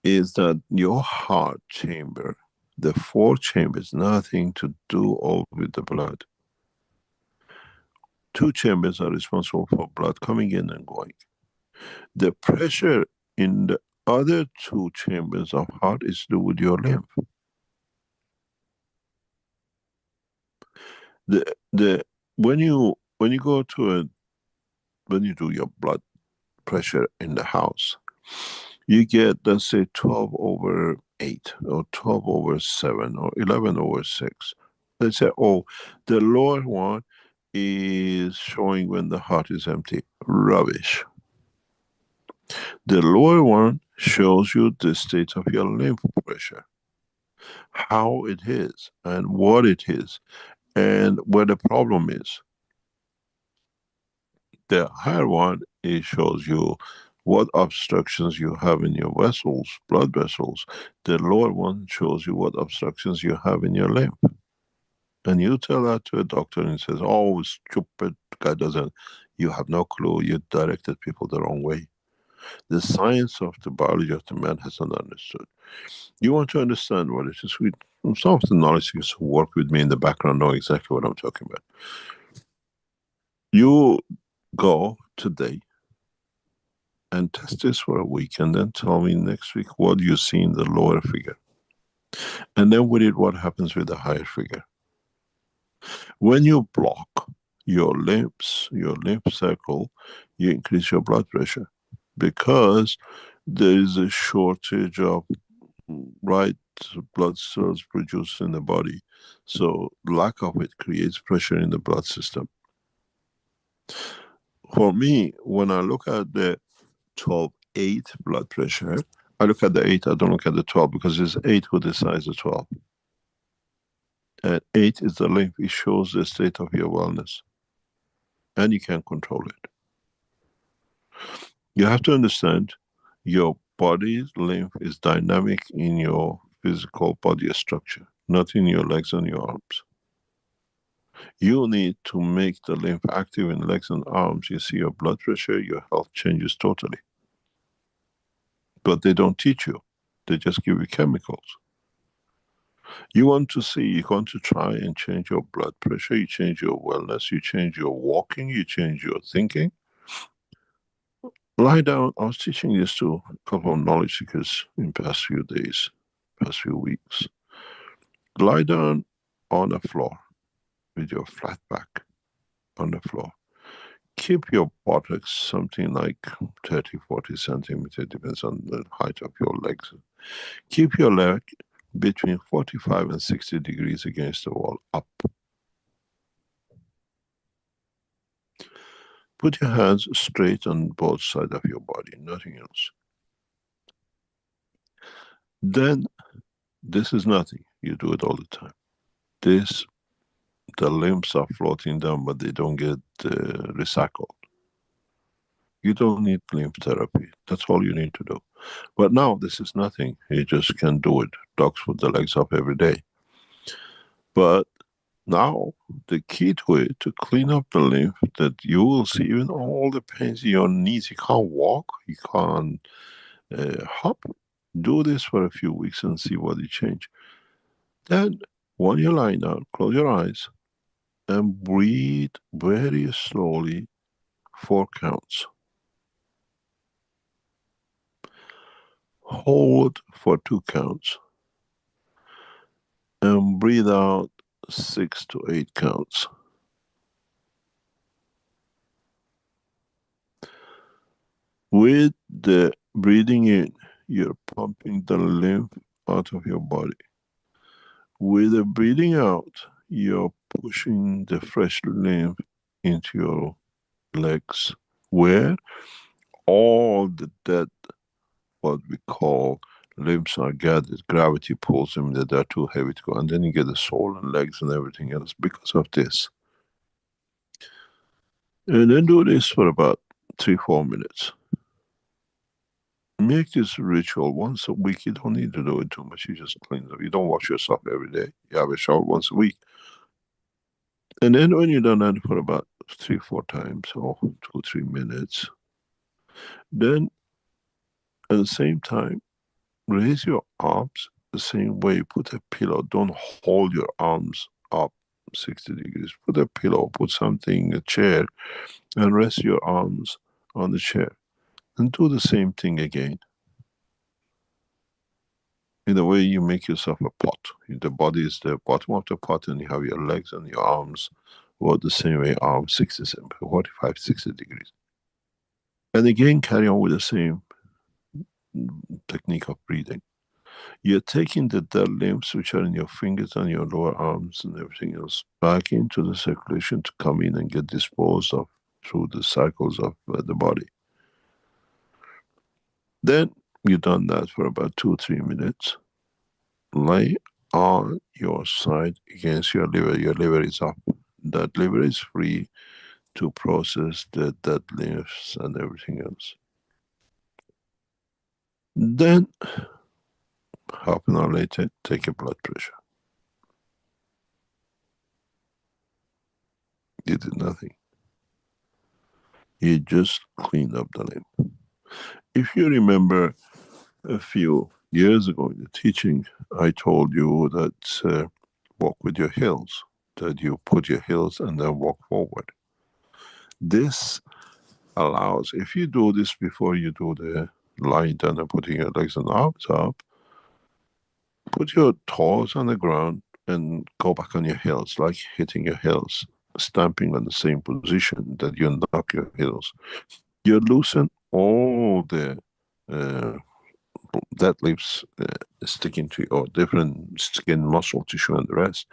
is that your heart chamber, the four chambers, nothing to do all with the blood. Two chambers are responsible for blood coming in and going. The pressure in the other two chambers of heart is to do with your lymph. When you go to when you do your blood pressure in the house, you get, let's say, 12/8 or 12/7 or 11/6. Let's say, oh, the lower one is showing when the heart is empty. Rubbish. The lower one shows you the state of your lymph pressure, how it is and what it is, and where the problem is. The higher one, it shows you what obstructions you have in your vessels, blood vessels. The lower one shows you what obstructions you have in your lymph. And you tell that to a doctor and he says, oh, stupid guy doesn't, you have no clue, you directed people the wrong way. The science of the biology of the man hasn't understood. You want to understand what it is. Some of the knowledge seekers who work with me in the background know exactly what I'm talking about. You go today and test this for a week, and then tell me next week what you see in the lower figure. And then with it, what happens with the higher figure. When you block your lymphs, your lymph circle, you increase your blood pressure, because there is a shortage of right blood cells produced in the body. So lack of it creates pressure in the blood system. For me, when I look at the 12/8 blood pressure, I look at the 8, I don't look at the 12, because it's 8 who decides the 12. And 8 is the lymph, it shows the state of your wellness. And you can control it. You have to understand, your body's lymph is dynamic in your physical body structure, not in your legs and your arms. You need to make the lymph active in legs and arms. You see your blood pressure, your health changes totally. But they don't teach you. They just give you chemicals. You want to try and change your blood pressure, you change your wellness, you change your walking, you change your thinking. Lie down. I was teaching this to a couple of knowledge seekers in the past few days, past few weeks. Lie down on the floor with your flat back on the floor. Keep your buttocks something like 30-40 centimeters, depends on the height of your legs. Keep your leg between 45 and 60 degrees against the wall, up. Put your hands straight on both sides of your body, nothing else. Then, this is nothing, you do it all the time. The limbs are floating down, but they don't get recycled. You don't need lymph therapy, that's all you need to do. But now, this is nothing, you just can do it. Dogs put the legs up every day. But now, the key to it, to clean up the lymph, that you will see even all the pains in your knees. You can't walk, you can't hop. Do this for a few weeks and see what you change. Then, when you lie down, close your eyes and breathe very slowly, 4 counts. Hold for 2 counts. And breathe out 6 to 8 counts. With the breathing in, you're pumping the lymph out of your body. With the breathing out, you're pushing the fresh lymph into your legs, where all the dead, what we call lymphs, are gathered. Gravity pulls them, they're too heavy to go. And then you get the soul and legs and everything else because of this. And then do this for about 3-4 minutes. Make this ritual once a week. You don't need to do it too much. You just clean up. You don't wash yourself every day. You have a shower once a week. And then when you've done that for about 3-4 times, or 2-3 minutes, then at the same time, raise your arms the same way. Put a pillow. Don't hold your arms up 60 degrees. Put a pillow, put something, a chair, and rest your arms on the chair. And do the same thing again. In a way, you make yourself a pot. The body is the bottom of the pot, and you have your legs and your arms, or the same way, arms 45, 60 degrees. And again, carry on with the same technique of breathing. You're taking the dead limbs, which are in your fingers and your lower arms and everything else, back into the circulation to come in and get disposed of through the cycles of the body. Then you've done that for about 2-3 minutes. Lay on your side against your liver. Your liver is up. That liver is free to process the dead lymphs and everything else. Then, half an hour later, take your blood pressure. You did nothing. You just cleaned up the lymph. If you remember a few years ago in the teaching, I told you that walk with your heels, that you put your heels and then walk forward. This allows, if you do this before you do the lying down and putting your legs and arms up, put your toes on the ground and go back on your heels, like hitting your heels, stamping on the same position that you knock your heels. You loosen all the that leaves sticking to your different skin, muscle tissue and the rest.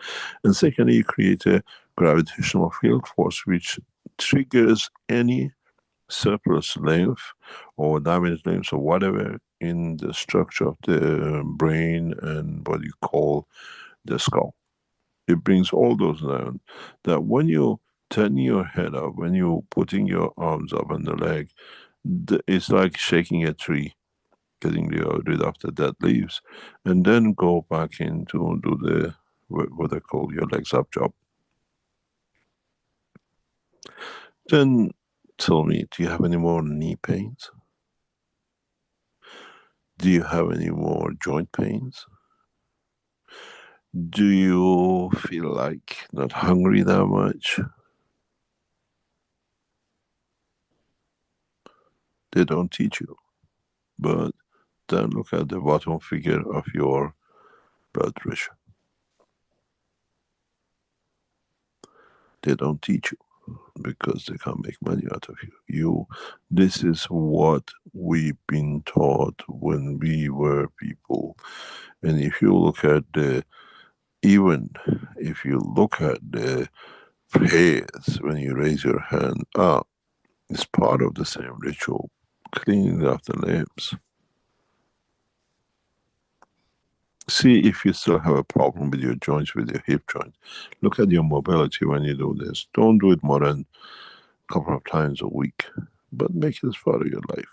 And secondly, you create a gravitational field force which triggers any surplus lymph or damaged lymphs or whatever in the structure of the brain and what you call the skull. It brings all those down. That when you turn your head up, when you're putting your arms up on the leg, it's like shaking a tree, getting rid of the dead leaves, and then go back in to do the what they call your legs up job. Then tell me, do you have any more knee pains? Do you have any more joint pains? Do you feel like not hungry that much? They don't teach you. But then look at the bottom figure of your blood pressure. They don't teach you because they can't make money out of you. This is what we've been taught when we were people. And if you look at even if you look at the prayers, when you raise your hand up, it's part of the same ritual, cleaning up the limbs. See if you still have a problem with your joints, with your hip joint. Look at your mobility when you do this. Don't do it more than a couple of times a week, but make it as part of your life.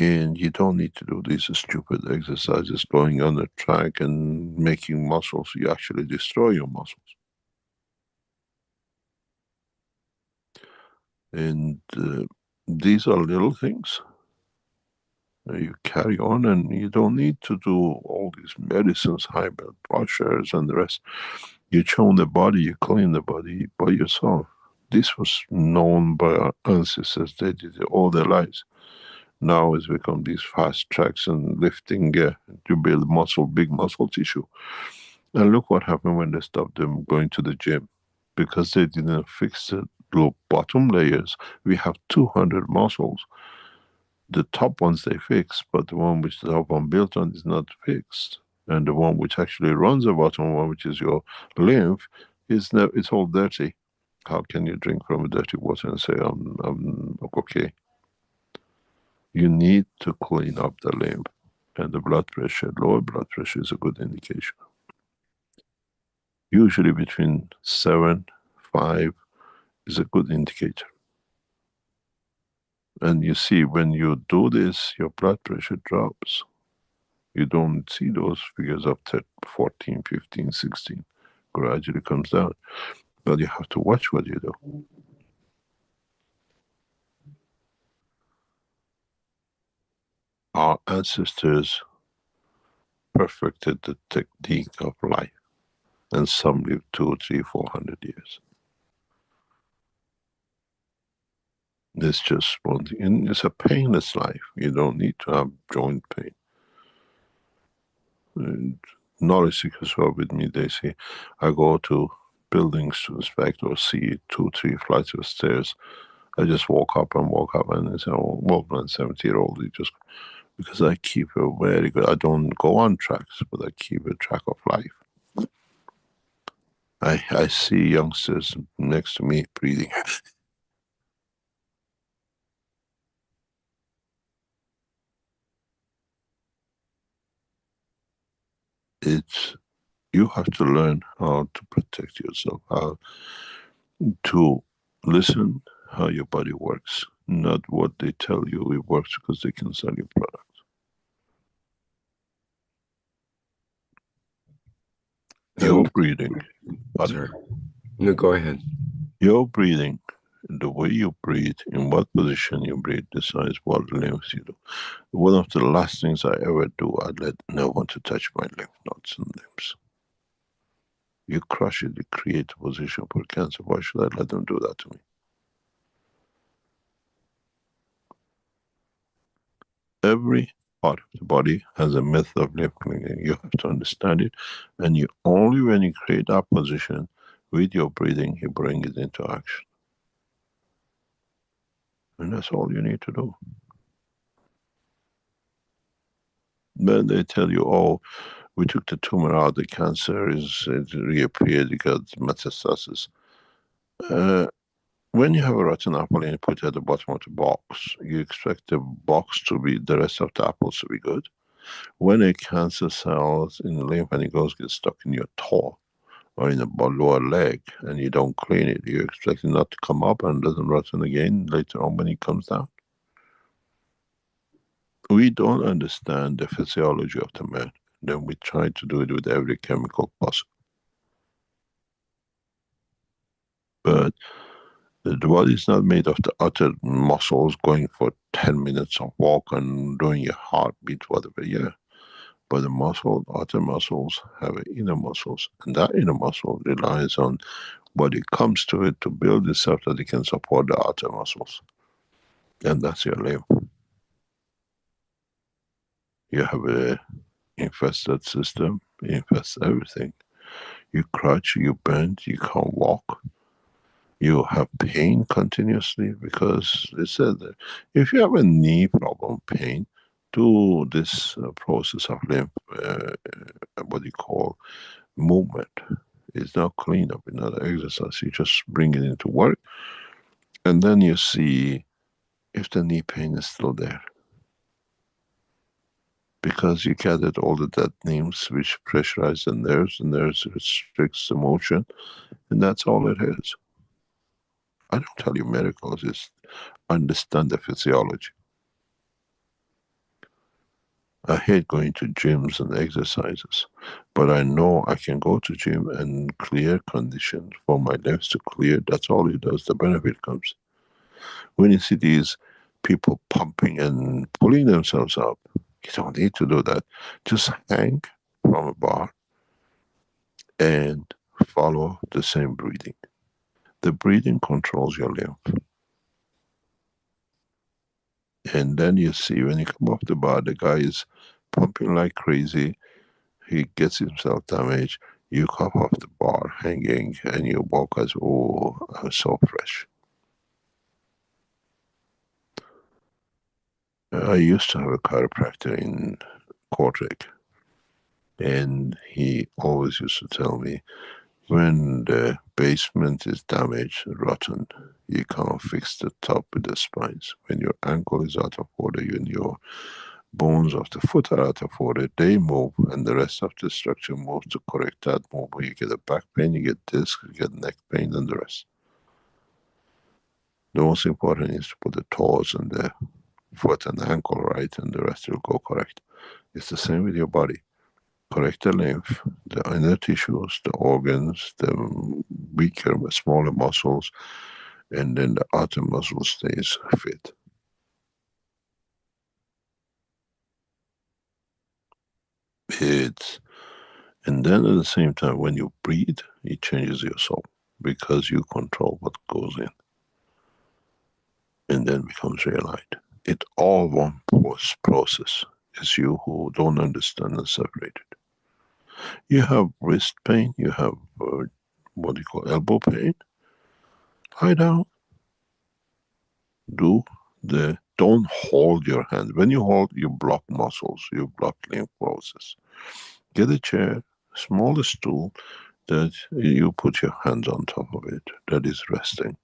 And you don't need to do these stupid exercises, going on the track and making muscles. You actually destroy your muscles. And these are little things. You carry on, and you don't need to do all these medicines, high blood pressures and the rest. You chew the body, you clean the body by yourself. This was known by our ancestors. They did it all their lives. Now it's become these fast tracks and lifting to build muscle, big muscle tissue. And look what happened when they stopped them going to the gym. Because they didn't fix the bottom layers. We have 200 muscles. The top ones they fix, but the one which the top one built on is not fixed. And the one which actually runs the bottom one, which is your lymph, it's all dirty. How can you drink from a dirty water and say I'm okay? You need to clean up the lymph. And the blood pressure, lower blood pressure is a good indication. Usually between 7, 5 is a good indicator. And you see, when you do this, your blood pressure drops. You don't see those figures up to 14, 15, 16. Gradually comes down. But you have to watch what you do. Our ancestors perfected the technique of life. And some lived 200, 300, 400 years. It's just one thing. And it's a painless life. You don't need to have joint pain. And knowledge seekers who are with me, they say, I go to buildings to inspect or see 2, 3 flights of stairs. I just walk up and they say, oh, well, I'm 70-year-old. Just because I keep a very good, I don't go on tracks, but I keep a track of life. I see youngsters next to me breathing. You have to learn how to protect yourself, how to listen how your body works, not what they tell you it works because they can sell you products. Your breathing. Sorry. No, go ahead. Your breathing, the way you breathe, in what position you breathe, decides what lymphs you do. One of the last things I ever do, I let no one to touch my lymph nodes and limbs. You crush it, you create a position for cancer. Why should I let them do that to me? Every part of the body has a method of lymph cleaning. You have to understand it. And you only when you create that position with your breathing, you bring it into action. And that's all you need to do. Then they tell you, oh, we took the tumor out, the cancer it reappeared, you got metastasis. When you have a rotten apple and you put it at the bottom of the box, you expect the box to be, the rest of the apples to be good. When a cancer cells in the lymph and it gets stuck in your toe or in the lower leg and you don't clean it, you expect it not to come up and doesn't rotten again later on when it comes down. We don't understand the physiology of the man. Then we try to do it with every chemical possible. But the body is not made of the outer muscles going for 10 minutes of walk and doing your heartbeat, whatever, yeah. But the outer muscles have inner muscles, and that inner muscle relies on what it comes to it to build itself that it can support the outer muscles. And that's your lymph. You have a infested system, it infests everything. You crouch, you bend, you can't walk. You have pain continuously because they said that if you have a knee problem, pain, do this process of lymph, what you call movement. It's not cleanup, it's not exercise. You just bring it into work, and then you see if the knee pain is still there. Because you gathered all the dead names which pressurize the nerves restricts the motion, and that's all it is. I don't tell you miracles, it's understand the physiology. I hate going to gyms and exercises, but I know I can go to gym and clear conditions for my lymphs to clear. That's all it does, the benefit comes. When you see these people pumping and pulling themselves up, you don't need to do that. Just hang from a bar and follow the same breathing. The breathing controls your lymph. And then you see when you come off the bar, the guy is pumping like crazy. He gets himself damaged. You come off the bar hanging and you walk as, oh, I'm so fresh. I used to have a chiropractor in Kortrijk, and he always used to tell me, when the basement is damaged, rotten, you can't fix the top with the spines. When your ankle is out of order, when your bones of the foot are out of order, they move, and the rest of the structure moves to correct that move. You get a back pain, you get disc, you get neck pain, and the rest. The most important is to put the toes and the foot and the ankle right, and the rest will go correct. It's the same with your body. Correct the lymph, the inner tissues, the organs, the weaker, smaller muscles, and then the outer muscle stays fit. And then at the same time, when you breathe, it changes your soul, because you control what goes in. And then becomes real light. It all one process. It's you who don't understand and separate it. You have wrist pain, you have what do you call elbow pain. Lie down. Don't hold your hand. When you hold, you block muscles, you block lymph process. Get a chair, small stool, that you put your hands on top of it, that is resting.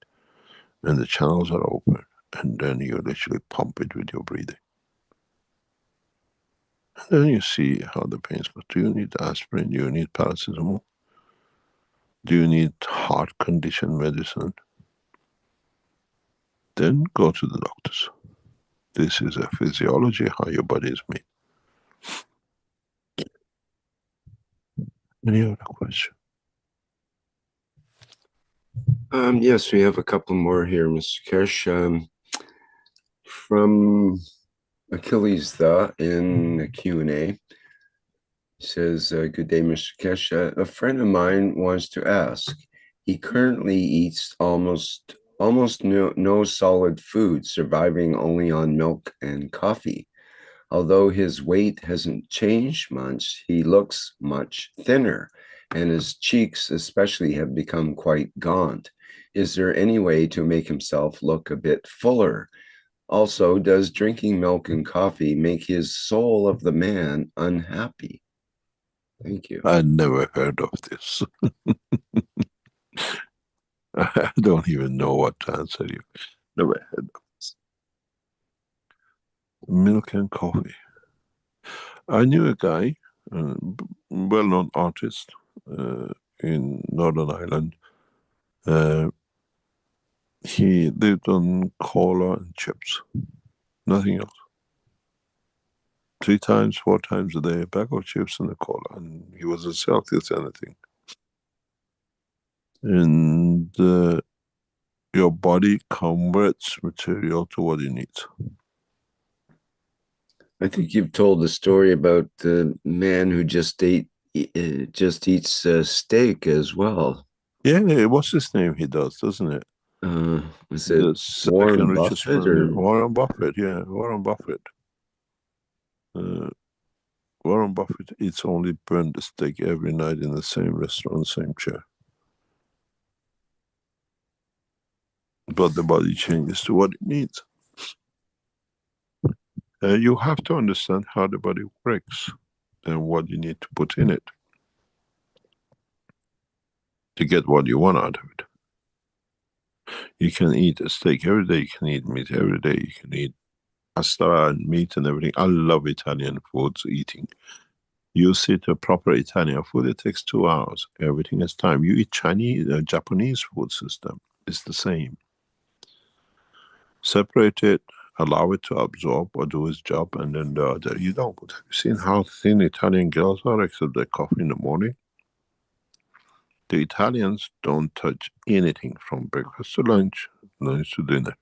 And the channels are open. And then you literally pump it with your breathing. And then you see how the pains go. Do you need aspirin? Do you need paracetamol? Do you need heart condition medicine? Then go to the doctors. This is a physiology, how your body is made. Any other question? Yes, we have a couple more here, Mr. Keshe. From Achilles in the Q&A, says, good day, Mr. Keshe. A friend of mine wants to ask. He currently eats almost no solid food, surviving only on milk and coffee. Although his weight hasn't changed much, he looks much thinner, and his cheeks especially have become quite gaunt. Is there any way to make himself look a bit fuller? Also, does drinking milk and coffee make his soul of the man unhappy? Thank you. I never heard of this. I don't even know what to answer you. Never heard of this. Milk and coffee. I knew a guy, well-known artist in Northern Ireland. He lived on cola and chips, nothing else. 3 times, 4 times a day, a bag of chips and a cola, and he was as healthy as anything. And your body converts material to what it needs. I think you've told the story about the man who just eats steak as well. Yeah, what's his name? He does, doesn't it? Was it The second Warren richest Buffett man, or Warren Buffett? Yeah, Warren Buffett. Warren Buffett eats only burned steak every night in the same restaurant, same chair. But the body changes to what it needs. You have to understand how the body works and what you need to put in it to get what you want out of it. You can eat a steak every day, you can eat meat every day, you can eat pasta and meat and everything. I love Italian foods, eating. You sit a proper Italian food, it takes 2 hours. Everything is time. You eat Chinese, Japanese food system, it's the same. Separate it, allow it to absorb or do its job, and then the other you don't. But have you seen how thin Italian girls are, except their coffee in the morning? The Italians don't touch anything from breakfast to lunch, lunch to dinner.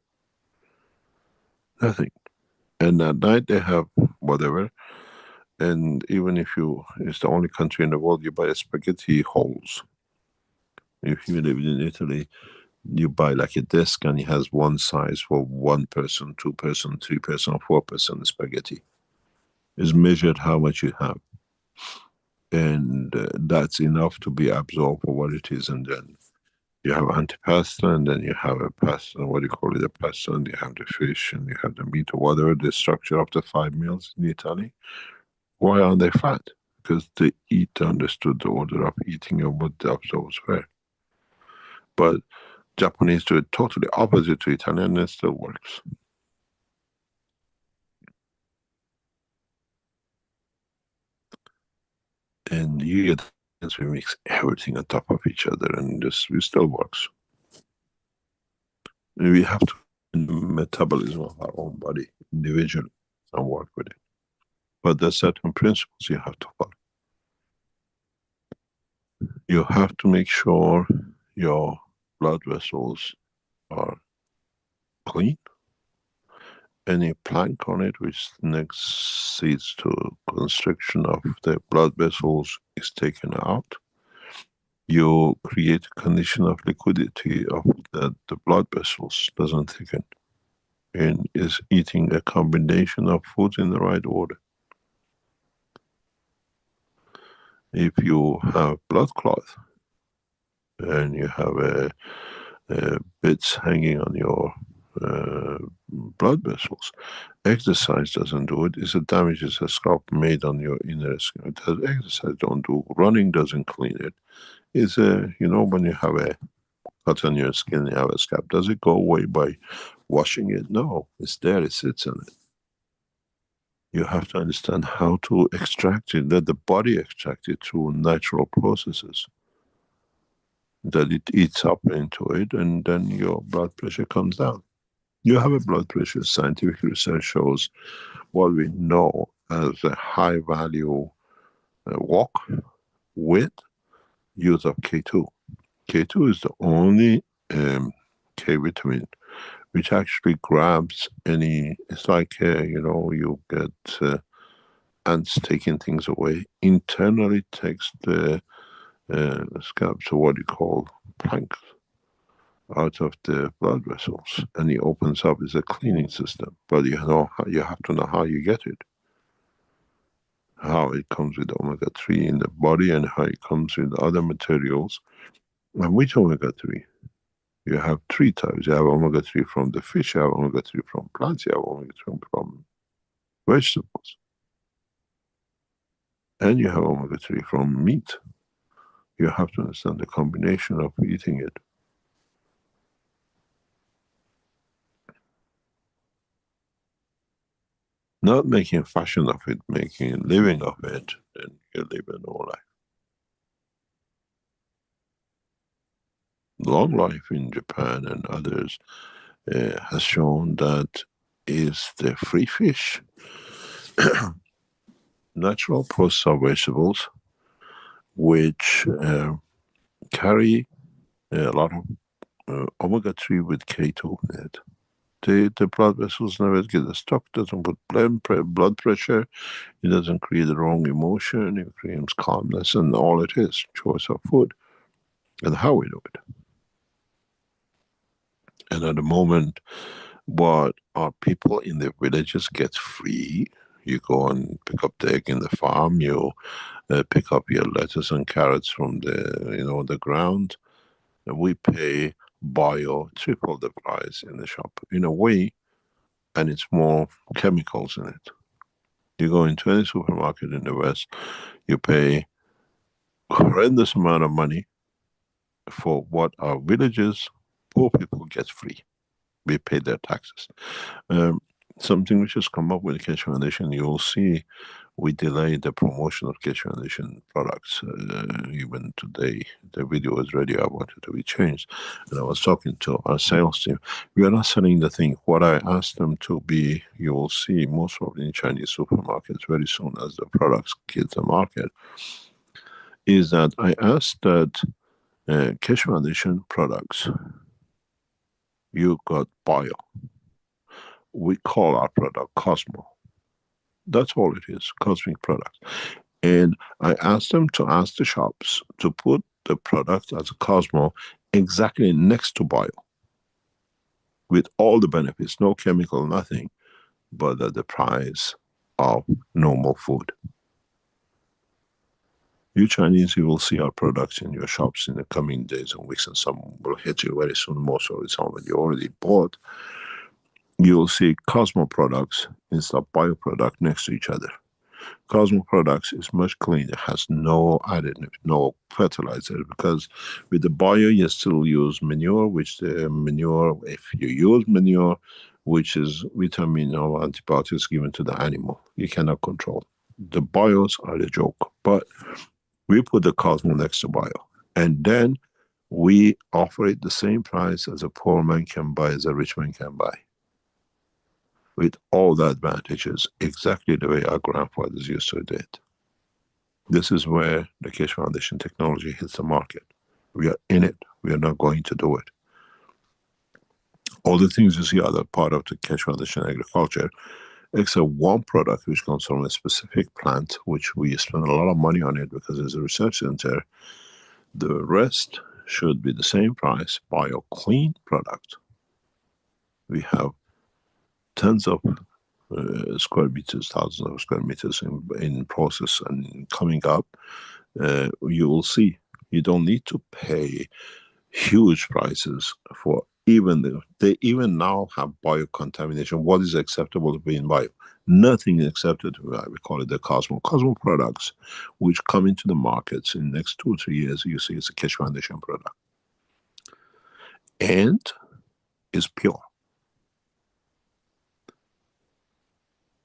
Nothing. And at night they have whatever. And even if it's the only country in the world you buy spaghetti holes. If you live in Italy, you buy like a desk and it has one size for 1 person, 2 person, 3 person, 4 person spaghetti. It's measured how much you have. And that's enough to be absorbed for what it is. And then you have antipasta, and then you have a pasta, what do you call it, a pasta, and you have the fish, and you have the meat, or whatever, the structure of the 5 meals in Italy. Why aren't they fat? Because they understood the order of eating and what the observers were. But Japanese do it totally opposite to Italian, and it still works. And you get, we mix everything on top of each other, and it still works. And we have to metabolism of our own body individually and work with it. But there's certain principles you have to follow. You have to make sure your blood vessels are clean. Any plank on it which next leads to constriction of the blood vessels is taken out. You create a condition of liquidity of the blood vessels doesn't thicken, and is eating a combination of foods in the right order. If you have blood clot and you have bits hanging on your blood vessels, exercise doesn't do it. It damages a scalp made on your inner skin. Exercise don't do. Running doesn't clean it. It's when you have a cut on your skin, you have a scab. Does it go away by washing it? No, it's there. It sits on it. You have to understand how to extract it, let the body extract it through natural processes, that it eats up into it, and then your blood pressure comes down. You have a blood pressure. Scientific research shows what we know as a high value walk with use of K2. K2 is the only K vitamin which actually grabs any, it's like, you get ants taking things away, internally takes the scab, so what you call planks, out of the blood vessels, and it opens up as a cleaning system. But you have to know how you get it. How it comes with omega-3 in the body, and how it comes with other materials. And which omega-3? You have 3 types. You have omega-3 from the fish, you have omega-3 from plants, you have omega-3 from vegetables. And you have omega-3 from meat. You have to understand the combination of eating it. Not making fashion of it, making a living of it, and you live a normal life. Long life in Japan and others has shown that is the free fish, natural processed vegetables, which carry a lot of omega-3 with K2 in it. The blood vessels never get stuck, doesn't put blood pressure, it doesn't create the wrong emotion, it creates calmness, and all it is, choice of food and how we do it. And at the moment, what our people in the villages get free, you go and pick up the egg in the farm, you pick up your lettuce and carrots from the ground, and we pay triple the price in the shop in a way, and it's more chemicals in it. You go into any supermarket in the West, you pay a horrendous amount of money for what our villages, poor people get free. We pay their taxes. Something which has come up with the Keshe Foundation, you'll see we delayed the promotion of Keshe Foundation products. Even today, the video is ready. I wanted to be changed. And I was talking to our sales team. We are not selling the thing. What I asked them to be, you will see most probably in Chinese supermarkets very soon as the products hit the market, is that I asked that Keshe Foundation products, you got bio. we call our product Cosmo. That's all it is, cosmic product. And I asked them to ask the shops to put the product as a Cosmo exactly next to bio, with all the benefits, no chemical, nothing, but at the price of normal food. You Chinese, you will see our products in your shops in the coming days and weeks, and some will hit you very soon. Most of it's already already bought. You will see Cosmo products instead of bio product next to each other. Cosmo products is much cleaner, has no additive, no fertilizer, because with the bio you still use manure, which the manure, if you use manure, which is vitamin or antibiotics given to the animal, you cannot control. The bios are the joke, but we put the Cosmo next to bio, and then we offer it the same price as a poor man can buy, as a rich man can buy, with all the advantages, exactly the way our grandfathers used to do it. This is where the Keshe Foundation technology hits the market. We are in it. We are not going to do it. All the things you see are the part of the Keshe Foundation agriculture, except one product which comes from a specific plant, which we spend a lot of money on it because it's a research center. The rest should be the same price, bio clean product. We have tons of square meters, thousands of square meters in process and coming up. You will see you don't need to pay huge prices for even they even now have biocontamination. What is acceptable to be in bio? Nothing is accepted. We call it the Cosmo products, which come into the markets in the next 2 or 3 years. You see, it's a Keshe Foundation product, and is pure,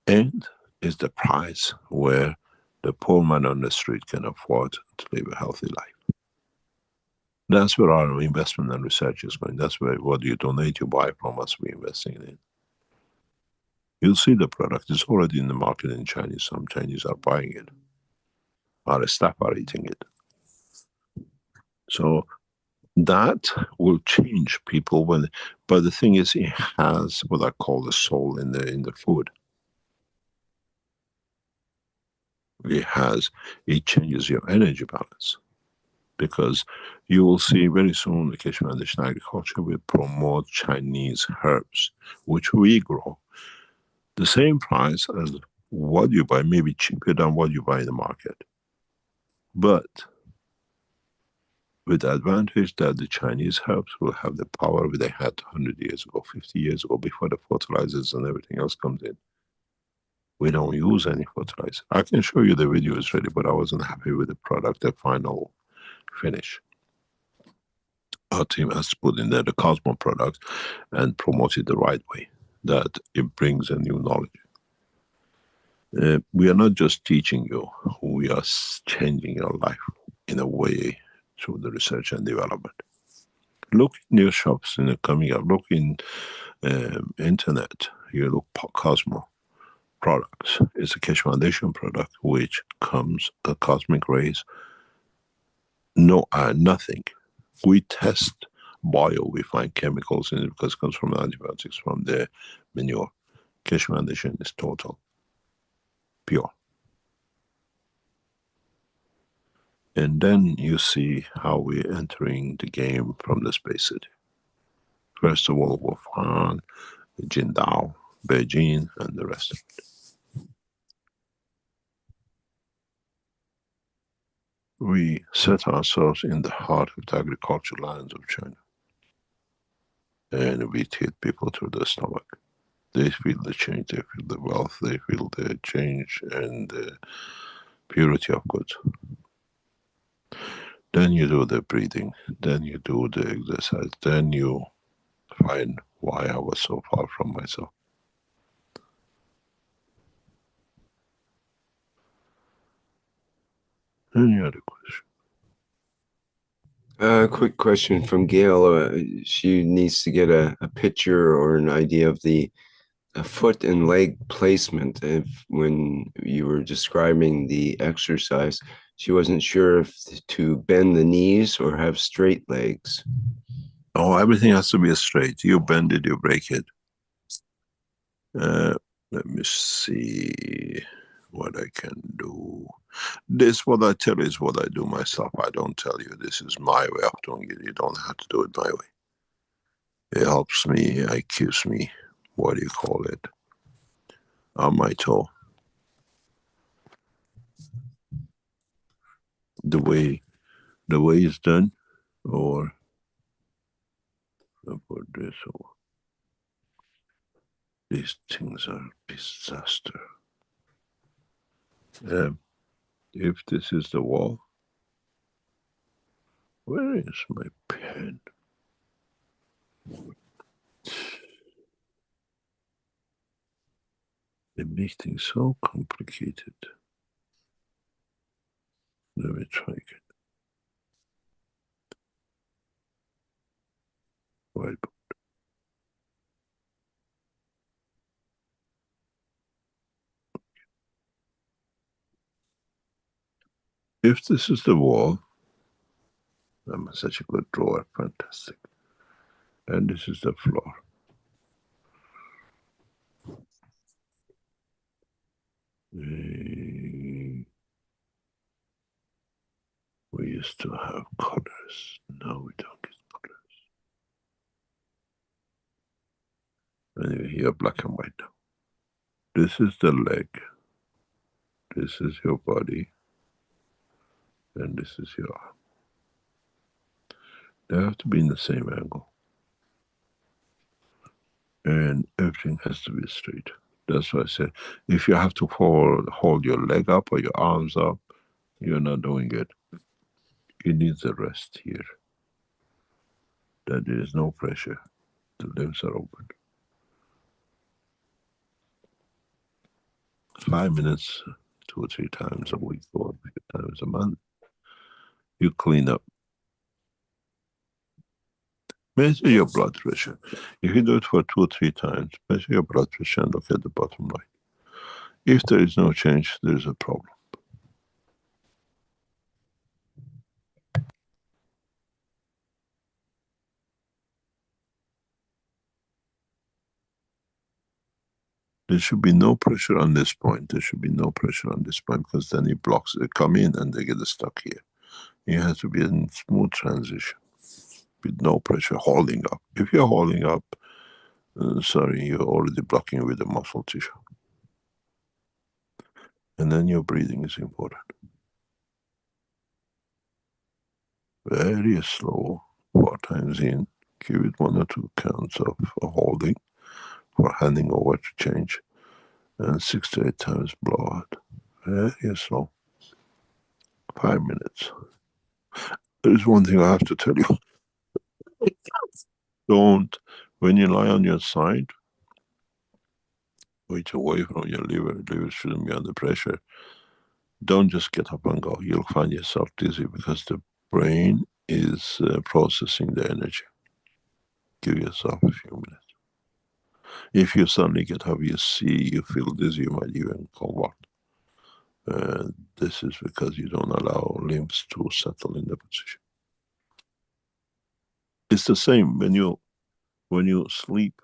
and is the price where the poor man on the street can afford to live a healthy life. That's where our investment and research is going. That's where what you donate, you buy from us, we're investing in it. You'll see the product is already in the market in Chinese. Some Chinese are buying it. Our staff are eating it. So that will change people when, but the thing is, it has what I call the soul in the food. It changes your energy balance. Because you will see very soon the Keshe Foundation agriculture will promote Chinese herbs, which we grow. The same price as what you buy, maybe cheaper than what you buy in the market. But with the advantage that the Chinese herbs will have the power they had 100 years ago, 50 years ago, before the fertilizers and everything else comes in. We don't use any fertilizer. I can show you the video is ready, but I wasn't happy with the product, the final finish. Our team has to put in there the Cosmo product and promote it the right way, that it brings a new knowledge. We are not just teaching you, we are changing your life in a way through the research and development. Look in your shops in the coming up, look in internet, you look Cosmo products. It's a Keshe Foundation product which comes the cosmic rays, nothing. We test bio, we find chemicals in it because it comes from antibiotics, from the manure. Keshe Foundation is total, pure. And then you see how we're entering the game from the Space City. First of all, Wuhan, Jindao, Beijing, and the rest of it. We set ourselves in the heart of the agricultural lands of China. And we treat people through the stomach. They feel the change, they feel the wealth, they feel the change and the purity of goods. Then you do the breathing, then you do the exercise, then you find why I was so far from myself. Any other question? Quick question from Gail. She needs to get a picture or an idea of the foot and leg placement. When you were describing the exercise, she wasn't sure if to bend the knees or have straight legs. Oh, everything has to be straight. You bend it, you break it. Let me see what I can do. This, what I tell you, is what I do myself. I don't tell you this is my way of doing it. You don't have to do it my way. It helps me, it keeps me, what do you call it, on my toe. The way it's done, or about this, or these things are a disaster. If this is the wall, where is my pen? They make things so complicated. Let me try again. Whiteboard. If this is the wall, I'm such a good drawer, fantastic. And this is the floor. We used to have colors. Now we don't get colors. Anyway, here black and white now. This is the leg. This is your body. And this is your arm. They have to be in the same angle. And everything has to be straight. That's why I said, if you have to hold your leg up or your arms up, you're not doing it. It needs a rest here. That there is no pressure. The limbs are open. 5 minutes, 2 or 3 times a week or a few times a month. You clean up. Measure your blood pressure. If you do it for 2 or 3 times, measure your blood pressure and look at the bottom line. If there is no change, there is a problem. There should be no pressure on this point. There should be no pressure on this point, because then it blocks. They come in and they get stuck here. It has to be a smooth transition with no pressure, holding up. If you're holding up, sorry, you're already blocking with the muscle tissue. And then your breathing is important. Very slow, 4 times in. Give it 1 or 2 counts of holding for handing over to change. And 6 to 8 times blow out. Very slow. 5 minutes. There is one thing I have to tell you. Don't, when you lie on your side, wait away from your liver. Liver shouldn't be under pressure. Don't just get up and go. You'll find yourself dizzy because the brain is processing the energy. Give yourself a few minutes. If you suddenly get up, you feel dizzy, you might even convert. This is because you don't allow limbs to settle in the position. It's the same when you sleep.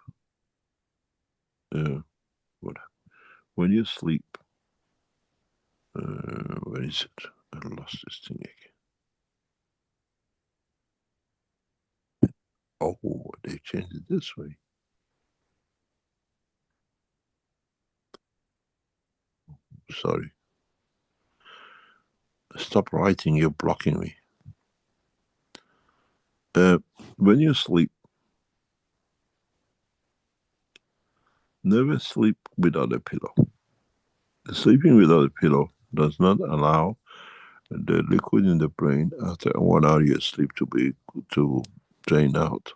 When you sleep, where is it? I lost this thing again. Oh, they changed it this way. Sorry. Stop writing, you're blocking me. When you sleep, never sleep without a pillow. Sleeping without a pillow does not allow the liquid in the brain after 1 hour you sleep to drain out.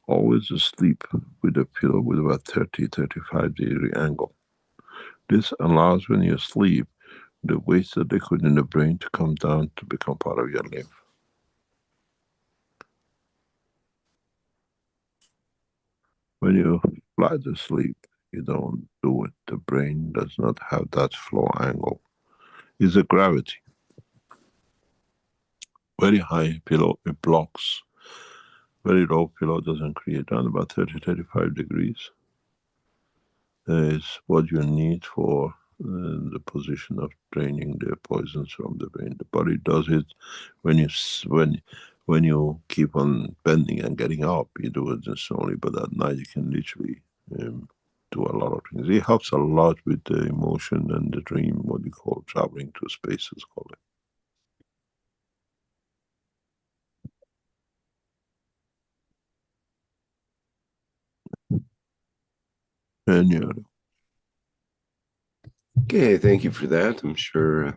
Always sleep with a pillow with about 30-35 degree angle. This allows, when you sleep, the wasted liquid in the brain to come down to become part of your lymph. When you flat asleep, you don't do it. The brain does not have that flow angle. It's a gravity. Very high pillow, it blocks. Very low pillow doesn't create. Down about 30-35 degrees, is what you need for the position of draining the poisons from the brain. The body does it when you keep on bending and getting up. You do it slowly, but at night you can literally do a lot of things. It helps a lot with the emotion and the dream, what you call traveling to spaces, call it. Any other? Okay, thank you for that. I'm sure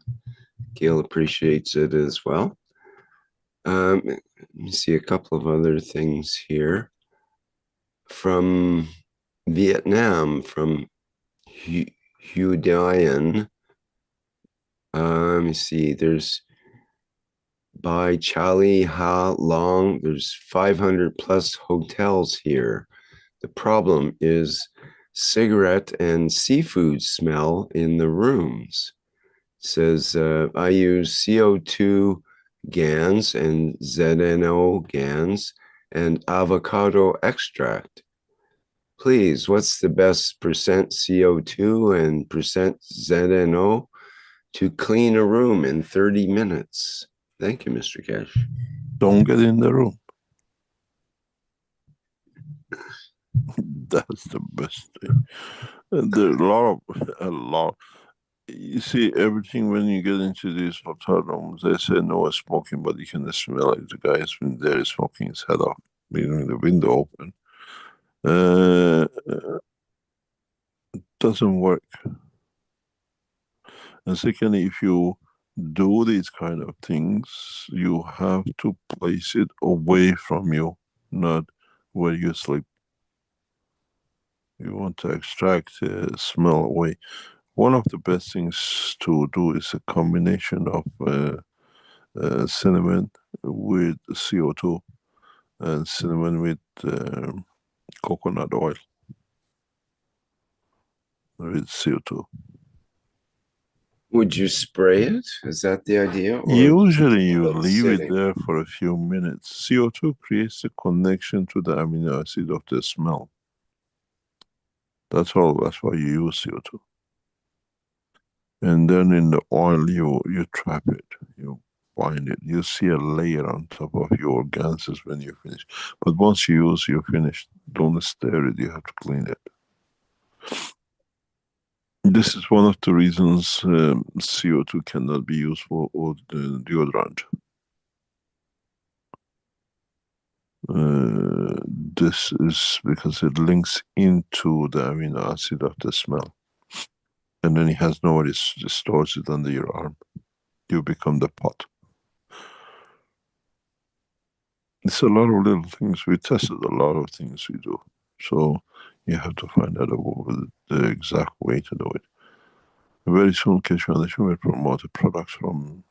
Gail appreciates it as well. Let me see a couple of other things here. From Vietnam, from Hugh Dian. Let me see, there's by Charlie Ha Long, there's 500 plus hotels here. The problem is cigarette and seafood smell in the rooms. It says, I use CO2 GANs and ZNO GANs and avocado extract. Please, what's the best percent CO2 and percent ZNO to clean a room in 30 minutes? Thank you, Mr. Keshe. Don't get in the room. That's the best thing. And there's a lot. You see, everything when you get into these hotel rooms, they say no smoking, but you can smell it. The guy has been there smoking his head off, leaving the window open. Doesn't work. And secondly, if you do these kind of things, you have to place it away from you, not where you sleep. You want to extract the smell away. One of the best things to do is a combination of cinnamon with CO2 and cinnamon with coconut oil with CO2. Would you spray it? Is that the idea? Or usually you leave it there for a few minutes. CO2 creates a connection to the amino acid of the smell. That's all. That's why you use CO2. And then in the oil, you trap it. You bind it. You see a layer on top of your organelles when you finish. But once you use, you're finished. Don't stir it. You have to clean it. This is one of the reasons CO2 cannot be used for deodorant. This is because it links into the amino acid of the smell. And then it has nowhere, it stores it under your arm. You become the pot. It's a lot of little things. We tested a lot of things we do. So you have to find out the exact way to do it. Very soon, Keshe Foundation will promote a product from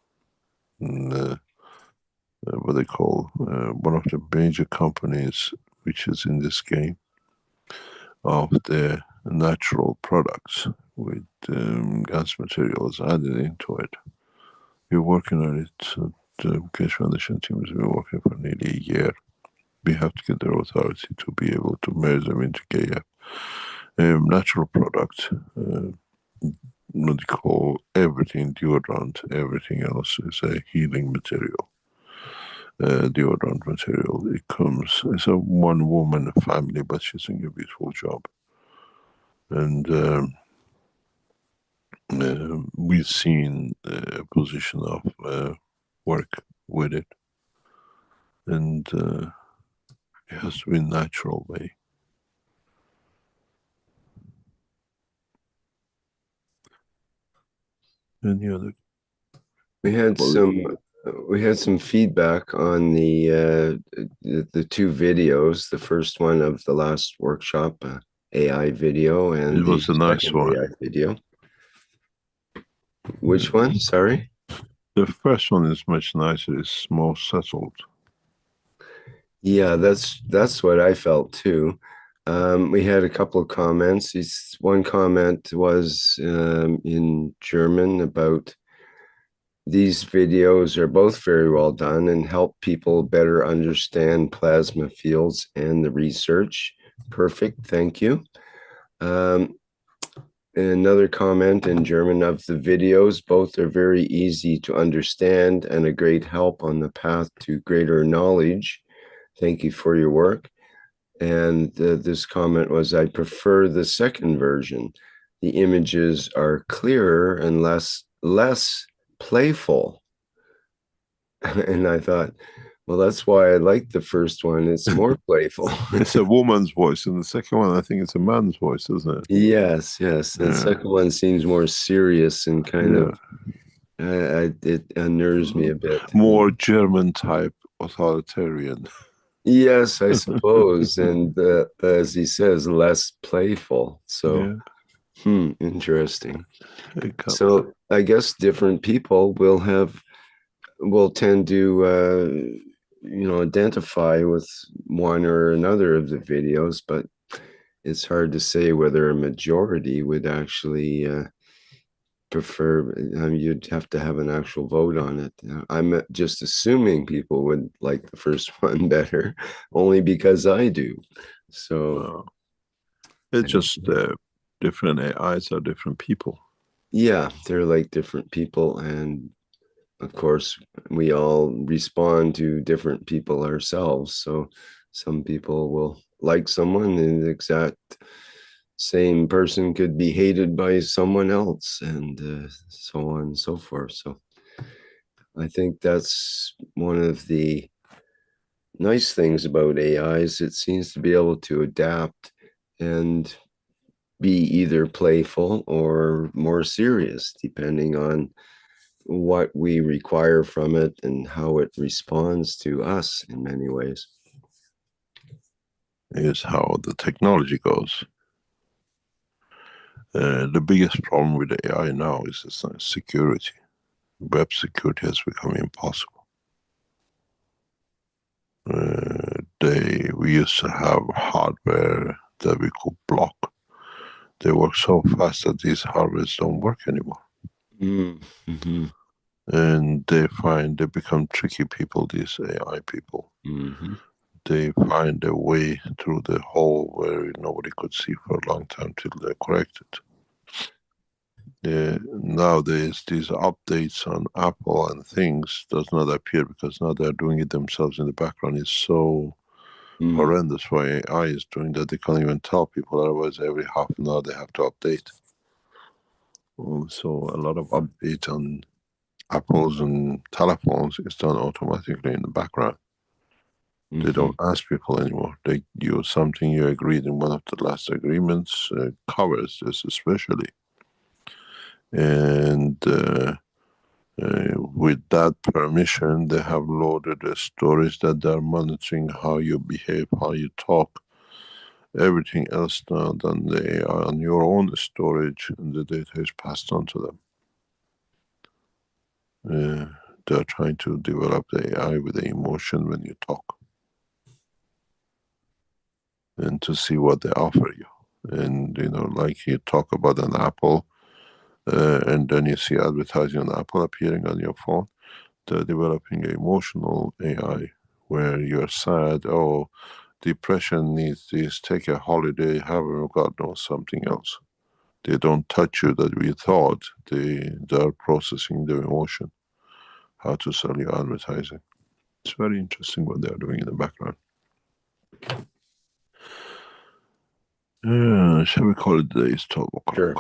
what they call one of the major companies which is in this game of the natural products with gas materials added into it. We're working on it. The Keshe Foundation team has been working for nearly a year. We have to get their authority to be able to merge them into KF. Natural products, what they call everything deodorant, everything else is a healing material. Deodorant material. It comes, it's a one woman family, but she's doing a beautiful job. And we've seen a position of work with it. And it has to be a natural way. Any other? We had some feedback on the two videos. The first one of the last workshop, AI video, and it was a nice one. AI video. Which one? Sorry. The first one is much nicer. It's more settled. Yeah, that's what I felt too. We had a couple of comments. One comment was in German about these videos are both very well done and help people better understand plasma fields and the research. Perfect, thank you. Another comment in German of the videos, both are very easy to understand and a great help on the path to greater knowledge. Thank you for your work. And this comment was, I prefer the second version. The images are clearer and less playful. And I thought, well, that's why I like the first one. It's more playful. It's a woman's voice, and the second one, I think it's a man's voice, isn't it? Yes. The second one seems more serious and kind of, it unnerves me a bit. More German type authoritarian. Yes, I suppose. And as he says, less playful. So, interesting. So I guess different people will tend to, identify with one or another of the videos, but it's hard to say whether a majority would actually prefer. You'd have to have an actual vote on it. I'm just assuming people would like the first one better, only because I do. So it's just different AIs are different people. Yeah, they're like different people, and of course, we all respond to different people ourselves. So some people will like someone, and the exact same person could be hated by someone else, and so on and so forth. So I think that's one of the nice things about AI is it seems to be able to adapt and be either playful or more serious, depending on what we require from it and how it responds to us in many ways. Is how the technology goes. The biggest problem with AI now is security. Web security has become impossible. We used to have hardware that we could block. They work so fast that these hardwares don't work anymore. Mm-hmm. And they become tricky people, these AI people. Mm-hmm. They find a way through the hole where nobody could see for a long time till they're corrected. Nowadays, these updates on Apple and things does not appear because now they're doing it themselves in the background. It's so horrendous why AI is doing that. They can't even tell people, otherwise every half an hour they have to update. So a lot of updates on Apples and telephones is done automatically in the background. They don't ask people anymore. They use something you agreed in one of the last agreements, covers this especially. And with that permission, they have loaded the storage that they're monitoring how you behave, how you talk. Everything else now done the AI on your own storage, and the data is passed on to them. They're trying to develop the AI with the emotion when you talk, and to see what they offer you. And like you talk about an Apple, and then you see advertising on Apple appearing on your phone. They're developing an emotional AI where you're sad, depression needs this, take a holiday, have God knows something else. They don't touch you that we thought. They're processing the emotion, how to sell you advertising. It's very interesting what they're doing in the background. Shall we call it today? It's 12 o'clock. Sure.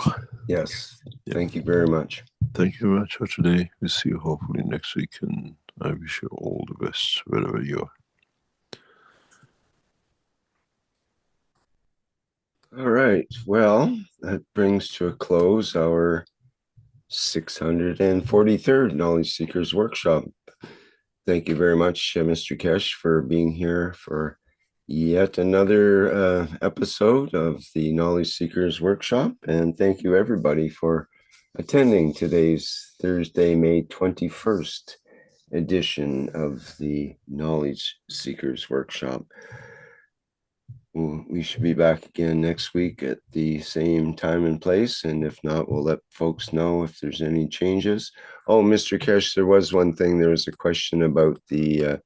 Yes. Yeah. Thank you very much. Thank you very much for today. We'll see you hopefully next week, and I wish you all the best wherever you are. All right. Well, that brings to a close our 643rd Knowledge Seekers Workshop. Thank you very much, Mr. Keshe, for being here for yet another episode of the Knowledge Seekers Workshop. And thank you, everybody, for attending today's Thursday, May 21st edition of the Knowledge Seekers Workshop. We should be back again next week at the same time and place. And if not, we'll let folks know if there's any changes. Oh, Mr. Keshe, there was one thing. There was a question about the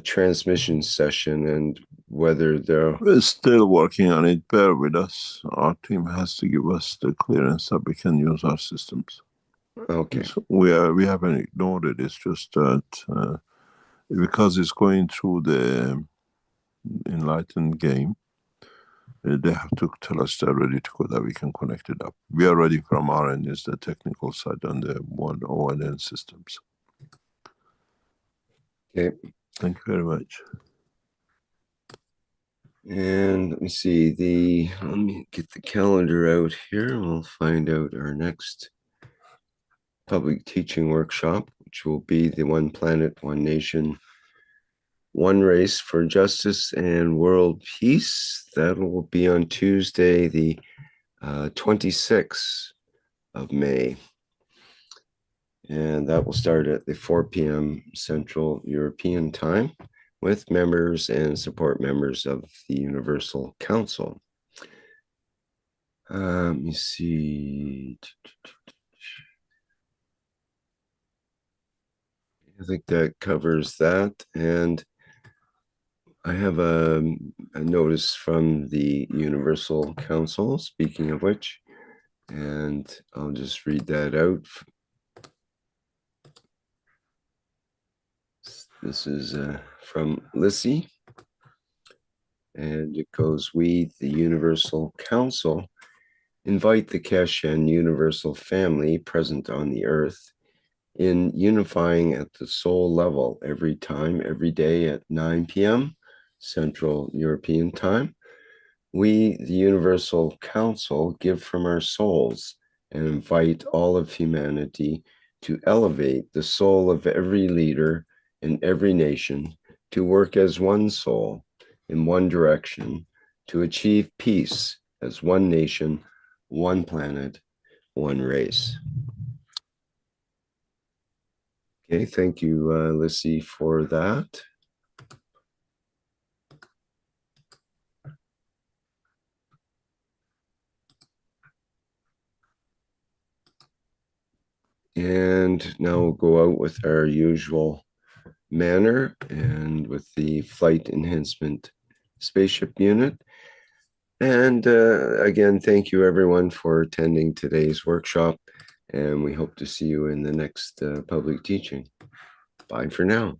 transmission session, and whether they're... We're still working on it. Bear with us. Our team has to give us the clearance that we can use our systems. Okay. So we haven't ignored it. It's just that because it's going through the enlightened game, they have to tell us they're ready to go, that we can connect it up. We are ready from our end, is the technical side on the one ONN systems. Okay. Thank you very much. And let me see, let me get the calendar out here, and we'll find out our next public teaching workshop, which will be the One Planet, One Nation, One Race for Justice and World Peace. That will be on Tuesday, the 26th of May. And that will start at the 4 p.m. Central European Time with members and support members of the Universal Council. Let me see. I think that covers that. And I have a notice from the Universal Council, speaking of which, and I'll just read that out. This is from Lissy, and it goes, we, the Universal Council, invite the Keshe and Universal family present on the earth in unifying at the soul level every time, every day at 9 p.m. Central European Time. We, the Universal Council, give from our souls and invite all of humanity to elevate the soul of every leader in every nation to work as one soul in one direction to achieve peace as one nation, one planet, one race. Okay, thank you, Lissy, for that. And now we'll go out with our usual manner and with the flight enhancement spaceship unit. And again, thank you everyone for attending today's workshop, and we hope to see you in the next public teaching. Bye for now.